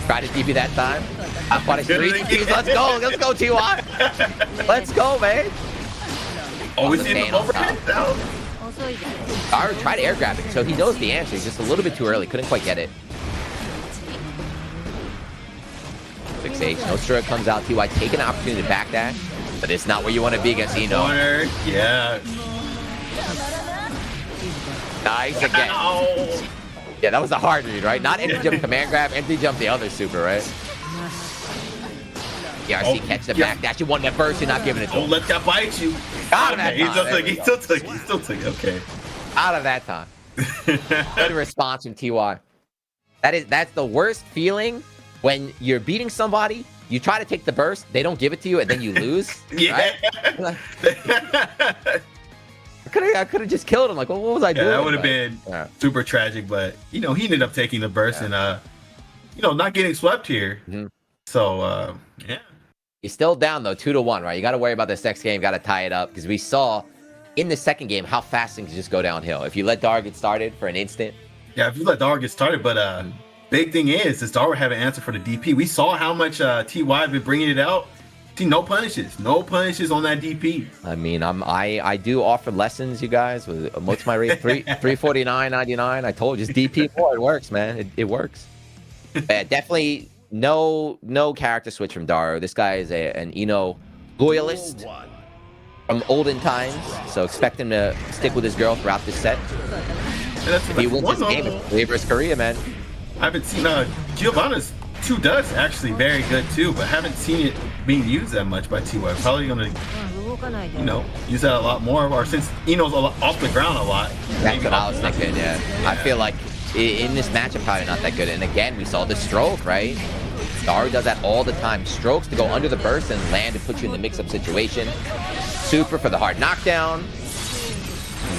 Try to DP that time. I punished 3 DPs. Let's go, TY. Let's go, man. Oh, we see the overhead down. Daru tried air grabbing, so he knows the answer. He's just a little bit too early. Couldn't quite get it. 6H. Nostra comes out. TY taking an opportunity to backdash, but it's not where you want to be against Eno. Corner. Yeah. Nice again. Ow. Yeah, that was a hard read, right? Not empty jump command grab, empty jump the other super, right? ERC catch the backdash. You want that burst, you're not giving it to him. Don't let that bite you. Out of that time. He still took it. Okay. Out of that time. Good response from TY. That's the worst feeling when you're beating somebody, you try to take the burst, they don't give it to you, and then you lose. Yeah. Right? I could have just killed him. Like, what was I doing? That would have been super tragic, but you know, he ended up taking the burst and you know, not getting swept here. Mm-hmm. So yeah. He's still down though, 2-1, right? You got to worry about this next game. Got to tie it up because we saw in the second game how fast things just go downhill. If you let Daru get started for an instant. Yeah, if you let Daru get started, but big thing is Daru have an answer for the DP. We saw how much TY been bringing it out. See, no punishes on that DP. I mean, I do offer lessons, you guys. What's my rate? 349.99. I told you, just DP more. It works, man. It works. Definitely no character switch from Daru. This guy is an Eno loyalist from olden times, so expect him to stick with his girl throughout this set. If he wins this game, it's versus Korea, man. I haven't seen Giovanna's 2 does actually very good too, but haven't seen it being used that much by TY. Probably gonna, you know, use that a lot more. Or since Eno's off the ground a lot. That's what I was thinking. Yeah, I feel like in this matchup probably not that good. And again, we saw the stroke, right? Daru does that all the time. Strokes to go under the burst and land and put you in the mix-up situation. Super for the hard knockdown.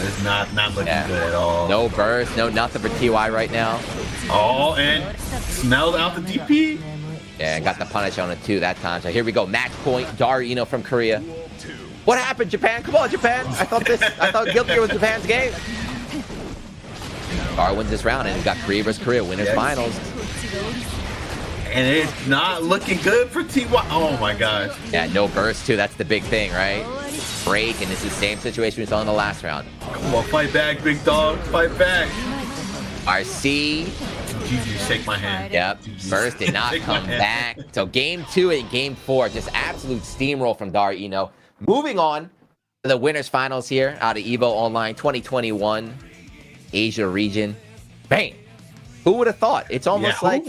It's not looking good at all. No burst, no nothing for TY right now. Oh, and smelled out the DP. Yeah, got the punish on it too that time. So here we go, match point. Daru Eno from Korea. What happened, Japan? Come on, Japan. I thought Guilty Gear was Japan's game. Daru wins this round, and we've got Korea versus Korea winners finals. And it's not looking good for TY. Oh my gosh. Yeah, no burst too. That's the big thing, right? Break, and this is the same situation we saw in the last round. Come on, fight back, big dog. Fight back. RC. GG, shake my hand. Yep. First did not come back. So game 2 and game 4, just absolute steamroll from Dar Eno. Moving on to the winners finals here out of EVO Online 2021 Asia region. Bang. Who would have thought? It's almost like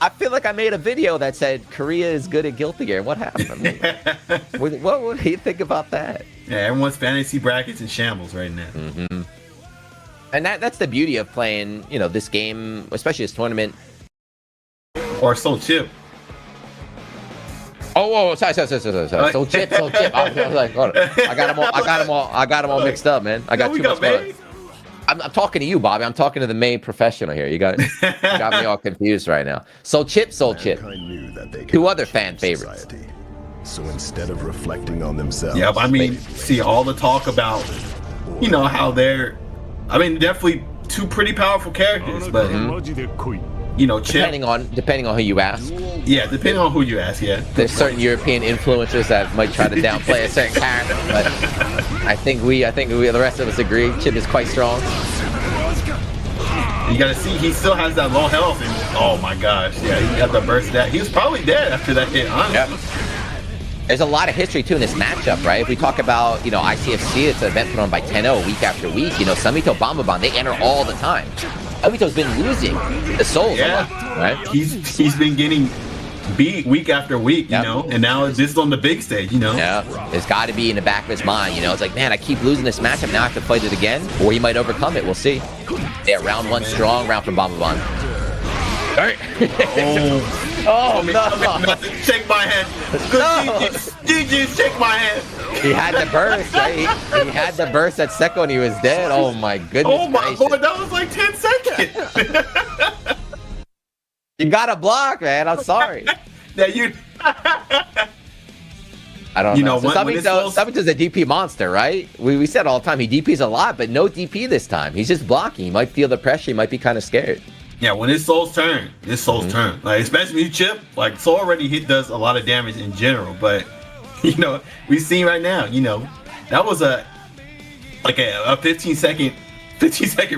I feel like I made a video that said Korea is good at Guilty Gear. What happened? What do you think about that? Yeah, everyone's fantasy brackets in shambles right now. Mm-hmm. And that's the beauty of playing, you know, this game, especially this tournament. Or Soul Chip. Oh, sorry. Soul Chip. I was like, hold on. I got them all mixed up, man. I got too much going. I'm talking to you, Bobby. I'm talking to the main professional here. You got me all confused right now. Soul Chip. Two other fan favorites. So instead of reflecting on themselves. Yeah, I mean, see all the talk about, you know, how they're, I mean, definitely two pretty powerful characters, but you know, Chip, depending on who you ask. Yeah, depending on who you ask. Yeah, there's certain European influencers that might try to downplay a certain character, but I think the rest of us agree Chip is quite strong. You gotta see, he still has that low health, and oh my gosh, yeah, he got the burst that he was probably dead after that hit. Honestly. Yep. There's a lot of history too in this matchup, right? If we talk about, you know, ICFC, it's an event put on by 10-0 week after week. You know, Samito Bambaban, they enter all the time. Samito's been losing the souls, right? He's been getting beat week after week, you know, and now this is on the big stage, you know. Yeah, it's got to be in the back of his mind, you know. It's like, man, I keep losing this matchup, now I have to fight it again, or he might overcome it. We'll see. Yeah, round 1 strong, round from Bambaban. Oh no! Shake my hand. Good GG, shake my hand. He had the burst, right? He had the burst at Secco and he was dead. Oh my goodness. Oh my lord, that was like 10 seconds. You got to block, man. I'm sorry. Yeah, you. I don't know. So Samito's a DP monster, right? We said all the time he DPs a lot, but no DP this time. He's just blocking. He might feel the pressure. He might be kind of scared. Yeah, when it's Soul's turn, it's Soul's turn. Like, especially you Chip, like Soul already does a lot of damage in general, but you know, we've seen right now, you know, that was a 15 second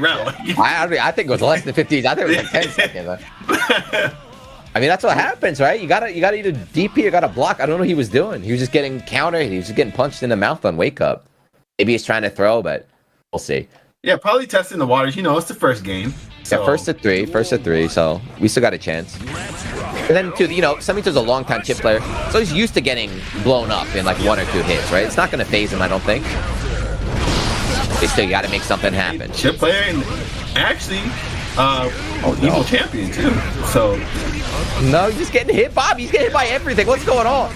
round. I think it was less than 15. I think it was like 10 seconds. I mean, that's what happens, right? You gotta either DP or gotta block. I don't know what he was doing. He was just getting countered. He was just getting punched in the mouth on wake up. Maybe he's trying to throw, but we'll see. Yeah, probably testing the waters. You know, it's the first game. So. Yeah, first to three, so we still got a chance. And then, too, you know, Samito's a long-time Chip player, so he's used to getting blown up in like 1 or 2 hits, right? It's not going to phase him, I don't think. They still got to make something happen. Chip player and actually, EVO champion, too. So. No, he's just getting hit, Bob. He's getting hit by everything. What's going on?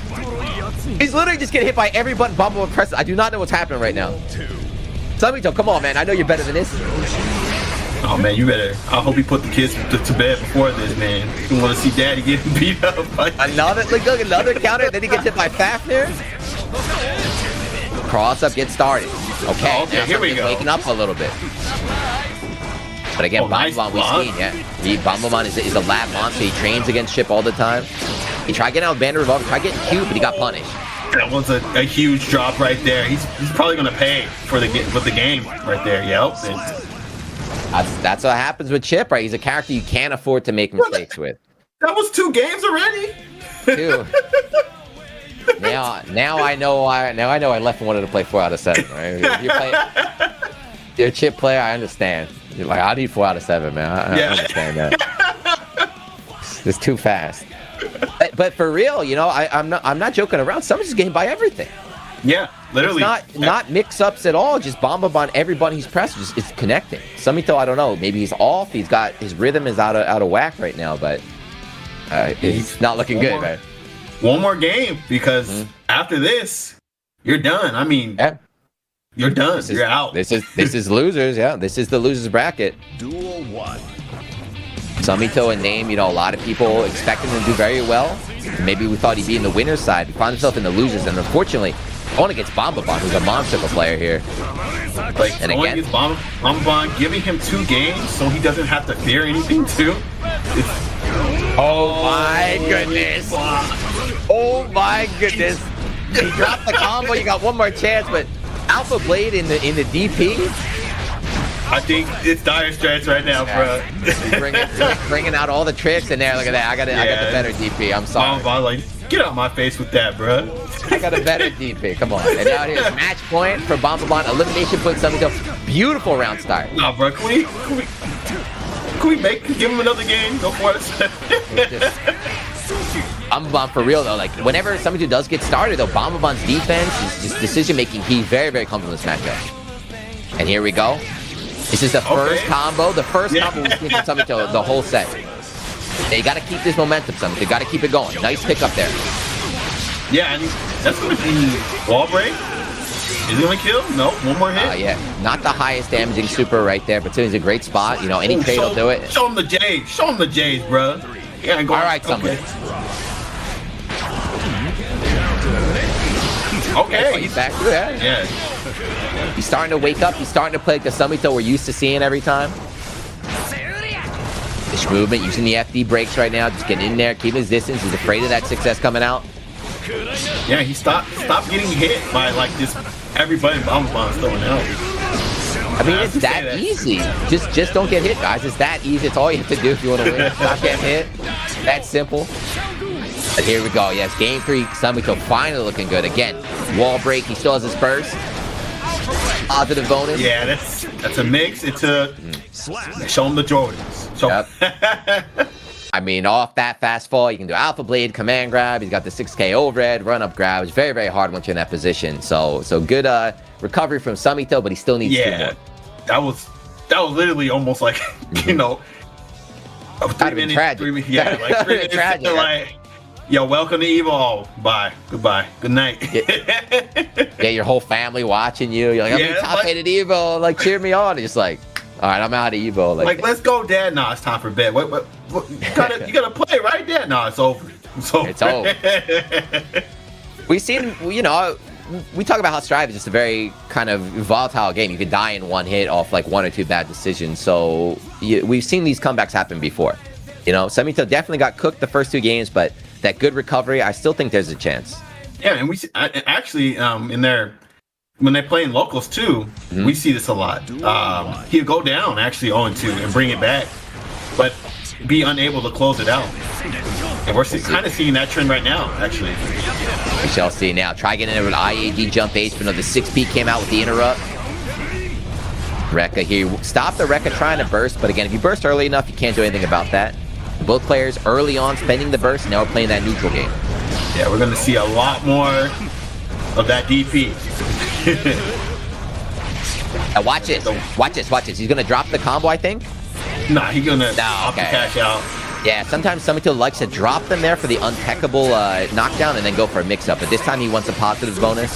He's literally just getting hit by every button Bumble press. I do not know what's happening right now. Samito, come on, man. I know you're better than this. Oh man, you better. I hope you put the kids to bed before this, man. You want to see Daddy getting beat up. Another counter. Then he gets hit by Fafnir. Cross up, get started. Okay, here we go. Waking up a little bit. But again, Bambaban, we've seen, Bambaban is a lab monster. He trains against Chip all the time. He tried getting out of Bandit Revolver, tried getting cute, but he got punished. That was a huge drop right there. He's probably gonna pay for the game right there. Yep. That's what happens with Chip, right? He's a character you can't afford to make mistakes with. That was 2 games already. 2. Now I know why. Now I know I left and wanted to play 4 out of 7. Right? You're a Chip player. I understand. You're like, I need 4 out of 7, man. I understand that. It's too fast. But for real, you know, I'm not joking around. Someone's just getting by everything. Yeah, literally. It's not mix-ups at all. Just Bambaban, every button he's pressed, it's connecting. Samito, I don't know. Maybe he's off. He's got his rhythm is out of whack right now, but he's not looking good, man. One more game because after this, you're done. I mean, you're done. You're out. This is losers. Yeah, this is the losers bracket. Duel 1. Samito and Name, you know, a lot of people expected him to do very well. Maybe we thought he'd be in the winner's side. He found himself in the losers, and unfortunately, going against Bambaban, who's a monster of a player here. Like, and again, Bambaban, giving him 2 games so he doesn't have to fear anything too. Oh my goodness! Oh my goodness! He dropped the combo. You got one more chance, but Alpha Blade in the DP. I think it's dire straits right now, bro. bringing out all the tricks in there. Look at that. I got the better DP. I'm sorry. Like, get out my face with that, bro. I got a better DP. Come on. And now here's match point for Bombabon. Elimination point. Samito. Beautiful round start. Nah, bro. Can we give him another game? Go for it. Bombabon for real though. Like whenever Samito does get started though, Bombabon's defense is just decision making. He's very, very comfortable in this matchup. And here we go. This is the first combo. The first combo we've seen from Samito the whole set. They got to keep this momentum, Samito. They got to keep it going. Nice pick up there. Yeah, and that's going to be wall break. Is he going to kill? No, one more hit. Yeah, not the highest damaging super right there, but still he's a great spot. You know, any trade will do it. Show him the J's. Show him the J's, bro. Yeah, all right, somebody. Okay. He's back through that. Yeah. He's starting to wake up. He's starting to play like the Samito we're used to seeing every time. This movement, using the FD breaks right now, just getting in there, keeping his distance. He's afraid of that success coming out. Yeah, he stopped getting hit by like this everybody Bombabon's throwing out. I mean, it's that easy. Just don't get hit, guys. It's that easy. It's all you have to do if you want to win. Not get hit. That's simple. But here we go. Yes, game 3. Samito finally looking good. Again, wall break. He still has his burst. Positive bonus. Yeah, that's a mix. It's a show him the Jordans. Yep. I mean, off that fast fall, you can do Alpha Blade, Command Grab. He's got the 6K overhead, run up grab. It's very, very hard once you're in that position. So good recovery from Samito, but he still needs 2 more. That was literally almost like you know, a 3 minute, tragic. 3 minutes. Yeah, like 3 minutes. Tragic. Like, yo, welcome to EVO. Bye. Goodbye. Good night. Yeah, your whole family watching you. You're like, I'm in top 8 at EVO. Like, cheer me on. It's just like, all right, I'm out of EVO. Like, let's go, Dad. Nah, it's time for bed. What you gotta play, right, Dad? Nah, it's over. It's over. We've seen, you know, we talk about how Strive is just a very kind of volatile game. You could die in one hit off like 1 or 2 bad decisions. So we've seen these comebacks happen before. You know, Samito definitely got cooked the first 2 games, but that good recovery, I still think there's a chance. Yeah, and we actually in their when they play in locals too, we see this a lot. He'll go down actually 0-2 and bring it back, but be unable to close it out. And we're kind of seeing that trend right now, actually. We shall see now. Try getting in with IAD jump H, but no, the 6P came out with the interrupt. Rekka here. Stop the Rekka trying to burst, but again, if you burst early enough, you can't do anything about that. Both players early on spending the burst, now we're playing that neutral game. Yeah, we're going to see a lot more of that DP. Now watch this. Watch this. He's going to drop the combo, I think. Nah, he's going to opt to cash out. Yeah, sometimes Samito likes to drop them there for the untechable knockdown and then go for a mix-up. But this time he wants a positive bonus.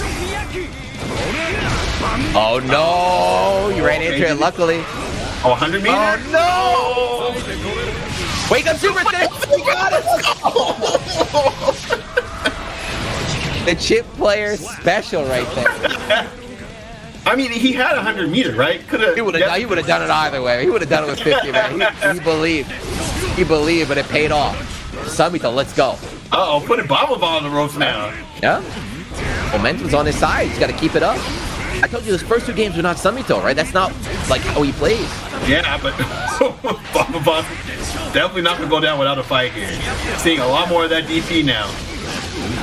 Oh, no. You ran into it, luckily. Oh, 100 meters? Oh, no. Wake up, Super Saiyan! We got it! The chip player special right there. I mean, he had 100 meters, right? He would have done it either way. He would have done it with 50, man. He believed. He believed, but it paid off. Samito, let's go. Uh-oh, putting Bombabon on the ropes now. Yeah. Momentum's on his side. He's got to keep it up. I told you those first 2 games were not Samito, right? That's not like how he plays. Yeah, but Bombabon definitely not gonna go down without a fight here. Seeing a lot more of that DP now.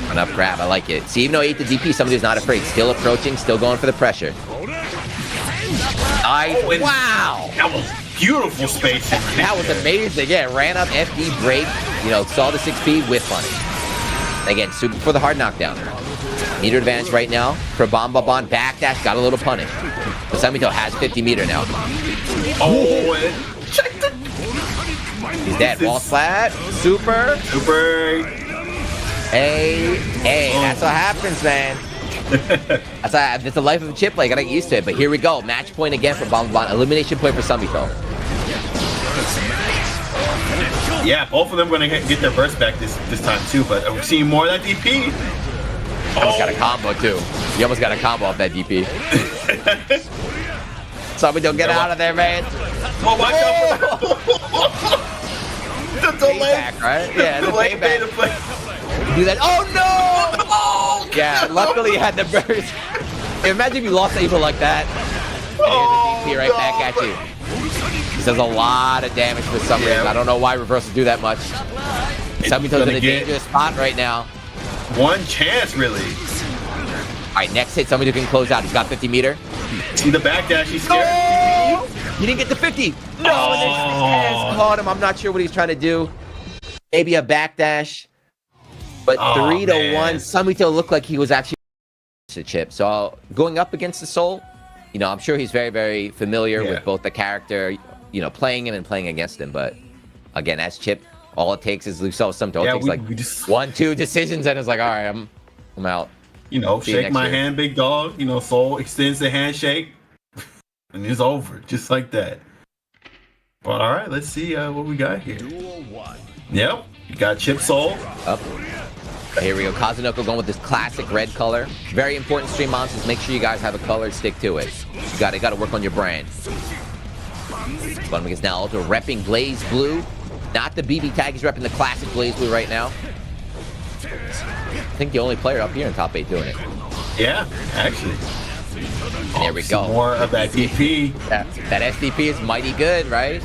Run up grab, I like it. See, even though he ate the DP, somebody's not afraid. Still approaching, still going for the pressure. Nice. Oh, wow. That was beautiful spacing. That was amazing. Yeah, ran up, FD break, you know, saw the 6P, whiff on it. Again, super for the hard knockdown. Meter advantage right now for Bombabon. Backdash, got a little punish. But Samito has 50 meter now. Oh, check the... He's dead. Wall flat. Super. Hey, that's what happens, man. That's the life of a chip play. Gotta get used to it. But here we go. Match point again for Bombabon. Elimination point for Samito. Yeah, both of them going to get their burst back this time too. But we're seeing more of that DP. Almost got a combo too. He almost got a combo off that DP. Samito, get out of there, man. Oh, watch out. The delay. Payback, right? Yeah, the payback. Do that. Oh no! Yeah, luckily he had the burst. Imagine if you lost April like that. Here's a DP right back at you. This does a lot of damage for some reason. I don't know why reversals do that much. Samito's in a dangerous spot right now. One chance, really. All right, next hit, Samito can close out. He's got 50 meter. See the backdash, he's scared. Oh! He didn't get the 50. No, and then caught him. I'm not sure what he's trying to do. Maybe a backdash. But 3-1, Samito looked like he was actually a chip. So going up against the Soul, you know, I'm sure he's very, very familiar with both the character, you know, playing him and playing against him. But again, as Chip, all it takes is Lucio Samito. It takes like just 1-2 decisions, and it's like, all right, I'm out. You know, shake my hand, big dog. You know, Soul extends the handshake, and it's over, just like that. But all right, let's see what we got here. Yep, you got Chip Soul. Up. Here we go. Kazunoko going with this classic red color. Very important, stream monsters. Make sure you guys have a color. Stick to it. You got to work on your brand. Going against now also repping Blaze Blue. Not the BB tag. He's repping the classic Blaze Blue right now. I think the only player up here in top 8 doing it. Yeah, actually. And there we go. More of that DP. That SDP is mighty good, right?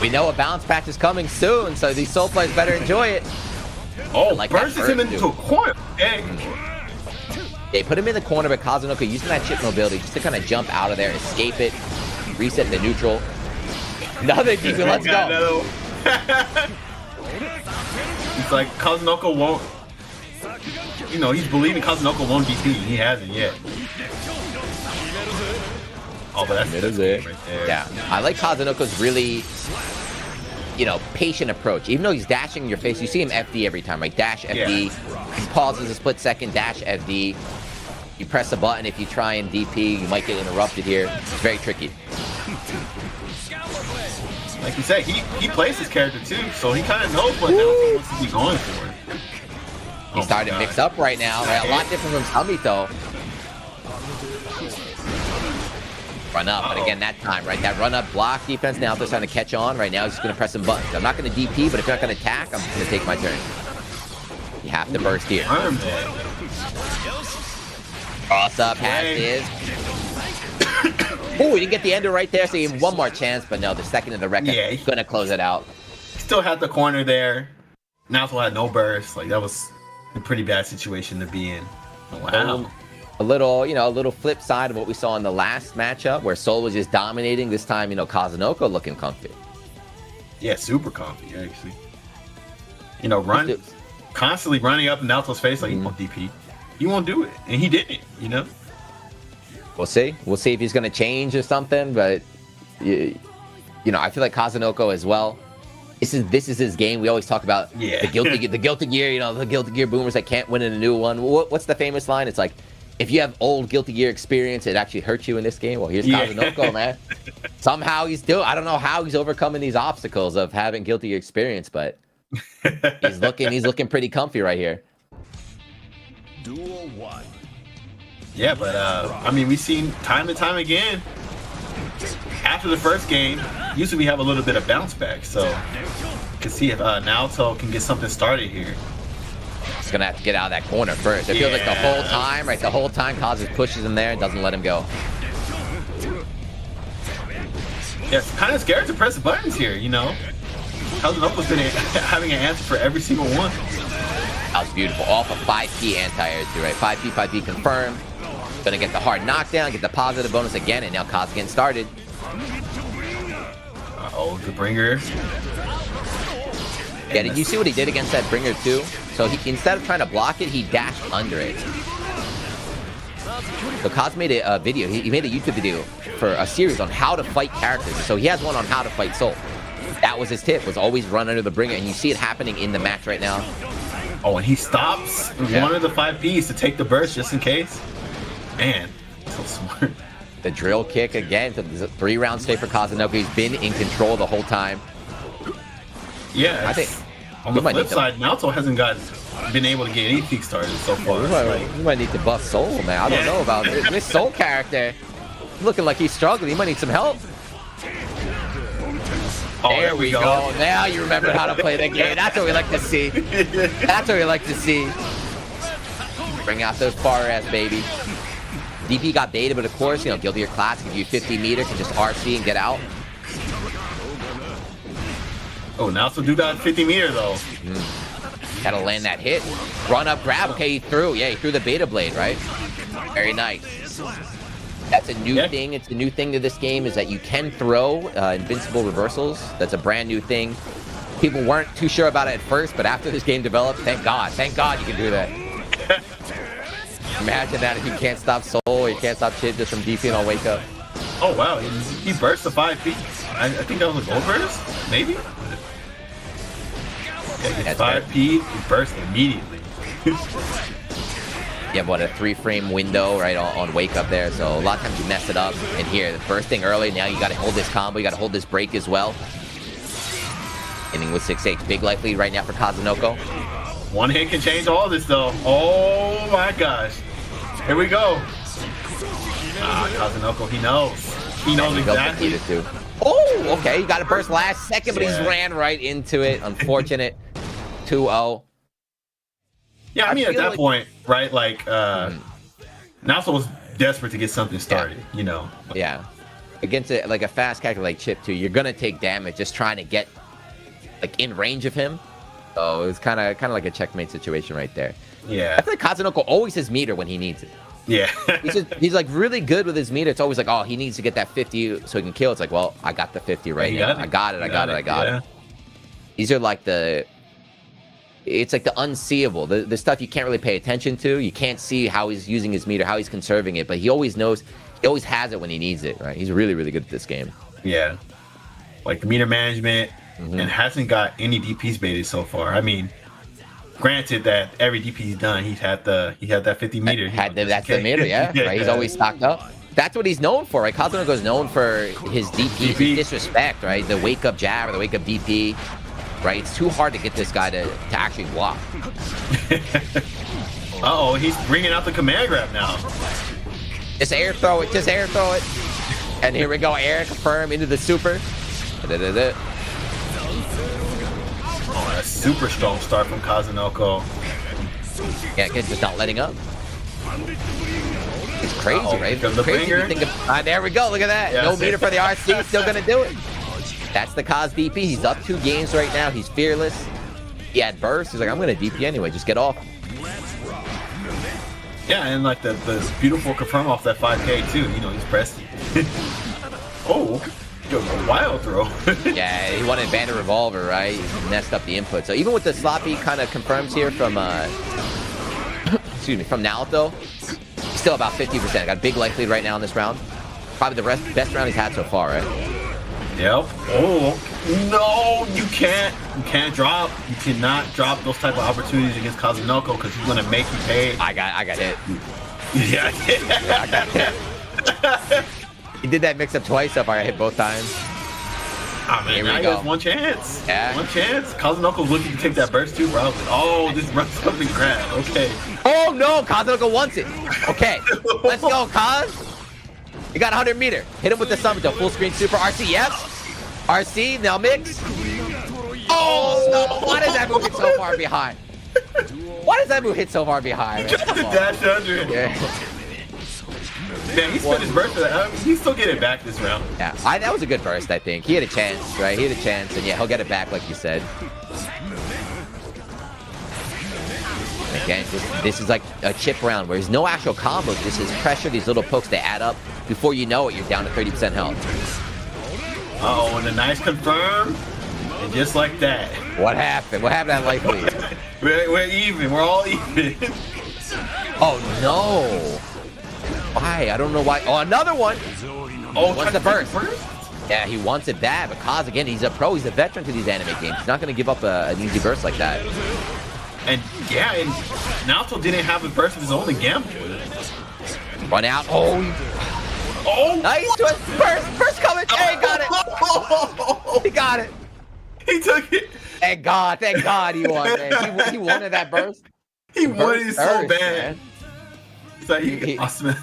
We know a bounce patch is coming soon, so these Soul players better enjoy it. Oh, like bursts him into a corner. Hey. They put him in the corner, but Kazunoko using that chip mobility just to kind of jump out of there, escape it, reset the neutral. Another DP, let's go. It's like Kazunoko won't, you know, he's believing Kazunoko won't DP. He hasn't yet. Oh, but that's it right there. Yeah, I like Kazunoko's really, you know, patient approach. Even though he's dashing in your face, you see him FD every time, right? Dash FD, he pauses a split second, dash FD. You press a button if you try and DP, you might get interrupted here. It's very tricky. Like you said, he plays his character too, so he kind of knows what he wants to be going for. He's starting to mix up right now, right? A lot different from Samito. Run up, but again, that time, right? That run up block defense now they're starting to catch on. Right now, he's just going to press some buttons. I'm not going to DP, but if you're not going to attack, I'm just going to take my turn. You have to burst here. Cross up, has his. Oh, he didn't get the ender right there, so he had one more chance, but no, the second in the record, he's going to close it out. Still had the corner there. Naoto had no burst. Like, that was a pretty bad situation to be in. Wow. A little, you know, a little flip side of what we saw in the last matchup where Soul was just dominating. This time, you know, Kazunoko looking comfy. Yeah, super comfy, actually. You know, constantly running up Naoto's face like he won't DP. He won't do it, and he didn't, you know? We'll see. We'll see if he's going to change or something, but, you know, I feel like Kazunoko as well. This is his game. We always talk about the Guilty Gear, you know, the Guilty Gear boomers that can't win in a new one. What's the famous line? It's like, if you have old Guilty Gear experience, it actually hurts you in this game. Well, here's Kazunoko, man. Somehow I don't know how he's overcoming these obstacles of having Guilty Gear experience, but he's looking pretty comfy right here. Duel 1. Yeah, but I mean, we've seen time and time again. After the first game, usually we have a little bit of bounce back, so you can see if Naoto can get something started here. He's gonna have to get out of that corner first. It feels like the whole time, right? The whole time, Kazus pushes him there and doesn't let him go. Yeah, it's kind of scared to press the buttons here, you know? Kazunoko's been having an answer for every single one. That was beautiful. Off of 5P anti-air too, right? 5P confirmed. Gonna get the hard knockdown, get the positive bonus again, and now Kaz getting started. Uh-oh, the bringer. Yeah, did you see what he did against that bringer too? So he, instead of trying to block it, he dashed under it. So Kaz made a video, he made a YouTube video for a series on how to fight characters. So he has one on how to fight Soul. That was his tip, was always run under the bringer, and you see it happening in the match right now. Oh, and he stops one of the 5Ps to take the burst just in case. Man, so smart. The drill kick again, the 3-round stay for Kazunoko. He's been in control the whole time. Yeah, I think on the flip side, Naoto hasn't been able to get anything started so far. We might need to buff Soul, man. I don't know about it. This Soul character looking like he's struggling. He might need some help. Oh, there we go. Now you remember how to play the game. That's what we like to see. That's what we like to see. Bring out those far ass, baby. DP got baited, but of course, you know, Guilty Gear Classic, give you 50 meter, can just RC and get out. Oh, now so do got 50 meter though. Gotta land that hit. Run up, grab. Okay, he threw. Yeah, he threw the beta blade, right? Very nice. That's a new thing. It's a new thing to this game is that you can throw invincible reversals. That's a brand new thing. People weren't too sure about it at first, but after this game developed, thank God you can do that. Imagine that if you can't stop Soul or you can't stop Chip just from DP and I'll wake up. Oh wow, he burst the 5 feet. I think that was a gold burst, maybe? Okay, it's 5 feet, he burst immediately. You have what, a 3-frame window right on wake up there, so a lot of times you mess it up. And here, the bursting early, now you gotta hold this combo, you gotta hold this break as well. Ending with 6H, big life lead right now for Kazunoko. One hit can change all this though. Oh my gosh. Here we go. Kazunoko, he knows. He knows exactly. Oh, okay, you got to burst last second, but he's ran right into it. Unfortunate. 2-0. Yeah, I mean, at that point, right, like, Naoto was desperate to get something started, you know? Yeah. Against like a fast character like Chip, too, you're going to take damage just trying to get, like, in range of him. So it was kind of like a checkmate situation right there. Yeah. I feel like Kazunoko always has meter when he needs it. Yeah. he's like really good with his meter. It's always like, oh, he needs to get that 50 so he can kill. It's like, well, I got the 50 right now. I got it. These are like it's like the unseeable, the stuff you can't really pay attention to. You can't see how he's using his meter, how he's conserving it, but he always knows, he always has it when he needs it, right? He's really, really good at this game. Yeah. Like the meter management, and hasn't got any DPs baited so far. I mean, granted that every DP he's done, he had that 50 meter. That's the meter, yeah. Right? He's always stocked up. That's what he's known for, right? Kazunoko's known for his DP, his disrespect, right? The wake up jab or the wake up DP, right? It's too hard to get this guy to actually block. Uh-oh, he's bringing out the command grab now. Just air throw it, And here we go, air confirm into the super. Oh, that's super strong start from Kazunoko. Yeah, again, just not letting up. It's crazy, right? It's crazy to think of, there we go, look at that. No meter for the RC, still gonna do it. That's the Kaz DP. He's up 2 games right now. He's fearless. He had burst. He's like, I'm gonna DP anyway, just get off. Yeah, and like the beautiful confirm off that 5K too. You know, he's pressed. Oh. A wild throw. Yeah, he wanted Bandit Revolver, right? He messed up the input. So even with the sloppy kind of confirms here from, excuse me, from Naoto, he's still about 50%. Got a big life lead right now in this round. Probably the best round he's had so far, right? Yep. Oh, no, you can't drop. You cannot drop those type of opportunities against Kazunoko because he's going to make you pay. I got hit. Yeah, I got hit. He did that mix-up twice so far. I hit both times. Oh, man, now he has one chance. Yeah. One chance. Kazunoko's looking to take that burst too, bro. Oh, this runs up and grab. Okay. Oh, no. Kazunoko wants it. Okay. Let's go, Kaz. You got 100 meter. Hit him with the summon. Full screen super RC. Yep. RC. Now mix. Oh, no. Why does that move hit so far behind? Why does that move hit so far behind? He tried to dash under. Yeah. Man, he spent his burst for that. He's still getting it back this round. Yeah, that was a good burst, I think. He had a chance, right? He had a chance, and yeah, he'll get it back, like you said. Again, this is like a chip round where there's no actual combos. This is pressure. These little pokes, they add up. Before you know it, you're down to 30% health. Uh-oh, and a nice confirm. And just like that. What happened? What happened to that life lead? We're even. We're all even. Oh, no. Why? I don't know why. Oh, another one. Oh, wants the burst. Yeah, he wants it bad. But Kaz, again, he's a pro. He's a veteran to these anime games. He's not going to give up an easy burst like that. And yeah, and Naoto didn't have a burst of his own to gamble. Run out. Oh, nice twist. Burst coming. Hey, he got it. He got it. He took it. Thank God he won, man. He wanted that burst. He wanted it so bad. Man. So he awesome.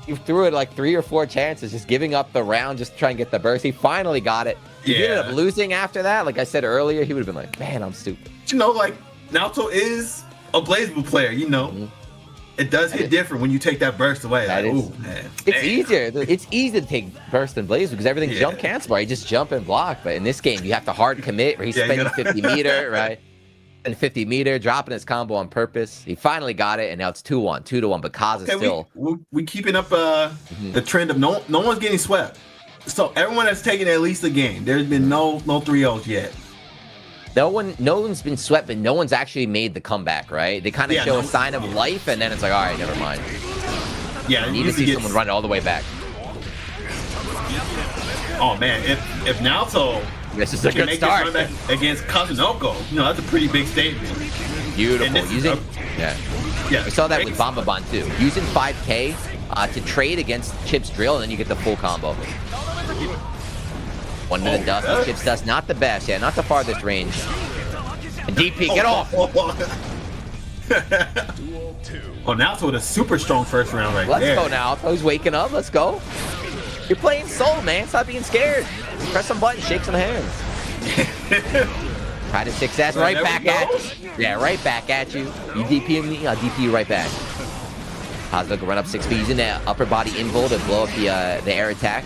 You threw it like 3 or 4 chances, just giving up the round, just trying to get the burst. He finally got it. If he ended up losing after that, like I said earlier, he would have been like, man, I'm stupid. You know, like, Naoto is a BlazBlue player, you know. It does hit different when you take that burst away. Like, ooh, man. It's easier. It's easy to take burst and blaze because everything's jump cancel. You just jump and block. But in this game, you have to hard commit where he's spending 50 meter, right? And 50 meter, dropping his combo on purpose. He finally got it, and now it's 2-1, 2-1. But Kaz is still. We keeping up the trend of no one's getting swept. So everyone has taken at least a game. There's been no 3-0s yet. No one's been swept, but no one's actually made the comeback, right? They kind of show a sign of life, and then it's like, all right, never mind. Yeah, you need to see someone run it all the way back. Oh man, if Naoto this is a good start against Kazunoko, that's a pretty big statement. Beautiful. We saw that with Bombaban too. Using 5K to trade against Chip's drill, and then you get the full combo. 1 minute dust, Chip's dust, not the best, not the farthest range. And DP, get off! Naoto with a super strong first round there. Let's go now. He's waking up. Let's go. You're playing Soul, man. Stop being scared. Press some buttons, shake some hands. Try to 6S right back at you. Yeah, right back at you. You DP me, I'll DP you right back. Kazunoko can run up 6 feet using that upper body invul to blow up the air attack.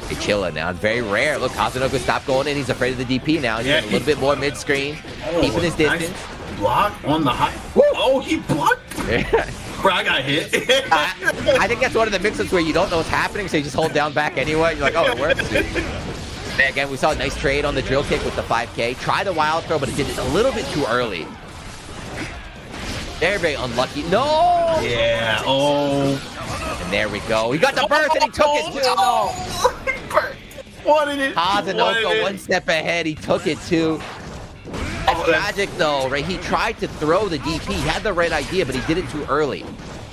They're chilling now. It's very rare. Look, Kazunoko stopped going in. He's afraid of the DP now. He's getting a little bit more mid-screen. Keeping his distance. Nice block on the high. Oh, he blocked? Bro, I got hit. I think that's one of the mix-ups where you don't know what's happening, so you just hold down back anyway. You're like, oh, it works. Man, again, we saw a nice trade on the drill kick with the 5K. Try the wild throw, but it did it a little bit too early. Very, very unlucky. No! Yeah, And there we go. He got the burst and he took it too. No! Wanted it. Kazunoko 1 step ahead. He took it too. That's tragic though, right? He tried to throw the DP. He had the right idea, but he did it too early.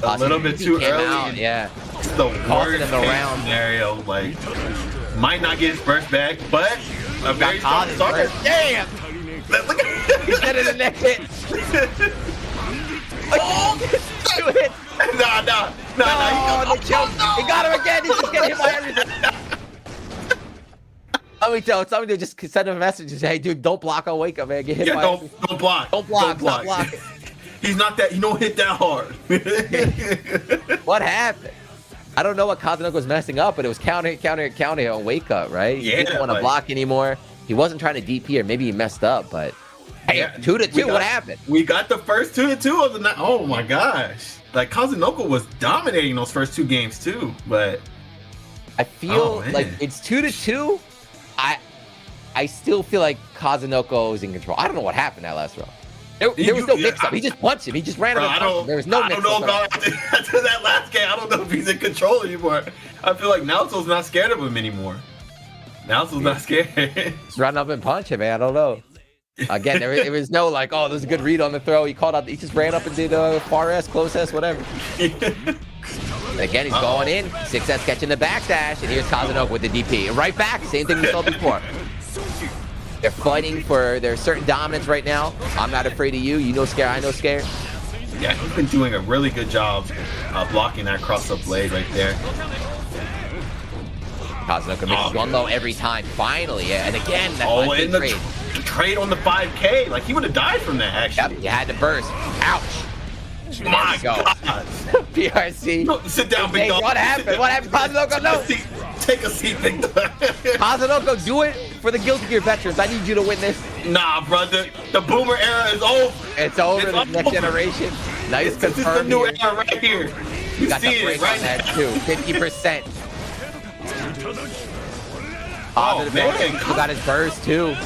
A little bit too early. Out, yeah. It's the worst scenario. Like, might not get his burst back, but a very strong starter. Damn! Look at He said it in the next hit. Do it. No. He got him again. He's just getting hit by everything. Let me tell somebody to just send him a message and say, hey, dude, don't block on wake up, man. Get hit by don't block. Don't block. Stop blocking. He's not that. You don't hit that hard. What happened? I don't know what Kazunoko's messing up, but it was counter on wake up, right? He didn't want to block anymore. He wasn't trying to DP, or maybe he messed up, but hey, 2-2, what happened? We got the first 2-2 of the night. Oh my gosh. Like, Kazunoko was dominating those first 2 games too, but I feel like it's 2-2. I still feel like Kazunoko is in control. I don't know what happened that last round. There was no mix-up. He just punched him. He just ran him. There was no mix-up. I don't know about after that last game. I don't know if he's in control anymore. I feel like Naoto's not scared of him anymore. Naoto's not scared. Just run up and punch him, man. I don't know. Again, there was no like, oh, there's a good read on the throw. He called out. He just ran up and did far S, close S, whatever. And again, he's going in. 6S catching the backdash, and here's Kazunoko with the DP. Right back, same thing we saw before. They're fighting for their certain dominance right now. I'm not afraid of you. You know scare, I know scare. Yeah, he's been doing a really good job blocking that cross-up blade right there. Kazunoko makes one low every time, finally. Yeah. And again, that and the trade on the 5K. Like, he would have died from that, actually. Yep, you had to burst. Ouch. My God. PRC. No, sit down, big dog. What happened? What happened? Kazunoko, no. Take a seat, big dog. Kazunoko, do it for the Guilty Gear veterans. I need you to win this. Nah, brother. The boomer era is over. It's over. The next generation. Nice confirm. This is the new era right here. You got the break on that too. 50%. Oh, man. He got his burst too.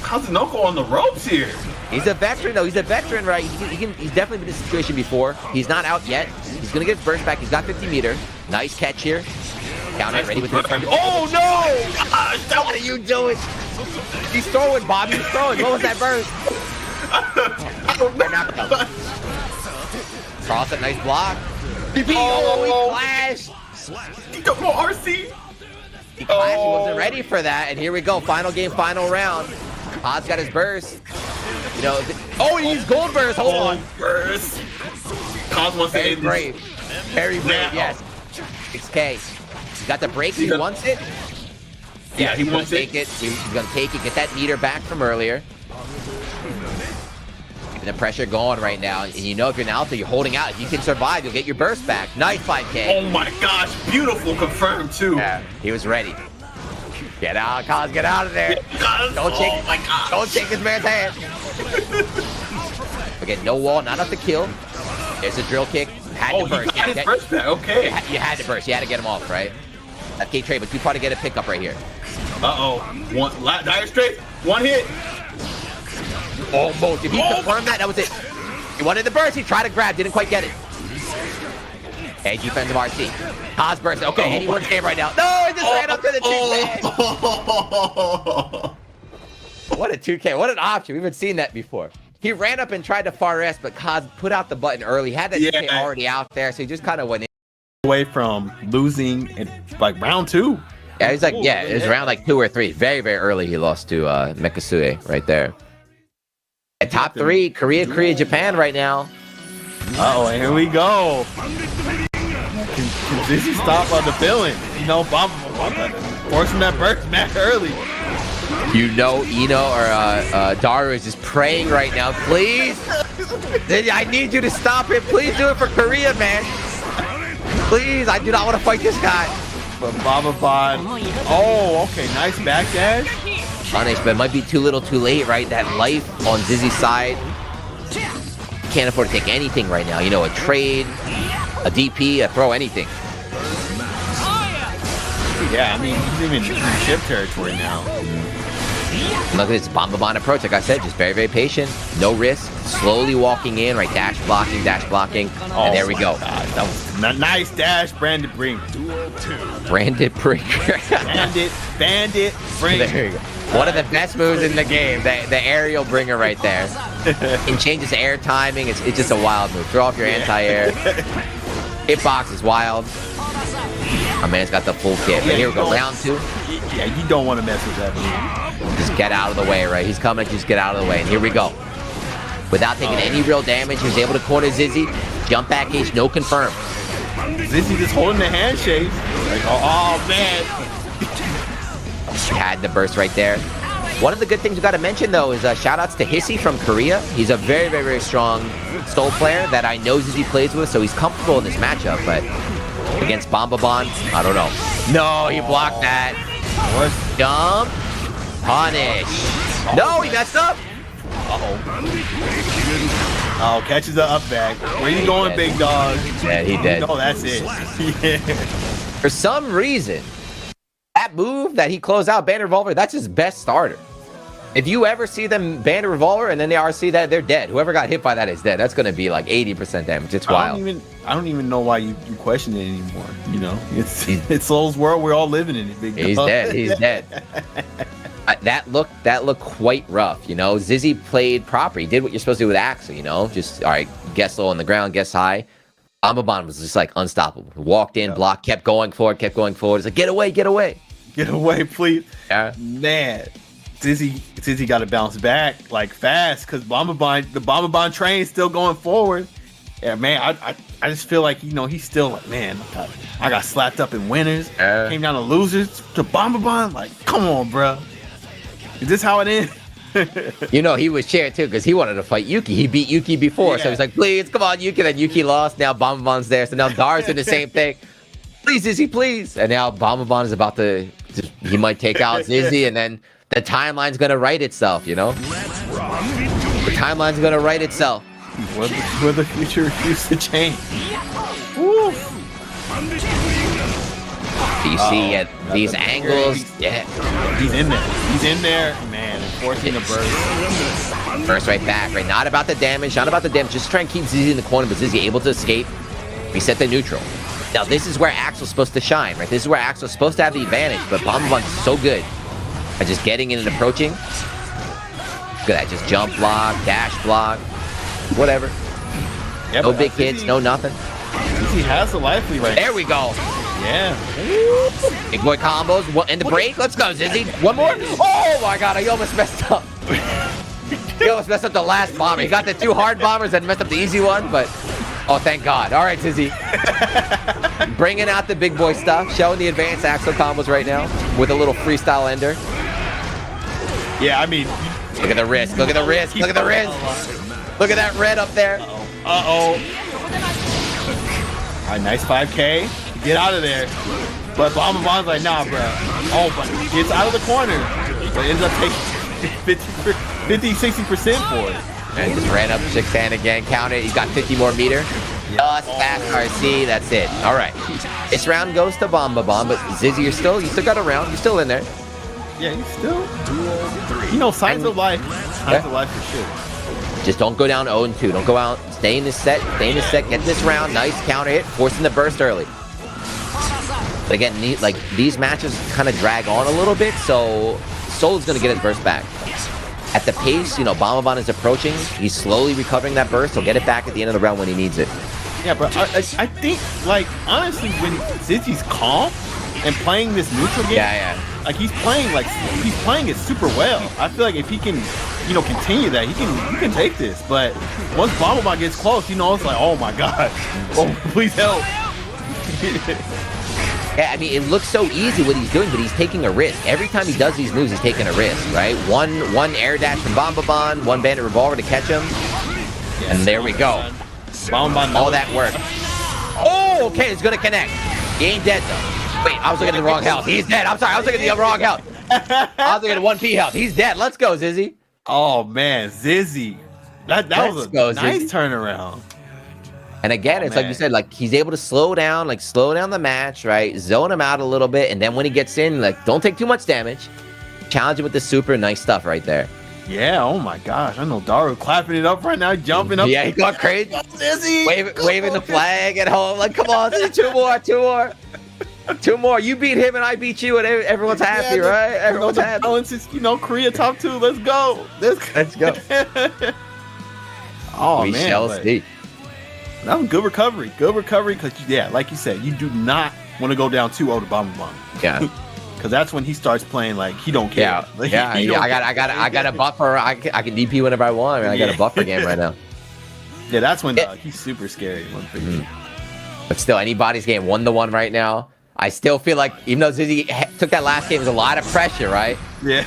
Kazunoko on the ropes here. He's a veteran, though. He's a veteran, right? He's definitely been in this situation before. He's not out yet. He's going to get his burst back. He's got 50 meter. Nice catch here. Counter ready with the oh, no! Gosh, what are you doing? He's throwing, Bobby. He's throwing. What was that burst? Cross it. Nice block. Oh, he clashed. He got more RC. He clashed. He wasn't ready for that. And here we go. Final game, final round. Pod's got his burst. You know, he used gold burst. Hold on. Burst. Cos wants to end brave. Very brave, yes. 6K. He's got the break. He wants it. Yeah, he wants it. He's going to take it. Get that meter back from earlier. the pressure going right now. And you know if you're an alpha, you're holding out. If you can survive, you'll get your burst back. Nice 5K. Oh my gosh, beautiful confirmed too. Yeah, he was ready. Get out, Kaz, get out of there. Don't shake this man's hand. Okay, no wall, not enough to kill. There's a drill kick. Had to burst. He got his burst back. Okay. You had to burst. You had to get him off, right? Okay, trade, but too far to get a pickup right here. One dire straight. One hit. Almost. If he confirmed that was it. He wanted the burst. He tried to grab. Didn't quite get it. Hey, defensive RC. Kaz burst. Okay, anyone's game right now. No, he just ran up to the 2K. What a 2K. What an option. We haven't seen that before. He ran up and tried to far rest, but Kaz put out the button early. Had that 2K already out there, so he just kind of went in. Away from losing in like round 2. Yeah, he's like, it was around like 2 or 3. Very, very early he lost to Mekasue right there. At top 3, Korea, Japan right now. Uh-oh, here we go. Can Dizzy stop on the billing? You know, Bob forcing that burst back early. You know, Ino or Daru is just praying right now. Please, I need you to stop it. Please do it for Korea, man. Please, I do not want to fight this guy. But Bababon. Oh, okay, nice back dash. Punish, but it might be too little too late, right? That life on Zizzy's side. Can't afford to take anything right now. You know, a trade, a DP, a throw, anything. Yeah, I mean, he's even in ship territory now. Look at this Bombabon approach. Like I said, just very, very patient. No risk. Slowly walking in, right? Dash blocking. And there we go. God, that was a nice dash, Bandit Brink. Bandit Brink. Bandit Brink. There you go. One of the best moves in the game. The aerial bringer right there. It changes air timing. It's just a wild move. Throw off your anti-air. Hitbox is wild. My man's got the full kit. But here we go. Round 2. Yeah, you don't want to mess with that move. Just get out of the way, right? He's coming, just get out of the way. And here we go. Without taking any real damage, he was able to corner Zizzy. Jump back ace, no confirm. Zizzy just holding the handshake. Like, oh man. Had the burst right there. One of the good things we got to mention, though, is shout-outs to Hissy from Korea. He's a very, very, very strong Stole player that I know Zizzy plays with, so he's comfortable in this matchup. But against Bombabon, I don't know. No, he blocked that. Jump. Punish. No, he messed up. Oh, catches the up back. Where you going, big dog? Yeah, he did. Oh, that's it. Yeah. For some reason, that move that he closed out Bandit Revolver, that's his best starter. If you ever see them Bandit Revolver and then they RC that, they're dead. Whoever got hit by that is dead. That's going to be like 80% damage. It's wild. I don't even know why you question it anymore. You know, it's Soul's world. We're all living in it, big dog. He's dead. He's dead. That looked quite rough, you know. Zizzy played proper. He did what you're supposed to do with Axel, you know. Just, all right, guess low on the ground, guess high. Bombabon was just like unstoppable. Walked in, blocked, kept going forward. It's like, get away. Get away, please. Yeah. Man, Zizzy got to bounce back like fast because the Bombabon train's still going forward. Yeah, man, I just feel like, you know, he's still like, man, I got slapped up in winners, came down to losers to Bombabon. Like, come on, bro. Is this how it ends? You know, he was shared too because he wanted to fight Yuki. He beat Yuki before, so he's like, please, come on, Yuki. Then Yuki lost. Now Bombabon's there. So now Dar's doing the same thing. Please, Zizzy, please. And now Bombabon is about to, he might take out Zizzy, and then the timeline's going to right itself, you know? The timeline's going to right itself. Where the future refused to change. Woo. You see at these angles, he's in there, man, enforcing the burst. Burst right back, right? Not about the damage, just try and keep Zizzy in the corner, but Zizzy able to escape, reset the neutral. Now this is where Axel's supposed to shine, right? This is where Axel's supposed to have the advantage, but Bombabon's so good at just getting in and approaching. Look at that, just jump block, dash block, whatever. Yeah, no big hits, no nothing. Zizzy has the life lead right there we go. Yeah. Big boy combos. And the break. Let's go, Zizzy. One more. Oh my god, I almost messed up. He almost messed up the last bomber. He got the 2 hard bombers and messed up the easy one, but oh, thank God. All right, Zizzy. Bringing out the big boy stuff. Showing the advanced Axel combos right now with a little freestyle ender. Yeah, I mean, look at the wrist. Look at the wrist. Look at the wrist. Look at that red up there. Uh-oh. All right, nice 5K. Get out of there. But Bomb's like, nah, bro. Oh, but gets out of the corner. But ends up taking 50-60% for it. And just ran up 6-10 again. Count it. He's got 50 more meter. Just fast RC. That's it. All right. This round goes to Bomb, but Zizzy, you still got a round. You're still in there. Yeah, he's still. You know, signs of life. Signs of life for sure. Just don't go down 0-2. Don't go out. Stay in this set. Get this round. Nice counter hit. Forcing the burst early. But again, like these matches kind of drag on a little bit, so Soul is going to get his burst back. At the pace, you know, Bomb is approaching. He's slowly recovering that burst. He'll get it back at the end of the round when he needs it. Yeah, but I think, like, honestly, when Zizzy's calm and playing this neutral game, like he's playing it super well. I feel like if he can, you know, continue that, he can take this. But once Bomb gets close, you know, it's like, oh my god, oh please help. Yeah, I mean, it looks so easy what he's doing, but he's taking a risk. Every time he does these moves, he's taking a risk, right? One air dash from Bomb, one bandit revolver to catch him, and there we go. Bomb, all that work. Oh, okay, it's gonna connect. He ain't dead though. Wait, I was looking at the wrong health. He's dead. I'm sorry, I was looking at the wrong health. I was looking at 1P health. He's dead. Let's go, Zizzy. Oh man, Zizzy. That was a nice turnaround. And again, it's like you said, like he's able to slow down the match, right? Zone him out a little bit, and then when he gets in, like don't take too much damage. Challenge him with the super. Nice stuff right there. Yeah, oh my gosh. I know Daru clapping it up right now, jumping up. Yeah, he got crazy. Waving the flag at home. Like, come on, two more. You beat him and I beat you, and everyone's happy, right? Everyone's happy. Balance is, you know, Korea top 2. Let's go. Let's go. Oh, we man. shall see. That was good recovery. Good recovery because, yeah, like you said, you do not want to go down 2-0 to Bomb. Yeah. Because that's when he starts playing like he don't care. Yeah, like, I got a buffer. I can DP whenever I want. I got a buffer game right now. Yeah, that's when he's super scary. But still, anybody's game 1-1 right now. I still feel like, even though Zizzy took that last game, there's a lot of pressure, right? Yeah.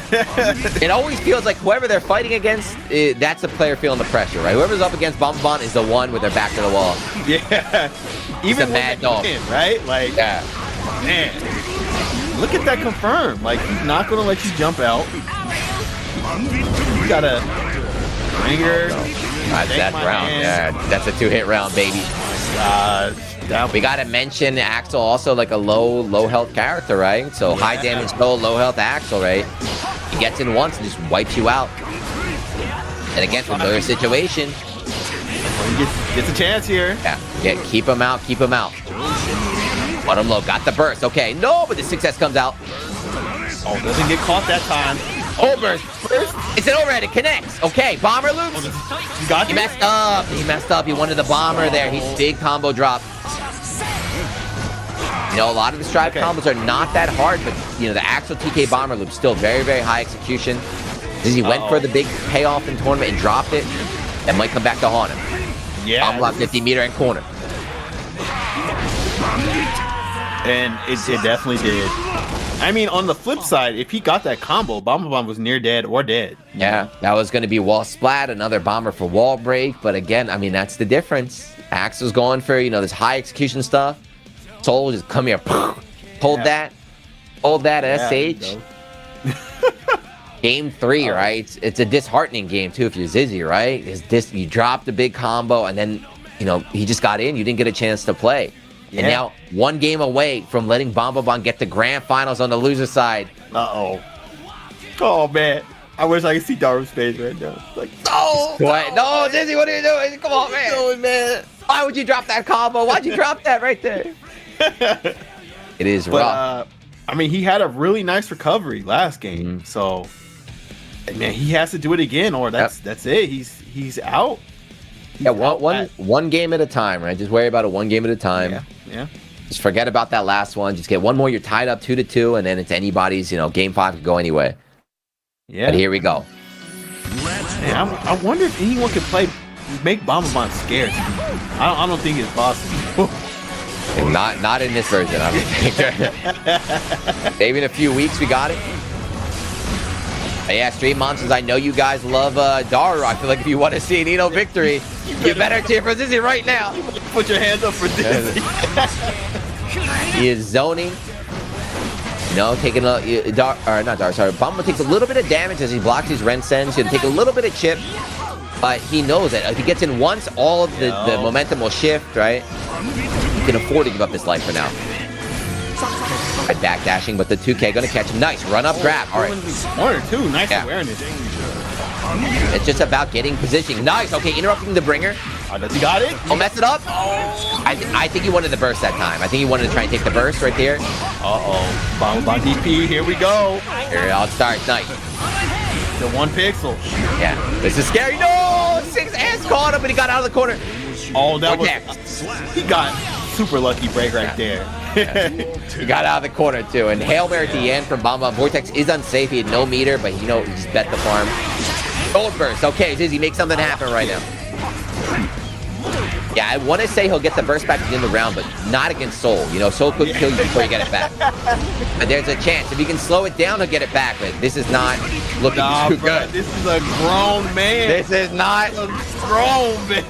It always feels like whoever they're fighting against, that's the player feeling the pressure, right? Whoever's up against Bomb is the one with their back to the wall. Yeah. Even a mad dog, right? Like, yeah. Man, look at that confirm. Like, he's not gonna let you jump out. You gotta ringer. That round, yeah, that's a 2-hit round, baby. We gotta mention Axel also like a low health character, right? So high damage low health Axel, right? He gets in once and just wipes you out. And again, familiar situation. He gets a chance here. Yeah, keep him out. Let him low. Got the burst. Okay, no, but the success comes out. Oh, doesn't get caught that time. Oh, burst. It's an overhead. It connects. Okay, bomber loops. He messed up. He wanted the bomber there. He's big combo drop. You know, a lot of the strive combos are not that hard, but, you know, the Axel TK bomber loop still very, very high execution. He went for the big payoff in tournament and dropped it. That might come back to haunt him. Yeah. Bomb block 50 meter and corner. And it definitely did. I mean, on the flip side, if he got that combo, Bomb was near dead or dead. Yeah, that was going to be wall splat, another bomber for wall break. But again, I mean, that's the difference. Axel's going for, you know, this high execution stuff. Soul just come here, hold that SH. Game 3, right? It's a disheartening game too if you're Zizzy, right? You dropped a big combo and then, you know, he just got in. You didn't get a chance to play. And now, one game away from letting Bomb get the grand finals on the loser side. Oh man, I wish I could see Daru's face right now. Like, no, Zizzy, what are you doing? Come on, man. What are you doing, man? Why would you drop that combo? Why'd you drop that right there? It is rough. I mean, he had a really nice recovery last game, so man, he has to do it again, or that's it. He's out. One game at a time, right? Just worry about it one game at a time. Yeah. Just forget about that last one. Just get one more. You're tied up 2-2, and then it's anybody's. You know, game 5 could go anyway. Yeah. But here we go. Man, I wonder if anyone could make Bomb scared. I don't think it's possible. Not in this version, I don't think. Maybe in a few weeks we got it. Yeah, Stream Monsters, I know you guys love Daru. I feel like if you want to see an Eno victory, you better cheer for Zizzy right now. Put your hands up for Zizzy. He is zoning. You know, taking Bomba takes a little bit of damage as he blocks his Ren Sens. He'll take a little bit of chip, but he knows that if he gets in once, all of the momentum will shift, right? He can afford to give up his life for now. Right, backdashing, but the 2K gonna catch him. Nice run up grab. All right. Corner too. Nice awareness. It's just about getting positioning. Nice. Okay, interrupting the bringer. Does he got it? Oh, mess it up. I think he wanted the burst that time. I think he wanted to try and take the burst right there. Bomba DP. Here we go. Here it all starts. Nice. The 1 pixel. Yeah. This is scary. No! 6S caught him, but he got out of the corner. Oh, that was. He got super lucky break right there. He got out of the corner too. And Hail Mary at the end from Bomba. Vortex is unsafe. He had no meter, but you know, he just bet the farm. Gold burst. Okay, Zizzy, make something happen right now. Yeah, I want to say he'll get the burst back at the end of the round, but not against Soul. You know, Soul could kill you before you get it back. But there's a chance. If he can slow it down, he'll get it back. But this is not looking too good. This is a grown man. This is not a grown man.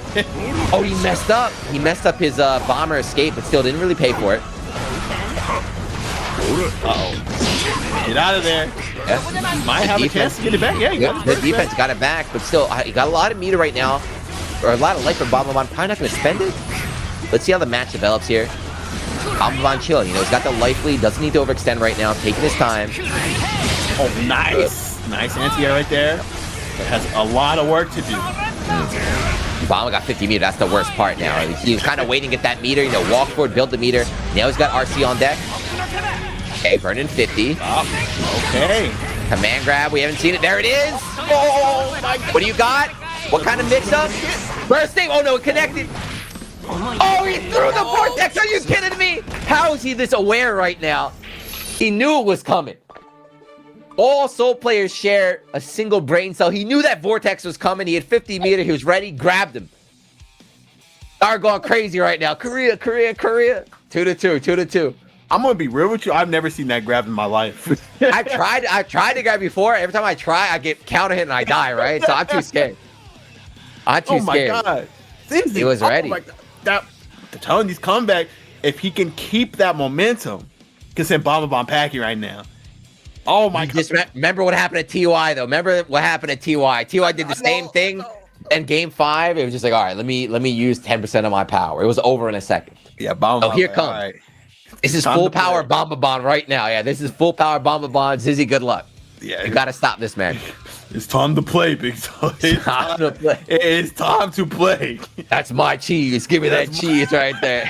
Oh, he messed up. He messed up his bomber escape, but still didn't really pay for it. Uh-oh. Get out of there. Yeah. Might have a chance to get it back. Yeah, he got the defense got it back, but still, he got a lot of meter right now. Or a lot of life for Bomba. Probably not going to spend it. Let's see how the match develops here. Bomba chilling. You know, he's got the life lead. Doesn't need to overextend right now. Taking his time. Oh, nice. Nice anti-air right there. It has a lot of work to do. Bomba got 50 meter. That's the worst part now. He was kind of waiting to get that meter. You know, walk forward, build the meter. Now he's got RC on deck. Okay, burning 50. Okay. Command grab. We haven't seen it. There it is. Oh, my God. What do you got? What kind of mix-up? Bursting. Oh, no, it connected. Oh, he threw the vortex. Are you kidding me? How is he this aware right now? He knew it was coming. All Soul players share a single brain cell. He knew that vortex was coming. He had 50 meter. He was ready. Grabbed him. Are going crazy right now. Korea. 2-2. 2-2. I'm gonna be real with you. I've never seen that grab in my life. I've tried to grab before. Every time I try, I get counter hit and I die. Right, so I'm too scared. I'm too scared. Oh my God! He was ready. I'm telling these comeback. If he can keep that momentum, he can send Bomba packing right now. Oh my God! Just remember what happened at TY though. Remember what happened at TY. TY did the same thing. And game 5, it was just like, all right, let me use 10% of my power. It was over in a second. Yeah, Bomba. Oh, here comes. Right. This is full power Bomba right now. Yeah, this is full power Bomba. Zizzy, good luck. Yeah, you gotta stop this man. It's time to play, big dog. It's time to play. It's time to play. That's my cheese. Give me that cheese right there.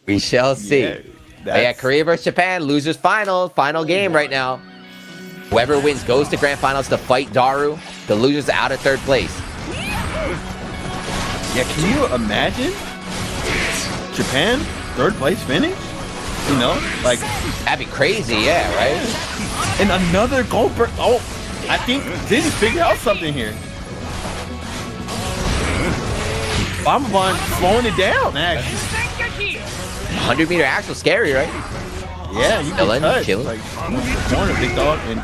We shall see. Yeah, Korea versus Japan, losers final game right now. Whoever wins goes to grand finals to fight Daru. The losers out of 3rd place. Yeah, can you imagine Japan 3rd place finish? You know, like that'd be crazy, yeah, right? And another Goldberg. Oh, I think Diddy figured out something here. Bomba slowing it down, actually. 100 meter axle, scary, right? Yeah, you can touch. Like, corner, big dog. And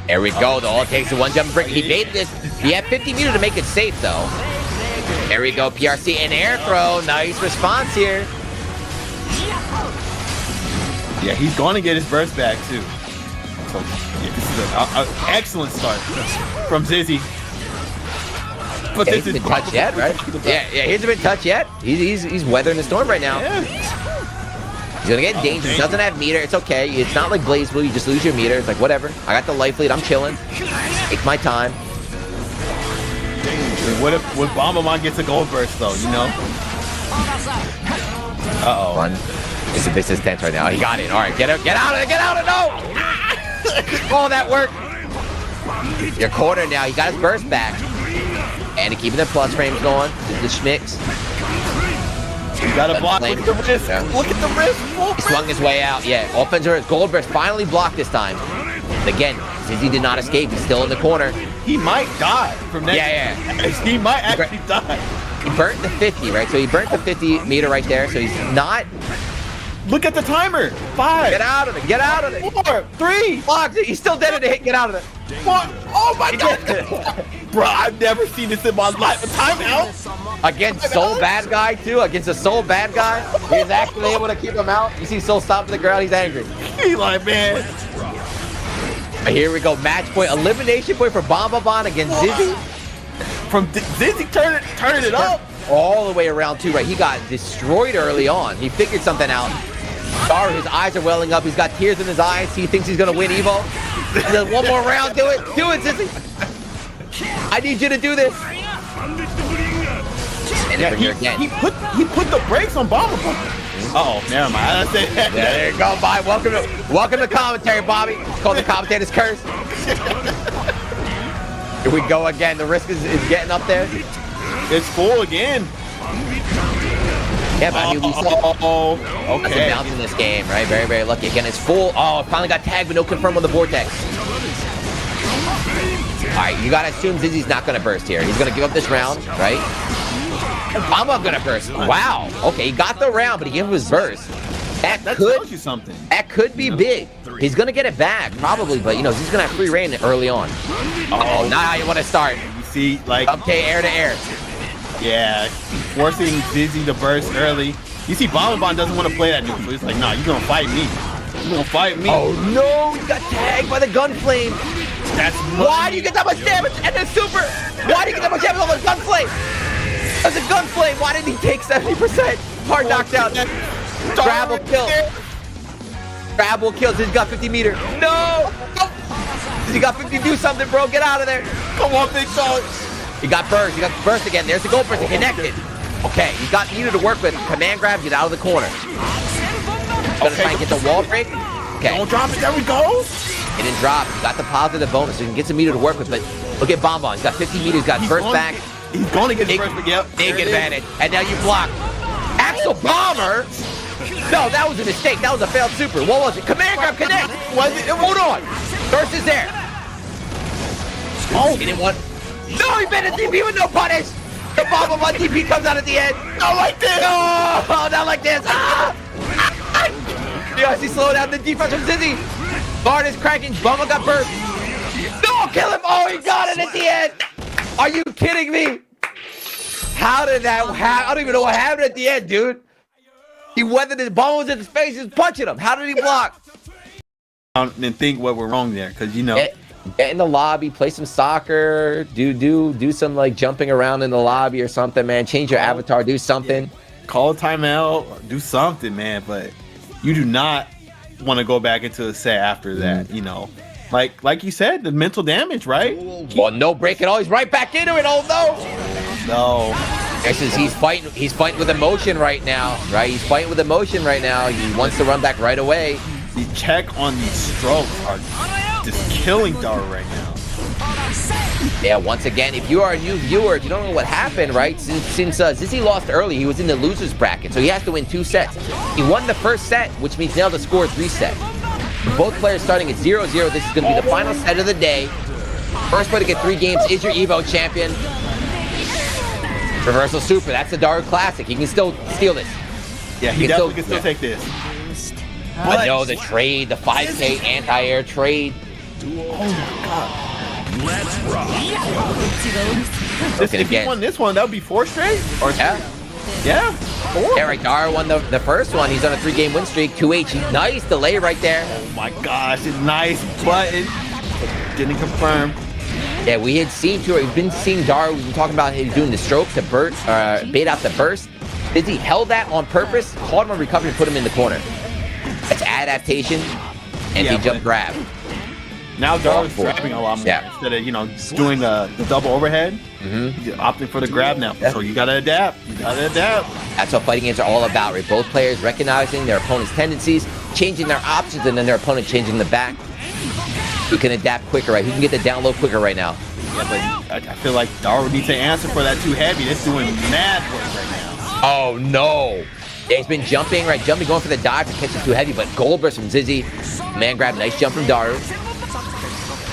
there we go. The all takes the one jump break. He baited this. He had 50 meter to make it safe, though. There we go. PRC and air throw. Nice response here. Yeah, he's going to get his burst back, too. So, yeah, this is an excellent start from Zizzy. But this isn't been touched yet, right? Yeah, he hasn't been touched yet. He's weathering the storm right now. Yeah. He's gonna get dangerous. Doesn't have meter. It's okay. It's not like Blaze Blue. You just lose your meter. It's like whatever. I got the life lead. I'm chilling. Take my time. What if Bomberman gets a gold burst though? You know. Uh-oh. Fun. This is tense right now. He got it. All right, get out of it. Get out of it. No. Oh, that worked. Your quarter now. He got his burst back. And keeping the plus frames going. The schmicks. You gotta block. Look at the wrist. Yeah. Look at the wrist. He swung his way out. Yeah. Offensive gold burst finally blocked this time. And again, Zizzy did not escape. He's still in the corner. He might die from that. Yeah. He might actually die. He burnt the 50, right? So he burnt the 50 meter right there. So he's not Look at the timer. 5. Get out of it. Get out of it. 4, 3. Block. He's still dead in the hit. Get out of it. 1. Oh my God. Bro, I've never seen this in my life. A timeout? Against Soul Bad Guy, too. Against a Soul Bad Guy. He's actually able to keep him out. You see Soul stomping the ground. He's angry. He's like, man. Here we go. Match point. Elimination point for Bomba against Zizzy. From Zizzy turning it up. All the way around, too, right? He got destroyed early on. He figured something out. Daru, his eyes are welling up. He's got tears in his eyes. He thinks he's going to win EVO. One more round. Do it. Do it, Zizzy. I need you to do this. And Yeah, again. he put the brakes on Bomba. Uh-oh, never mind. That's it. Yeah, there you go, Bobby. Welcome to commentary, Bobby. It's called the commentator's curse. Here we go again. The risk is getting up there. It's full again. Yeah, but I mean, we saw okay. bounce in this game, right? Very, very lucky. Again, it's full. Oh, finally got tagged, but no confirm on the vortex. All right, you gotta assume Zizzy's not gonna burst here. He's gonna give up this round, right? I'm not gonna burst. Wow. Okay, he got the round, but he gave him his burst. That tells you something. That could be big. He's gonna get it back, probably, but you know, he's gonna have free reign early on. Oh, not how you want to start. You see, like, Okay, air to air. yeah, forcing Zizzy to burst early. You see, Bomba doesn't want to play that neutral. He's like, nah, you're gonna fight me. You're gonna fight me. Oh no, he got tagged by the gun flame. That's Why do you get that much damage? And then super. Why do you get that much damage on the gun flame? That's a gun flame. Why did he take 70%? Hard knockdown. Grab will kill. Grab will kill. He's got 50 meter. No. He got 50. Do something, bro. Get out of there. Come on, big dog. He got burst. He got burst again. There's the gold burst. He connected. Okay, he got needed to work with. Command grab. Get out of the corner. Gonna try and get the wall break. Okay. Don't drop it. There we go. It didn't drop. He got the positive bonus, so he can get some meter to work with. But look at Bonbon. He's got 50 meters. He's got burst back. He's going to get Big, first, but yep. big advantage. And now you block. Axel Bomber? No, that was a mistake. That was a failed super. What was it? Command grab connect. Was it? Hold on. Burst is there. Oh, He didn't want. No, he made a DP with no punish. The Bomber DP comes out at the end. not like this. No, not like this. Ah! You guys see slow down the defense from Zizzy. Guard is cracking. Bomber got burst. No, kill him. Oh, he got it at the end. Are you kidding me? How did that happen? I don't even know what happened at the end, dude. He weathered his bones in his face. He was punching him. How did he block? And think what we're wrong there, because you know. Get in the lobby, play some soccer, do some like jumping around in the lobby or something, man. Change your avatar, do something. Call a timeout, do something, man. But you do not want to go back into a set after that, you know. Like you said, the mental damage, right? Well, no break at all. He's right back into it. Oh no! No. This is he's fighting with emotion right now, right? He's fighting with emotion right now. He wants to run back right away. The check on these strokes are just killing Daru right now. Yeah, once again, if you are a new viewer, if you don't know what happened, right? Since Zizzy lost early, he was in the loser's bracket, so he has to win 2 sets. He won the first set, which means now the score is reset. Both players starting at 0-0. This is going to be the final set of the day. First player to get 3 games is your EVO champion. Reversal Super. That's the Daru Classic. He can still steal this. Yeah, he definitely can still take this. I know the trade, the 5K anti-air trade. Let's rock. If he won this one, that would be 4 straight? Or yeah. 4. Yeah, right. Daru won the first one. He's on a 3-game win streak. 2H. Nice delay right there. Oh my gosh, it's nice, but it didn't confirm. Yeah, we had seen too. We've been seeing Daru. We've been talking about him doing the stroke to bait out the burst. Dizzy held that on purpose, caught him on recovery, and put him in the corner. That's adaptation and the jump grab. Now Daru's grabbing a lot more instead of doing the double overhead. He's opting for the grab now. So you gotta adapt. That's what fighting games are all about, right? Both players recognizing their opponent's tendencies, changing their options, and then their opponent changing the back. Who can adapt quicker, right? Who can get the down low quicker right now? Yeah, but I feel like Daru needs to answer for that too heavy. That's doing mad work right now. Oh no! Yeah, he's been jumping, right? Jumping, going for the dive to catch it too heavy, but gold burst from Zizzy. Man grab, nice jump from Daru.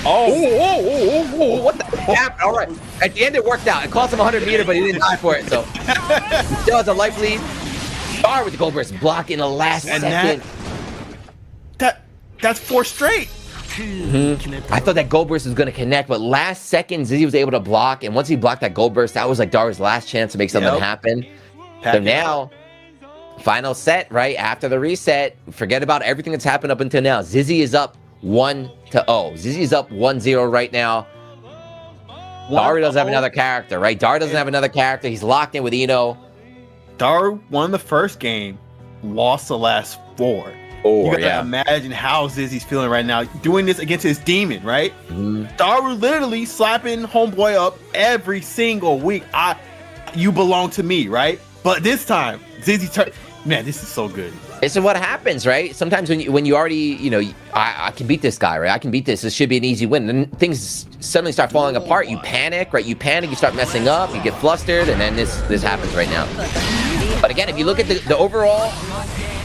Oh, what the happened? All right. At the end, it worked out. It cost him 100 meter, but he didn't die for it, so. He still has a life lead. Daru with the gold burst, block in the last second. That's 4 straight. I thought that gold burst was going to connect, but last second, Zizzy was able to block. And once he blocked that gold burst, that was like Daru's last chance to make something happen. So now, final set, right? After the reset, forget about everything that's happened up until now. Zizzy is up 1-0. Zizzy is up 1-0 right now. Daru doesn't have another character, right? Daru doesn't have another character. He's locked in with Eno. Daru won the first game, lost the last 4. You gotta imagine how Zizzy's feeling right now, doing this against his demon, right? Daru literally slapping homeboy up every single week. You belong to me, right? But this time, Zizzy man, this is so good. This is what happens, right? Sometimes when you already, you know, I can beat this guy, right? I can beat this. This should be an easy win. And then things suddenly start falling apart. You panic, right? You panic, you start messing up, you get flustered, and then this happens right now. But again, if you look at the overall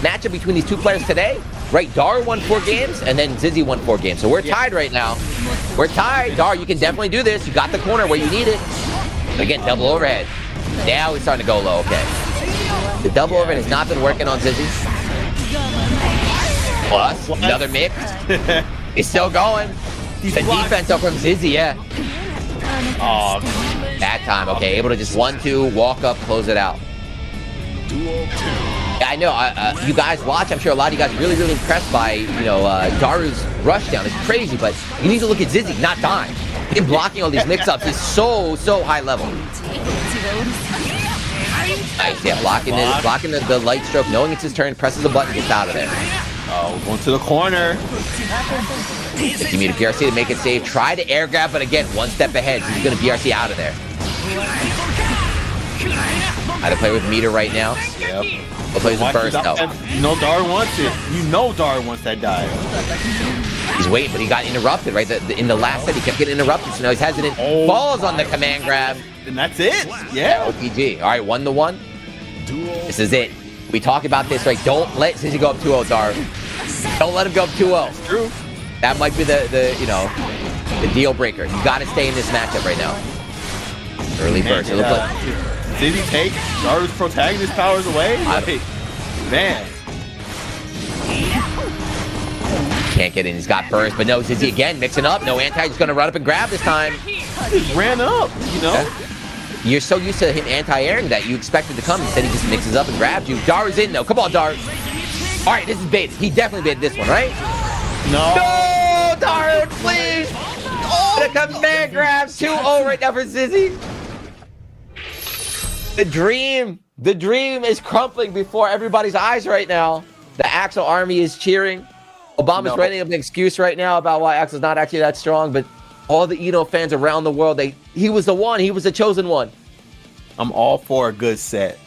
matchup between these two players today, right? Daru won 4 games, and then Zizzy won 4 games. So we're tied right now. We're tied. Daru, you can definitely do this. You got the corner where you need it. Again, double overhead. Now he's starting to go low, okay. The double overhead has not been working on Zizzy. Plus, another mix. He's still going. The defense up from Zizzy, yeah. Oh, that time, okay. Able to just 1-2, walk up, close it out. Yeah, I know. You guys watch. I'm sure a lot of you guys are really, really impressed by, you know, Daru's rush down. It's crazy, but you need to look at Zizzy not dying. Him blocking all these mix-ups is so high level. Nice, yeah, blocking the light stroke, knowing it's his turn, presses the button, gets out of there. Oh, going to the corner. 50 meter BRC to make it safe. Try to air grab, but again, 1 step ahead. He's going to BRC out of there. How to play with meter right now. Yep. We'll play with burst though. You know Daru wants it. You know Daru wants that dive. He's waiting, but he got interrupted, right? In the last set, he kept getting interrupted, so now he's hesitant. Falls on the command grab. And that's it. Yeah. OPG. All right, 1-1. This is it. We talk about this, right? Don't let Zizzy go up 2-0, Daru. Don't let him go up 2-0. That's true. That might be the you know, the deal breaker. You got to stay in this matchup right now. Early burst. It looks like Zizzy take Daru's protagonist powers away. Man. Can't get in. He's got burst, but no, Zizzy again mixing up. No anti. He's going to run up and grab this time. Just ran up, you know. Yeah. You're so used to him anti-airing that you expect it to come. Instead, he just mixes up and grabs you. Daru's in, though. Come on, Daru. All right, this is baited. He definitely baited this one, right? No. No, Daru, please. Oh, the command grab. 2-0 right now for Zizzy. The dream is crumbling before everybody's eyes right now. The Axel army is cheering. Obama's writing up an excuse right now about why Axel's not actually that strong, but all the Eno fans around the world, he was the one. He was the chosen one. I'm all for a good set,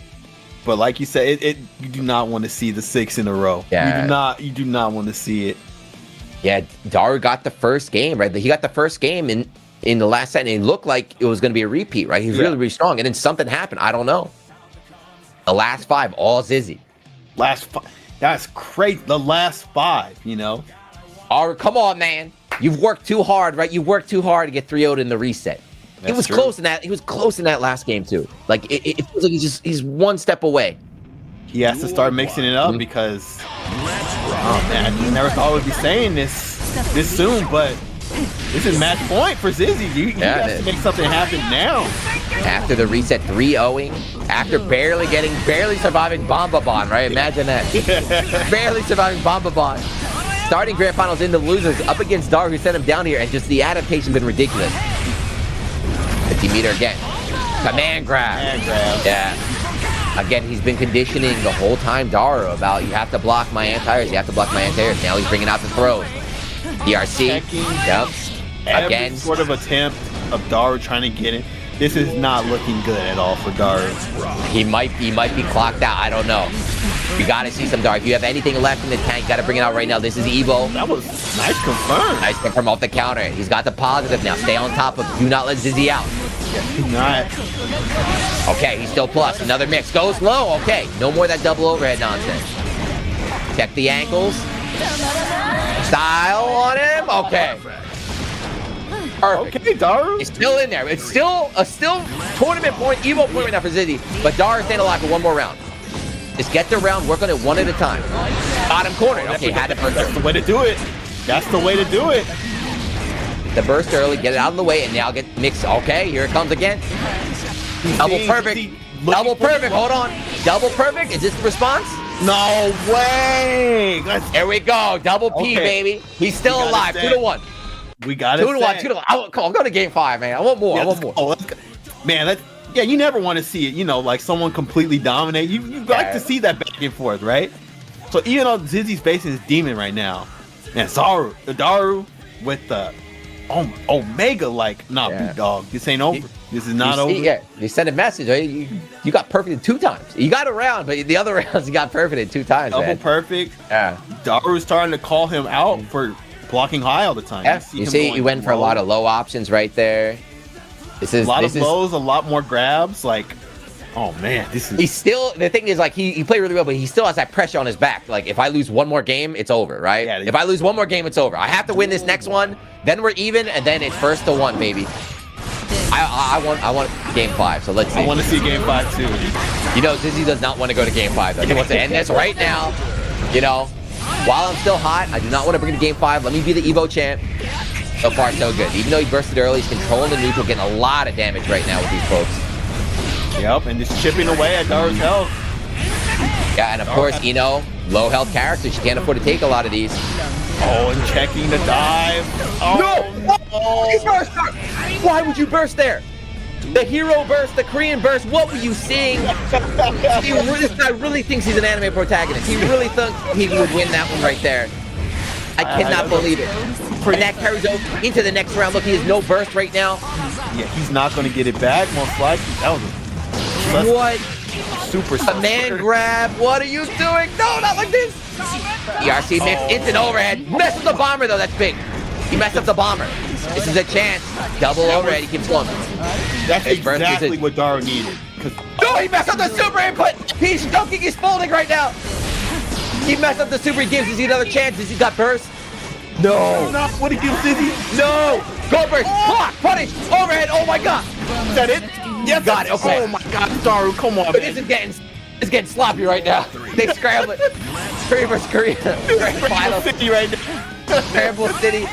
but like you said, you do not want to see the 6 in a row. Yeah. You do not want to see it. Yeah, Daru got the first game, right? He got the first game in the last set, and it looked like it was going to be a repeat, right? He was really, really strong, and then something happened. I don't know. The last 5, all Zizzy. Last 5. That's crazy. The last 5, you know. All right, come on, man. You've worked too hard, right? You worked too hard to get 3-0'd in the reset. He was close in that. He was close in that last game too. Like it feels like he's 1 step away. He has to start mixing it up because oh man, I never thought I would be saying this soon, but this is match point for Zizzy. He has to make something happen now. After the reset, 3-0ing, after barely surviving Bombabon, right? Imagine that. Barely surviving Bombabon. Starting grand finals into losers up against Daru, who sent him down here, and just the adaptation been ridiculous. 50 meter again. Command grab. Yeah. Again, he's been conditioning the whole time, Daru, about you have to block my anti-airs, you have to block my anti-airs. Now he's bringing out the throws. DRC. Yep. Every Again. sort of attempt of Daru trying to get it. This is not looking good at all for Daru. He might be clocked out. I don't know. You got to see some Daru. If you have anything left in the tank, you got to bring it out right now. This is EVO. That was nice confirm. Nice confirm off the counter. He's got the positive now. Stay on top of. Do not let Zizzy out. Do not. Okay, he's still plus. Another mix. Goes low. Okay. No more of that double overhead nonsense. Check the ankles. Style on him. Okay. Perfect. Okay, Daru. He's still in there. It's still a tournament point, EVO point right now for Zizzy. But Daru staying alive for 1 more round. Just get the round, work on it one at a time. Bottom corner. Okay, had to burst. That's the way to do it. That's the way to do it. The burst early, get it out of the way, and now get mixed. Okay, here it comes again. Double perfect. Double perfect. Hold on. Double perfect. Is this the response? No way. There we go. Double P, baby. He's still alive. 2-1. We got it. 2-1. 2-1. Come on, go to game 5, man. I want more. I want more. Oh, let's go. Man, yeah, you never want to see it, you know, like someone completely dominate. You like to see that back and forth, right? So even though Zizzy's facing his demon right now, man, Daru with the Omega, like, nah, big dog, this ain't over. This is not over. Yeah, you sent a message. Right? You got perfect 2 times. You got around, but the other rounds you got perfect 2 times. Double perfect. Yeah. Daru's starting to call him out for blocking high all the time. Yeah. You see, he went for a lot of low options right there. This is a lot of lows, a lot more grabs. Like, oh man, this is. He's still, the thing is, like, he played really well, but he still has that pressure on his back. Like, if I lose one more game, it's over, right? Yeah, if I lose one more game, it's over. I have to win this next one, then we're even, and then it's 1-1, baby. I want game 5, so let's see. I want to see game 5 too. You know, Zizzy does not want to go to game 5. Though. He wants to end this right now. You know, while I'm still hot, I do not want to bring it to game 5. Let me be the EVO champ. So far, so good. Even though he bursted early, he's controlling the neutral, getting a lot of damage right now with these folks. Yep, and just chipping away at Daru's health. Yeah, and of course, Ino, low health character. She can't afford to take a lot of these. Oh, and checking the dive. Oh, no! Why would you burst there? The hero burst, the Korean burst, what were you seeing? This guy really thinks he's an anime protagonist. He really thought he would win that one right there. I cannot believe it. And that carries over into the next round. Look, he has no burst right now. Yeah, he's not going to get it back, most likely. That was what? Super man grab. What are you doing? No, not like this. ERC mix, instant overhead. Messed up the bomber, though. That's big. He messed up the bomber. This is a chance. Double overhead. He keeps going. That's exactly what Daru needed. No, he messed up the super input. He's choking. He's folding right now. He messed up the super. He gives Zizzy another chance. Zizzy got burst. No. No, what did he give Zizzy? No. Go burst. Block. Punish. Overhead. Oh my god. Is that it? Yes. Got it. Okay. Oh my god, Daru, come on, but man. It's getting sloppy right now. They scramble it. Korea versus Korea. Final City right now. Scramble City.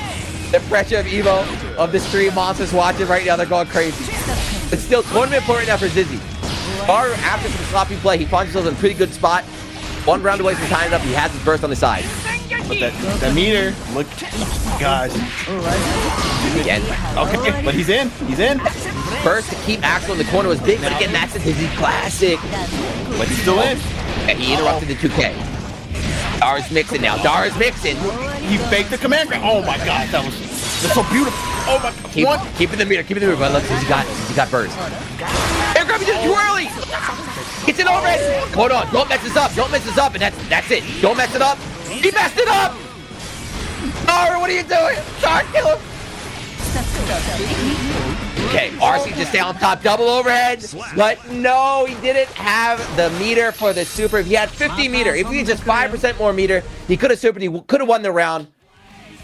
The pressure of EVO, of the stream monsters watching right now, they're going crazy. But still, tournament point right now for Zizzy. Daru, after some sloppy play, he finds himself in a pretty good spot. 1 round away from tying it up. He has his burst on the side. But that meter, look, gosh. Again. Okay, but he's in. He's in. Burst to keep Axel in the corner was big, but again, that's a Zizzy classic. But he's still in. And he interrupted the 2K. Daru's mixing now. Daru's mixing. He faked the command grab. Oh my god, that's so beautiful. Oh my god. Keep in the meter, but look, Zizzy got burst. Air grab, he did it too early. It's an overhead. Hold on, don't mess this up. Don't mess this up, and that's it. Don't mess it up. He messed it up. Daru, what are you doing? Daru, kill him. Okay, RC just stay on top, double overhead. But no, he didn't have the meter for the super. If he had 50 meter, if he had just 5% more meter, he could have supered, he could have won the round.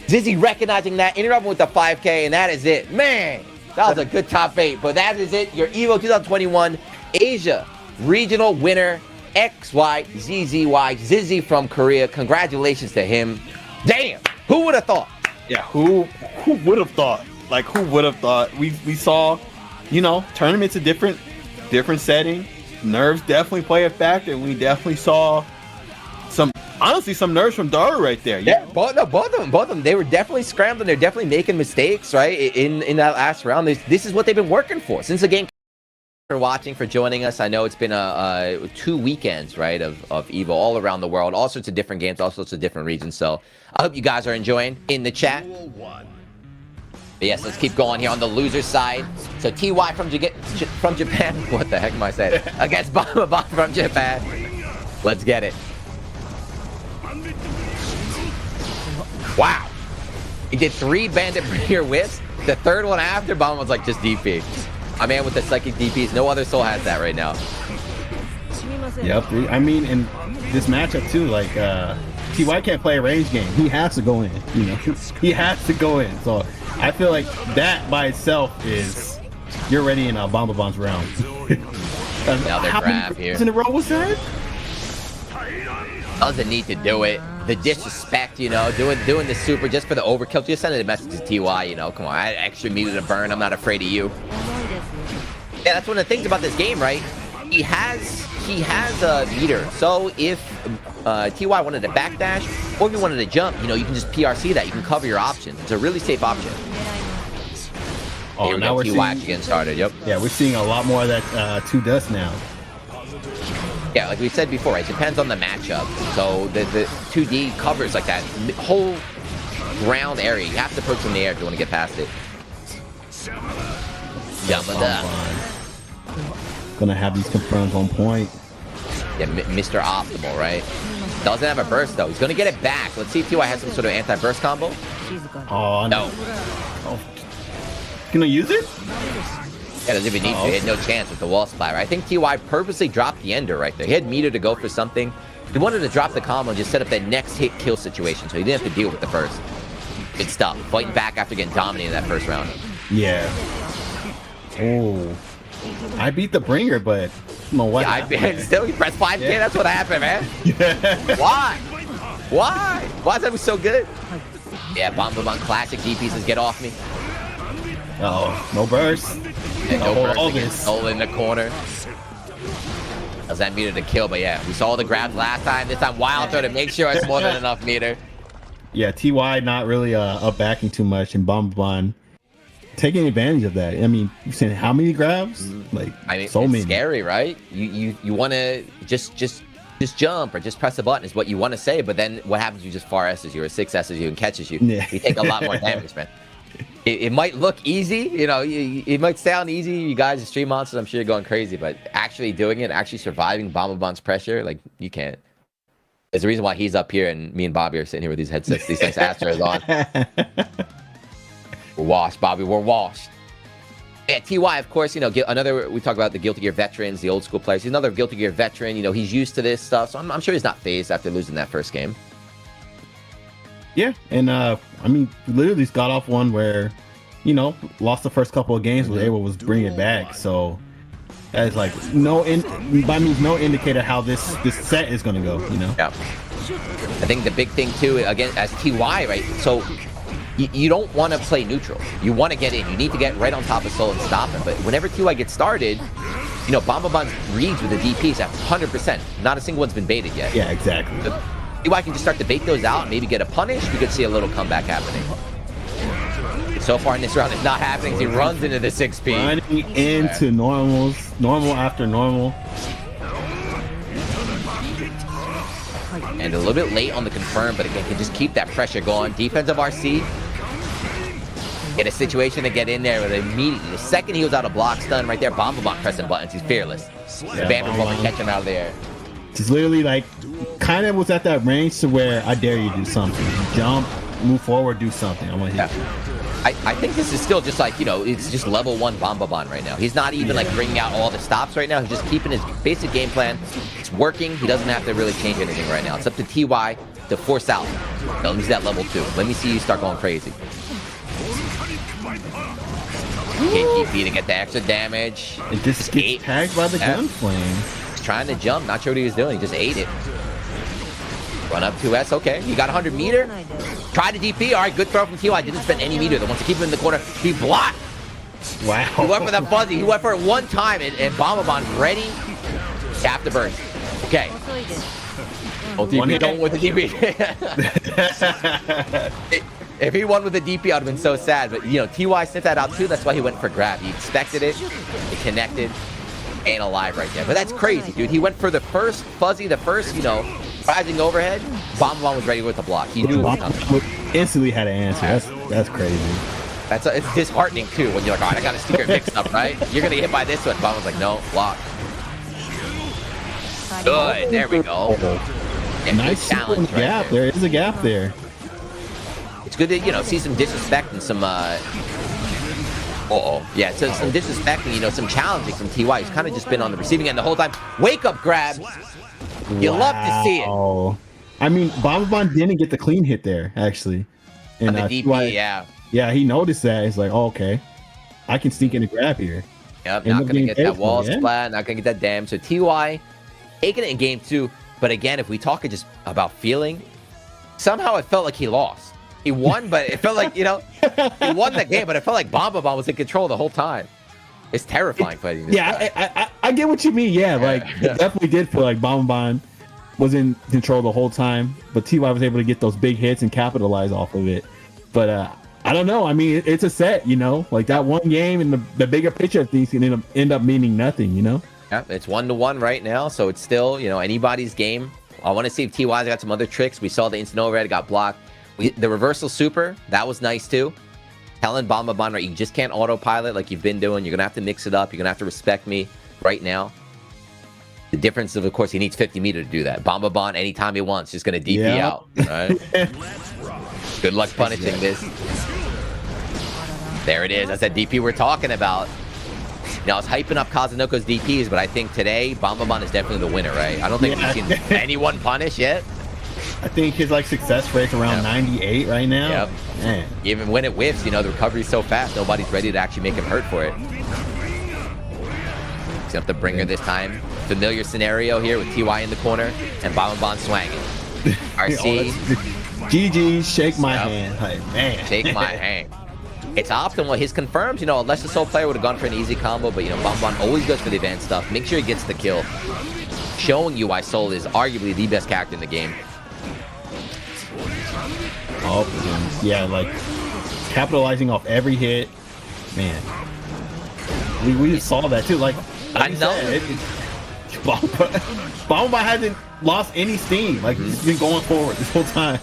Zizzy recognizing that, interrupting with the 5K, and that is it. Man, that was a good top 8, but that is it. Your EVO 2021 Asia regional winner, XYZZY, Zizzy from Korea. Congratulations to him. Damn, who would have thought? Yeah, who would have thought? Like, who would have thought? We saw, you know, tournaments a different setting. Nerves definitely play a factor, and we definitely saw some nerves from Daru right there. Yeah, both of them. They were definitely scrambling. They're definitely making mistakes, right? In that last round. This is what they've been working for since the game. For watching, for joining us. I know it's been 2 weekends, right, of EVO all around the world, all sorts of different games, all sorts of different regions. So I hope you guys are enjoying in the chat. But yes, let's keep going here on the loser side. So TY from Japan. What the heck am I saying? Against Bomba from Japan. Let's get it. Wow. He did 3 bandit bringer whiffs. The third one after, Bomba was like, just DP. My man with the psychic DPs. No other soul has that right now. Yep. I mean, in this matchup too, like TY can't play a range game. He has to go in. You know, he has to go in. So I feel like that by itself is you're ready in a Bomba Bombs round. Now they're grab here. In a row was that? Doesn't need to do it. The disrespect, you know, doing the super just for the overkill. Just sending a message to TY, you know, come on, I had extra meter to burn. I'm not afraid of you. Yeah, that's one of the things about this game, right? He has a meter. So if TY wanted to backdash, or if he wanted to jump, you know, you can just PRC that. You can cover your option. It's a really safe option. Oh, now we're seeing, actually getting started. Yep. Yeah, we're seeing a lot more of that 2 dust now. Yeah, like we said before, it depends on the matchup. So the 2D covers like that whole ground area. You have to approach from the air if you want to get past it. Gonna have these confirms on point. Yeah, Mr. Optimal, right? Doesn't have a burst though. He's gonna get it back. Let's see if TY has some sort of anti-burst combo. Oh no. Oh. Gonna use it? Yeah, doesn't even need to. He had no chance with the wall splatter. I think TY purposely dropped the ender right there. He had meter to go for something. He wanted to drop the combo and just set up that next hit kill situation, so he didn't have to deal with the first. Good stuff. Fighting back after getting dominated that first round. Yeah. Oh. I beat the bringer, but no, what? Yeah, still, he pressed 5K. Yeah. That's what happened, man. Yeah. Why? Why is that so good? Yeah, Bombomon classic D pieces. Get off me. Oh, no burst. Yeah, no burst against Soul in the corner. Does that meter to kill? But yeah, we saw the grabs last time. This time Wild Throw to make sure it's more than enough meter. Yeah, TY not really up backing too much, and Bombomon taking advantage of that. I mean, you've seen how many grabs? Like, I mean, so it's many. Scary, right? You want to just jump or just press a button is what you want to say, but then what happens? You just far S's you or 6S's you and catches you. Yeah. You take a lot more damage, man. It might look easy, you know, it might sound easy. You guys are stream monsters, I'm sure you're going crazy, but actually doing it, actually surviving Bombomons pressure, like, you can't. There's a reason why he's up here and me and Bobby are sitting here with these headsets. These things Astra is on. We're washed, Bobby. We're washed. Yeah, TY, of course, you know, we talk about the Guilty Gear veterans, the old school players. He's another Guilty Gear veteran. You know, he's used to this stuff, so I'm sure he's not phased after losing that first game. Yeah, and I mean, literally got off one where, you know, lost the first couple of games, was able to bring it back. So that's like no indicator how this set is gonna go. You know. Yeah. I think the big thing too, again, as TY, right? So you don't want to play neutral. You want to get in. You need to get right on top of Soul and stop him. But whenever TY gets started, you know, Bombomon reads with the DPs at 100%. Not a single one's been baited yet. Yeah, exactly. So TY can just start to bait those out and maybe get a punish. We could see a little comeback happening. So far in this round, it's not happening. He runs into the 6P. Running into normal after normal. And a little bit late on the confirm, but again, can just keep that pressure going. Defensive RC. Get a situation to get in there with immediately. The second he was out of block stun right there, Bombomon pressing buttons. He's fearless. The Vanderbilt can catch him out of there. Just literally like, kind of was at that range to where I dare you to do something. Jump, move forward, do something. I want to hit you. I think this is still just like, you know, it's just level 1 Bombomon right now. He's not even like bringing out all the stops right now. He's just keeping his basic game plan. It's working. He doesn't have to really change anything right now. It's up to TY to force out. Now, let me see that level 2. Let me see you start going crazy. KTP to get the extra damage. It just gets tagged by the gun flame. He's trying to jump. Not sure what he was doing. He just ate it. Run up 2S. Okay. He got 100 meter. Tried to DP. All right. Good throw from TY. Didn't spend any meter. They wants to keep him in the corner. He blocked. Wow. He went for the fuzzy. He went for it one time. And Bombomon ready. Tap the burst. Okay. Oh, DP. Don't with the DP. If he won with the DP, I'd have been so sad. But, you know, TY sent that out too. That's why he went for grab. He expected it. It connected. And alive right there. But that's crazy, dude. He went for the first fuzzy, the first, you know, rising overhead. Bombomon was ready with the block. He knew it was coming. Instantly had an answer. That's crazy. It's disheartening too when you're like, all right, I got a secret mix up, right? You're gonna get hit by this one. Bombom's like, no, block. Good. There we go. Yeah, nice challenge gap. Right there is a gap there. It's good to, you know, see some disrespect and some yeah, so some disrespect and, you know, some challenging from TY. He's kind of just been on the receiving end the whole time. Wake up grab. You love to see it. I mean, Bombomon didn't get the clean hit there, actually. And on the DP, yeah. Yeah, he noticed that. He's like, oh, okay, I can sneak in and grab here. Yep, not going to get that wall splat, not going to get that damage. So TY taking it in game 2. But again, if we talk just about feeling, somehow it felt like he lost. He won, but it felt like, he won the game, but it felt like Bombabomb was in control the whole time. It's terrifying fighting this guy. I get what you mean. Yeah, like it definitely did feel like Bombabomb was in control the whole time, but TY was able to get those big hits and capitalize off of it. But I don't know. I mean, it's a set, like that one game and the bigger picture of things can end up meaning nothing, Yeah, it's 1-1 right now, so it's still, anybody's game. I want to see if TY's got some other tricks. We saw the instant overhead got blocked. The reversal super, that was nice too. Telling Bombabomb, right, you just can't autopilot like you've been doing. You're going to have to mix it up. You're going to have to respect me right now. The difference of course, he needs 50 meter to do that. Bombabomb, anytime he wants, just going to DP out. Right? Good luck punishing this. There it is. That's that DP we're talking about. Now, I was hyping up Kazunoko's DPs, but I think today, Bombabomb is definitely the winner, right? I don't think we've seen anyone punish yet. I think his success rate's around 98 right now. Yep. Man. Even when it whiffs, the recovery's so fast, nobody's ready to actually make him hurt for it. He's gonna have to bring her this time. Familiar scenario here with TY in the corner and Bombabomb swanging. RC. GG, shake my hand. Like, man. Shake my hand. It's optimal. His confirms, unless the Soul player would have gone for an easy combo, but Bombabomb always goes for the advanced stuff. Make sure he gets the kill. Showing you why Soul is arguably the best character in the game. Oh, yeah, capitalizing off every hit. Man. We just saw that too. Like I know. Bombabomb hasn't lost any steam. He's been going forward this whole time.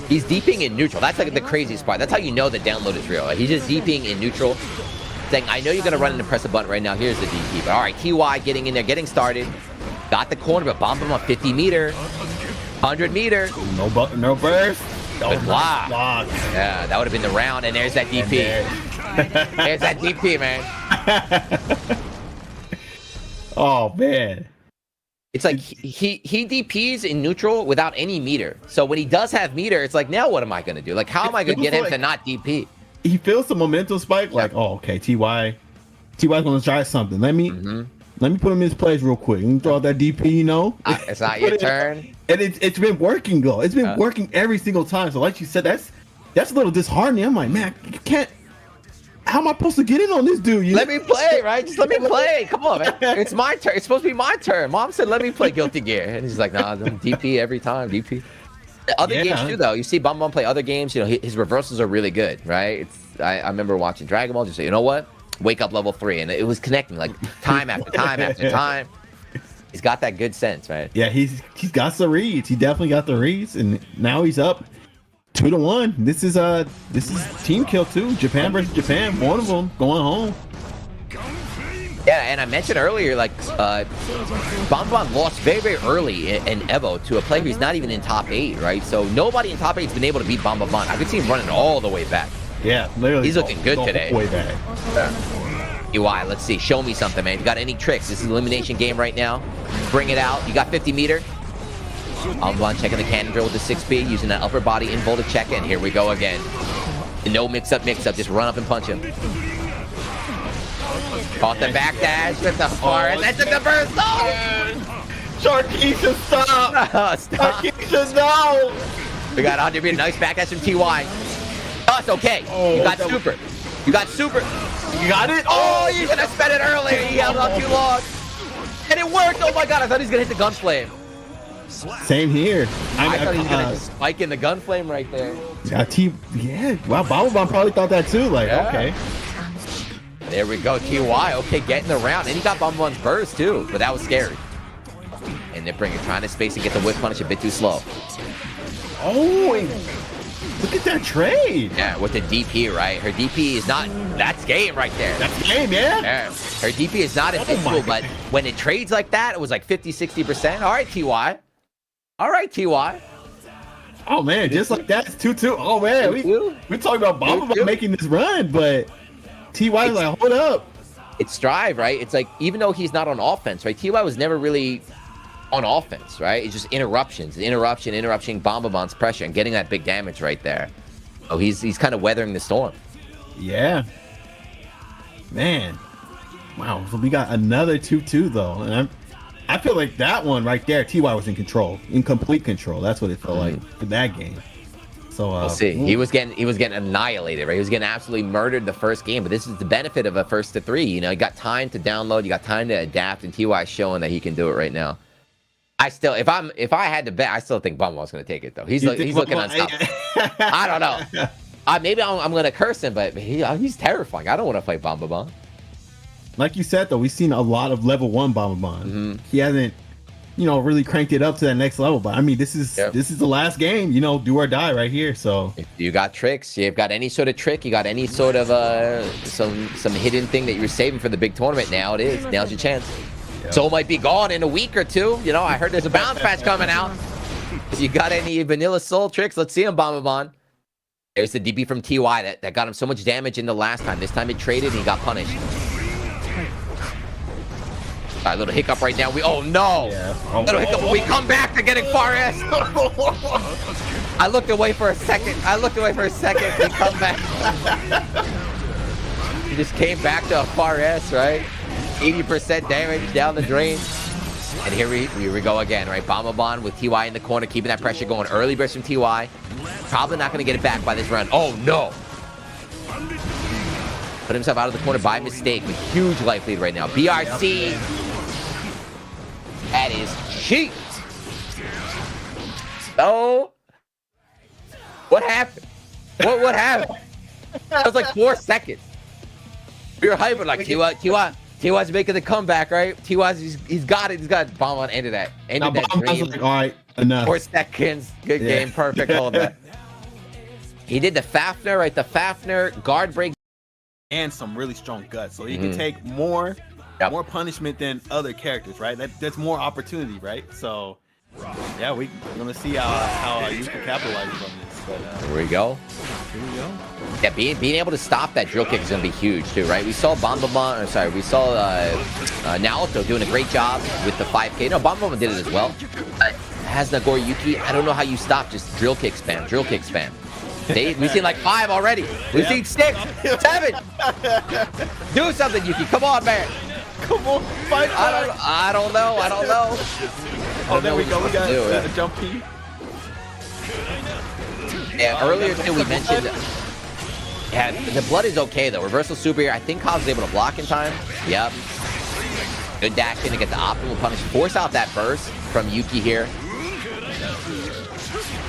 He's DPing in neutral. That's the craziest part. That's how you know the download is real. He's just DPing in neutral. Saying, I know you're going to run in and press a button right now. Here's the DP. But all right, TY getting in there, getting started. Got the corner, but Bombabomb on 50 meter. 100 meter. No burst. Good block. Yeah, that would have been the round. And there's that DP. There's that DP, man. Oh, man. It's like he DPs in neutral without any meter. So when he does have meter, it's like, now what am I going to do? How am I going to get him to not DP? He feels the momentum spike. Oh, okay, TY's going to try something. Let me put him in his place real quick. Let me throw out that DP, It's not your turn. And it's been working, though. It's been working every single time. So like you said, that's a little disheartening. I'm like, man, you can't. How am I supposed to get in on this dude? Let me play, right? Just let me play. Come on, man. It's my turn. It's supposed to be my turn. Mom said, let me play Guilty Gear. And he's like, nah, DP every time, DP. Other games too, though. You see Bombabomb play other games. His reversals are really good, right? I remember watching Dragon Ball. Just say, you know what? Wake up level 3, and it was connecting time after time after time. He's got that good sense, right? Yeah, he's got the reads. He definitely got the reads, and now he's up 2-1. This is team kill too. Japan versus Japan. One of them going home. Yeah, and I mentioned earlier, Bombabomb lost very, very early in EVO to a player who's not even in top 8, right? So nobody in top 8 has been able to beat Bombabomb. I could see him running all the way back. Yeah, literally. He's looking good today. Way back. UI, let's see. Show me something, man. You got any tricks? This is an elimination game right now. Bring it out. You got 50 meter. Bombabomb checking the cannon drill with the 6B, using that upper body invul to check in. Here we go again. No mix-up. Just run up and punch him. Caught the back dash with the fire. And that took the burst. No! Sharkeisha, stop! Stop. Sharkeisha, no! We got 100 meter. Nice back dash from TY. Oh, it's okay. You got super. You got super. You got it? Oh, you should have spent it earlier. He held on too long. And it worked. Oh my god, I thought he was going to hit the gun flame. Same here. I thought he was going to spike in the gun flame right there. Yeah, wow, Bombabomb probably thought that too. Okay. There we go, TY. Okay, getting the round. And he got Bombabomb's burst too, but that was scary. And they're trying to space and get the whip punish a bit too slow. Oh, look at that trade. Yeah, with the DP, right? Her DP is not... That's game right there. That's game, yeah. Her DP is not invincible, but when it trades like that, it was like 50-60%. All right, TY. All right, TY. Oh, man, just like that, it's 2-2. Oh, man, we're talking about Bombabomb making this run, but TY is like, hold up. It's Strive, right? It's like, even though he's not on offense, right? TY was never really on offense, right? It's just interruptions, interruption, Bombabomb's pressure, and getting that big damage right there. Oh, he's kind of weathering the storm. Yeah. Man. Wow, so we got another 2-2, though. And I feel like that one right there, TY was in control, in complete control. That's what it felt like for that game. So we'll see. He was getting annihilated, right? He was getting absolutely murdered the first game. But this is the benefit of a first to 3. You know, you got time to download, you got time to adapt, and TY is showing that he can do it right now. I still, if I had to bet, I still think Bumwell's going to take it though. He's looking unstoppable. I don't know. Maybe I'm going to curse him, but he's terrifying. I don't want to fight Bamba. Like you said though, we've seen a lot of level 1 Bamba. He hasn't, really cranked it up to that next level. But I mean, this is the last game. Do or die right here. So if you got tricks, you've got any sort of trick, you got any sort of some hidden thing that you're saving for the big tournament. Now's your chance. Soul might be gone in a week or 2. I heard there's a bounce patch coming out. If you got any vanilla soul tricks, let's see him, Bomba. There's the DP from TY that got him so much damage in the last time. This time it traded and he got punished. All right, little hiccup right now. Oh no! Yeah. Little hiccup. We come back to getting far S. I looked away for a second. We come back. He just came back to a far S, right? 80% damage down the drain. And here we go again, right? Bomba with TY in the corner, keeping that pressure going. Early burst from TY. Probably not going to get it back by this round. Oh, no. Put himself out of the corner by mistake. With huge life lead right now. BRC. That is cheap. Oh. What happened? What happened? That was like 4 seconds. We were hyping like TY's making the comeback, right? TY's he's got it. He's got bomb on end of that. End of that dream. Like, all right, enough. 4 seconds. Good game. Perfect. Hold that. He did the Fafner, right? The Fafner guard break. And some really strong guts. So he can take more punishment than other characters, right? That's more opportunity, right? So yeah, we're gonna see how you can capitalize on this. But here we go. Yeah, being able to stop that drill kick is gonna be huge too, right? We saw we saw Naoto doing a great job with the 5K. No, Bamba did it as well. Has Nagori Yuki, I don't know how you stop just drill kick spam. We've seen like 5 already. We've seen 6, 7. Do something, Yuki. Come on, man. come on, fight. I don't know. Oh, there we go. We got a jump P. Yeah, earlier too we mentioned the blood is okay though. Reversal super here. I think Kaz is able to block in time. Yep. Good dash in to get the optimal punish. Force out that burst from Yuki here.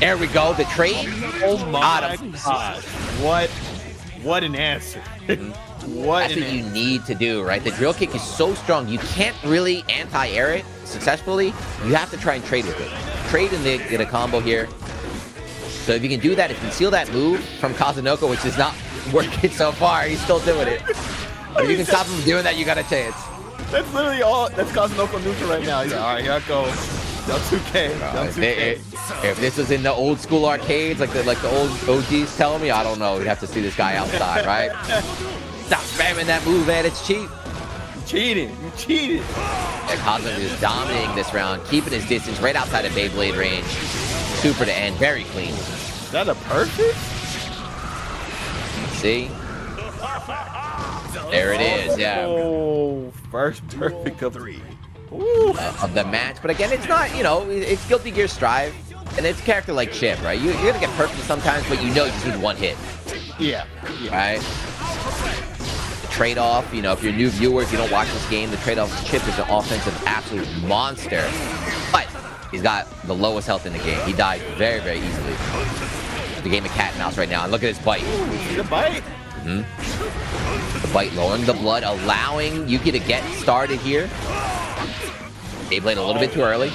There we go. The trade. Oh my God. What an answer. That's what you need to do, right? The drill kick is so strong. You can't really anti-air it successfully. You have to try and trade with it. Trade and get a combo here. So if you can do that, if you can seal that move from Kazunoko, which is not working so far, he's still doing it. But if you can stop him from doing that, you got a chance. That's literally all. That's Kazunoko neutral right now. He's like, all right, here I go. Jump 2K. If this was in the old school arcades, like the old OGs telling me, I don't know. We'd have to see this guy outside, right? Stop spamming that move, man. It's cheap. You cheated. And Kazunoko is dominating this round, keeping his distance right outside of Beyblade range. Super to end. Very clean. Is that a perfect? See? There it is, yeah. Oh, first perfect of 3. Of the match. But again, it's not, it's Guilty Gear Strive. And it's a character like Chip, right? You're going to get perfect sometimes, but you just need one hit. Yeah. Right? The trade-off, if you're new viewers, you don't watch this game, the trade-off with Chip is an offensive absolute monster. But he's got the lowest health in the game. He died very, very easily. The game of cat and mouse right now. And look at his bite. The bite. The bite lowering the blood, allowing Yuki to get started here. Beyblade a little bit too early.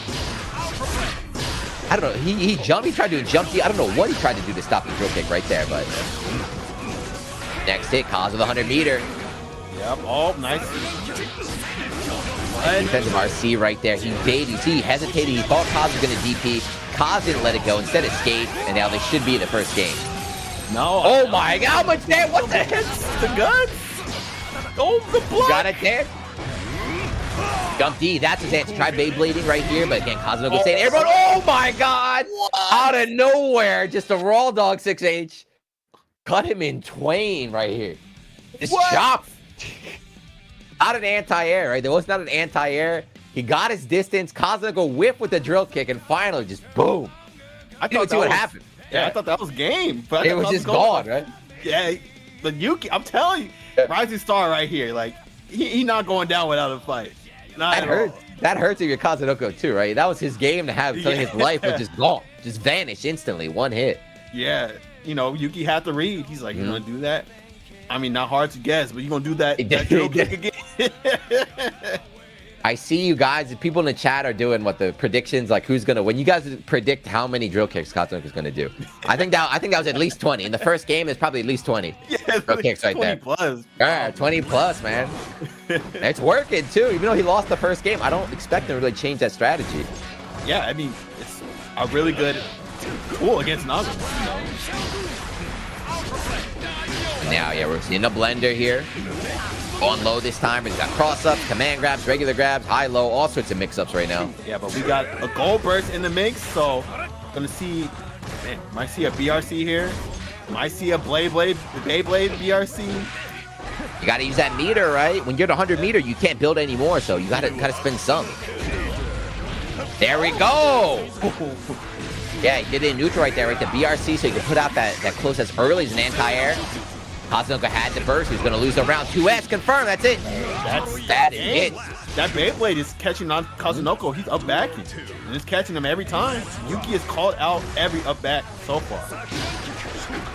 I don't know. He jumped. He tried to do a jump. I don't know what he tried to do to stop the drill kick right there, but next hit, Kaz with 100 meter. Yep. Oh, nice. Defensive RC right there. He baited. You see, he hesitated. He thought Kaz was going to DP. Kaz didn't let it go. Instead, escaped, and now they should be in the first game. No. Oh my God! How much damage? What the heck? The guns. Oh, the blood. Got it there. Jump D, that's his answer. Try Beyblading right here, but again, Kazunoko staying airborne. Oh my God! What? Out of nowhere, just a raw dog 6H. Cut him in twain right here. Just chop. Not an anti-air, right? There was not an anti-air. He got his distance. Kazunoko whiff with the drill kick, and finally just boom. I You didn't see what happened. Yeah, I thought that was game. But It was just gone, right? Yeah, but Yuki, I'm telling you, rising star right here. Like he not going down without a fight. Not That at hurts. all. That hurts if you're Kazunoko too, right? That was his game to have until his life was just gone, just vanished instantly. One hit. Yeah, you know, Yuki had to read. He's like, you gonna do that? I mean, not hard to guess, but you gonna do that drill kick again? I see you guys. People in the chat are doing what the predictions, like who's gonna win. You guys predict how many drill kicks Kazunoko's gonna do. I think that was at least 20. In the first game, it's probably at least 20 drill kicks right 20 there. plus. Yeah, 20 plus, man. It's working too. Even though he lost the first game, I don't expect him to really change that strategy. Yeah, I mean, it's a really good tool against Naga. You know? Now, yeah, we're seeing a blender here. On low this time. He's got cross-ups, command grabs, regular grabs, high-low, all sorts of mix-ups right now. Yeah, but we got a gold burst in the mix, so gonna see, man, might see a BRC here. Might see a Beyblade BRC. You got to use that meter, right? When you're at 100 meter, you can't build anymore, so you got to spend some. There we go. Yeah, he did it in neutral right there, right? The BRC, so you can put out that close as early as an anti-air. Kazunoko had the burst. He's going to lose the round. 2S confirmed. That's it. That is it. That Beyblade is catching on Kazunoko. He's up backing. And it's catching him every time. Yuki has called out every up back so far.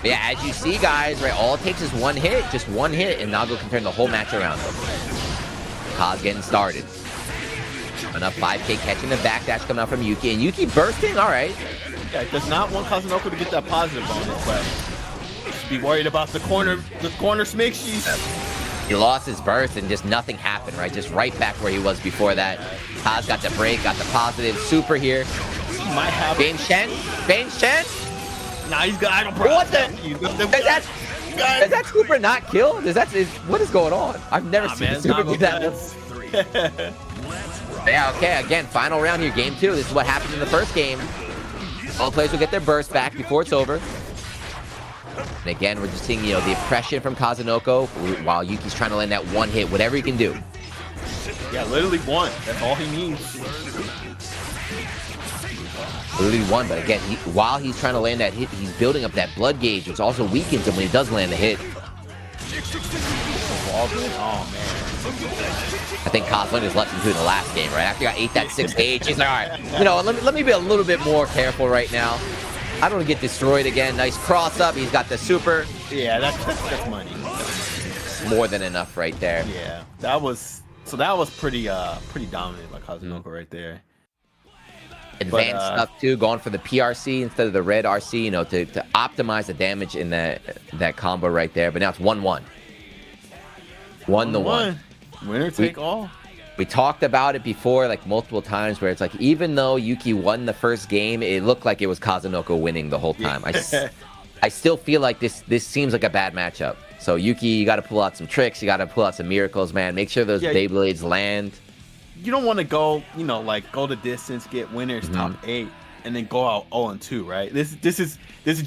Yeah, as you see, guys, right, all it takes is one hit, just one hit, and Nago can turn the whole match around. Kaz getting started. Enough 5K catching the backdash coming out from Yuki, and Yuki bursting, all right. Yeah, he does not want Kazunoko to get that positive bonus, but should be worried about the corner smixies. He lost his burst and just nothing happened, right? Just right back where he was before that. Kaz got the break, got the positive, super here. He might have Bane Shen? Nah, he's got idle What the? Does that super not kill? What is going on? I've never seen a super do that. Yeah, okay, again, final round here, game 2. This is what happened in the first game. All players will get their burst back before it's over. And again, we're just seeing, the oppression from Kazunoko while Yuki's trying to land that one hit, whatever he can do. Yeah, literally one. That's all he needs. Literally one, but again, while he's trying to land that hit, he's building up that blood gauge, which also weakens him when he does land the hit. Oh, man. I think Kazunoko just left him to in the last game, right? After he got 8 that 6 gauge, he's like, all right, let me be a little bit more careful right now. I don't want to get destroyed again. Nice cross up. He's got the super. Yeah, that's money. More than enough right there. Yeah, that was pretty dominant by Kazunoko right there. Advanced stuff too, going for the PRC instead of the red RC, to optimize the damage in that combo right there. But now it's 1-1. 1-1. Winner take all. We talked about it before, like multiple times, where it's like even though Yuki won the first game, it looked like it was Kazunoko winning the whole time. I still feel like this seems like a bad matchup. So Yuki, you got to pull out some tricks, you got to pull out some miracles, man. Make sure those Beyblades land. You don't want to go, go the distance, get winners top 8, and then go out 0-2, right? This is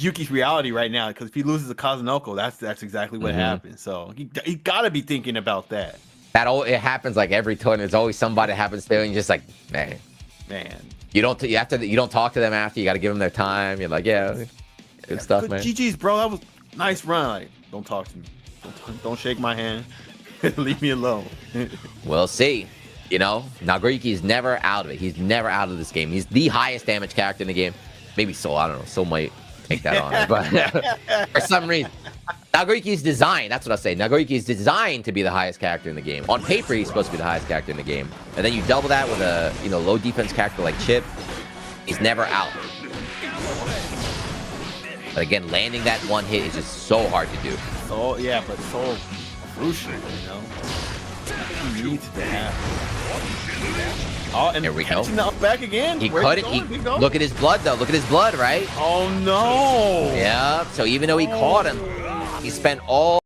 Yuki's reality right now, because if he loses to Kazunoko, that's exactly what happens. So he got to be thinking about that. It happens like every tournament. There's always somebody that happens to, and you're just like, man. You don't talk to them after. You got to give them their time. You're like, good stuff, man. GG's, bro. That was a nice run. Like, don't talk to me. Don't shake my hand. Leave me alone. We'll see. Nagoriyuki is never out of it. He's never out of this game. He's the highest damage character in the game. Maybe Soul, I don't know. Soul might take that on. But for some reason, Nagoriyuki is designed. That's what I say. Nagoriyuki is designed to be the highest character in the game. On paper, he's supposed to be the highest character in the game. And then you double that with a low defense character like Chip. He's never out. But again, landing that one hit is just so hard to do. Oh yeah, but so crucial, He needs to have. Oh, and there we go. Back again. He cut it. Look at his blood, though. Look at his blood, right? Oh no. Yeah. So even though he caught him, he spent all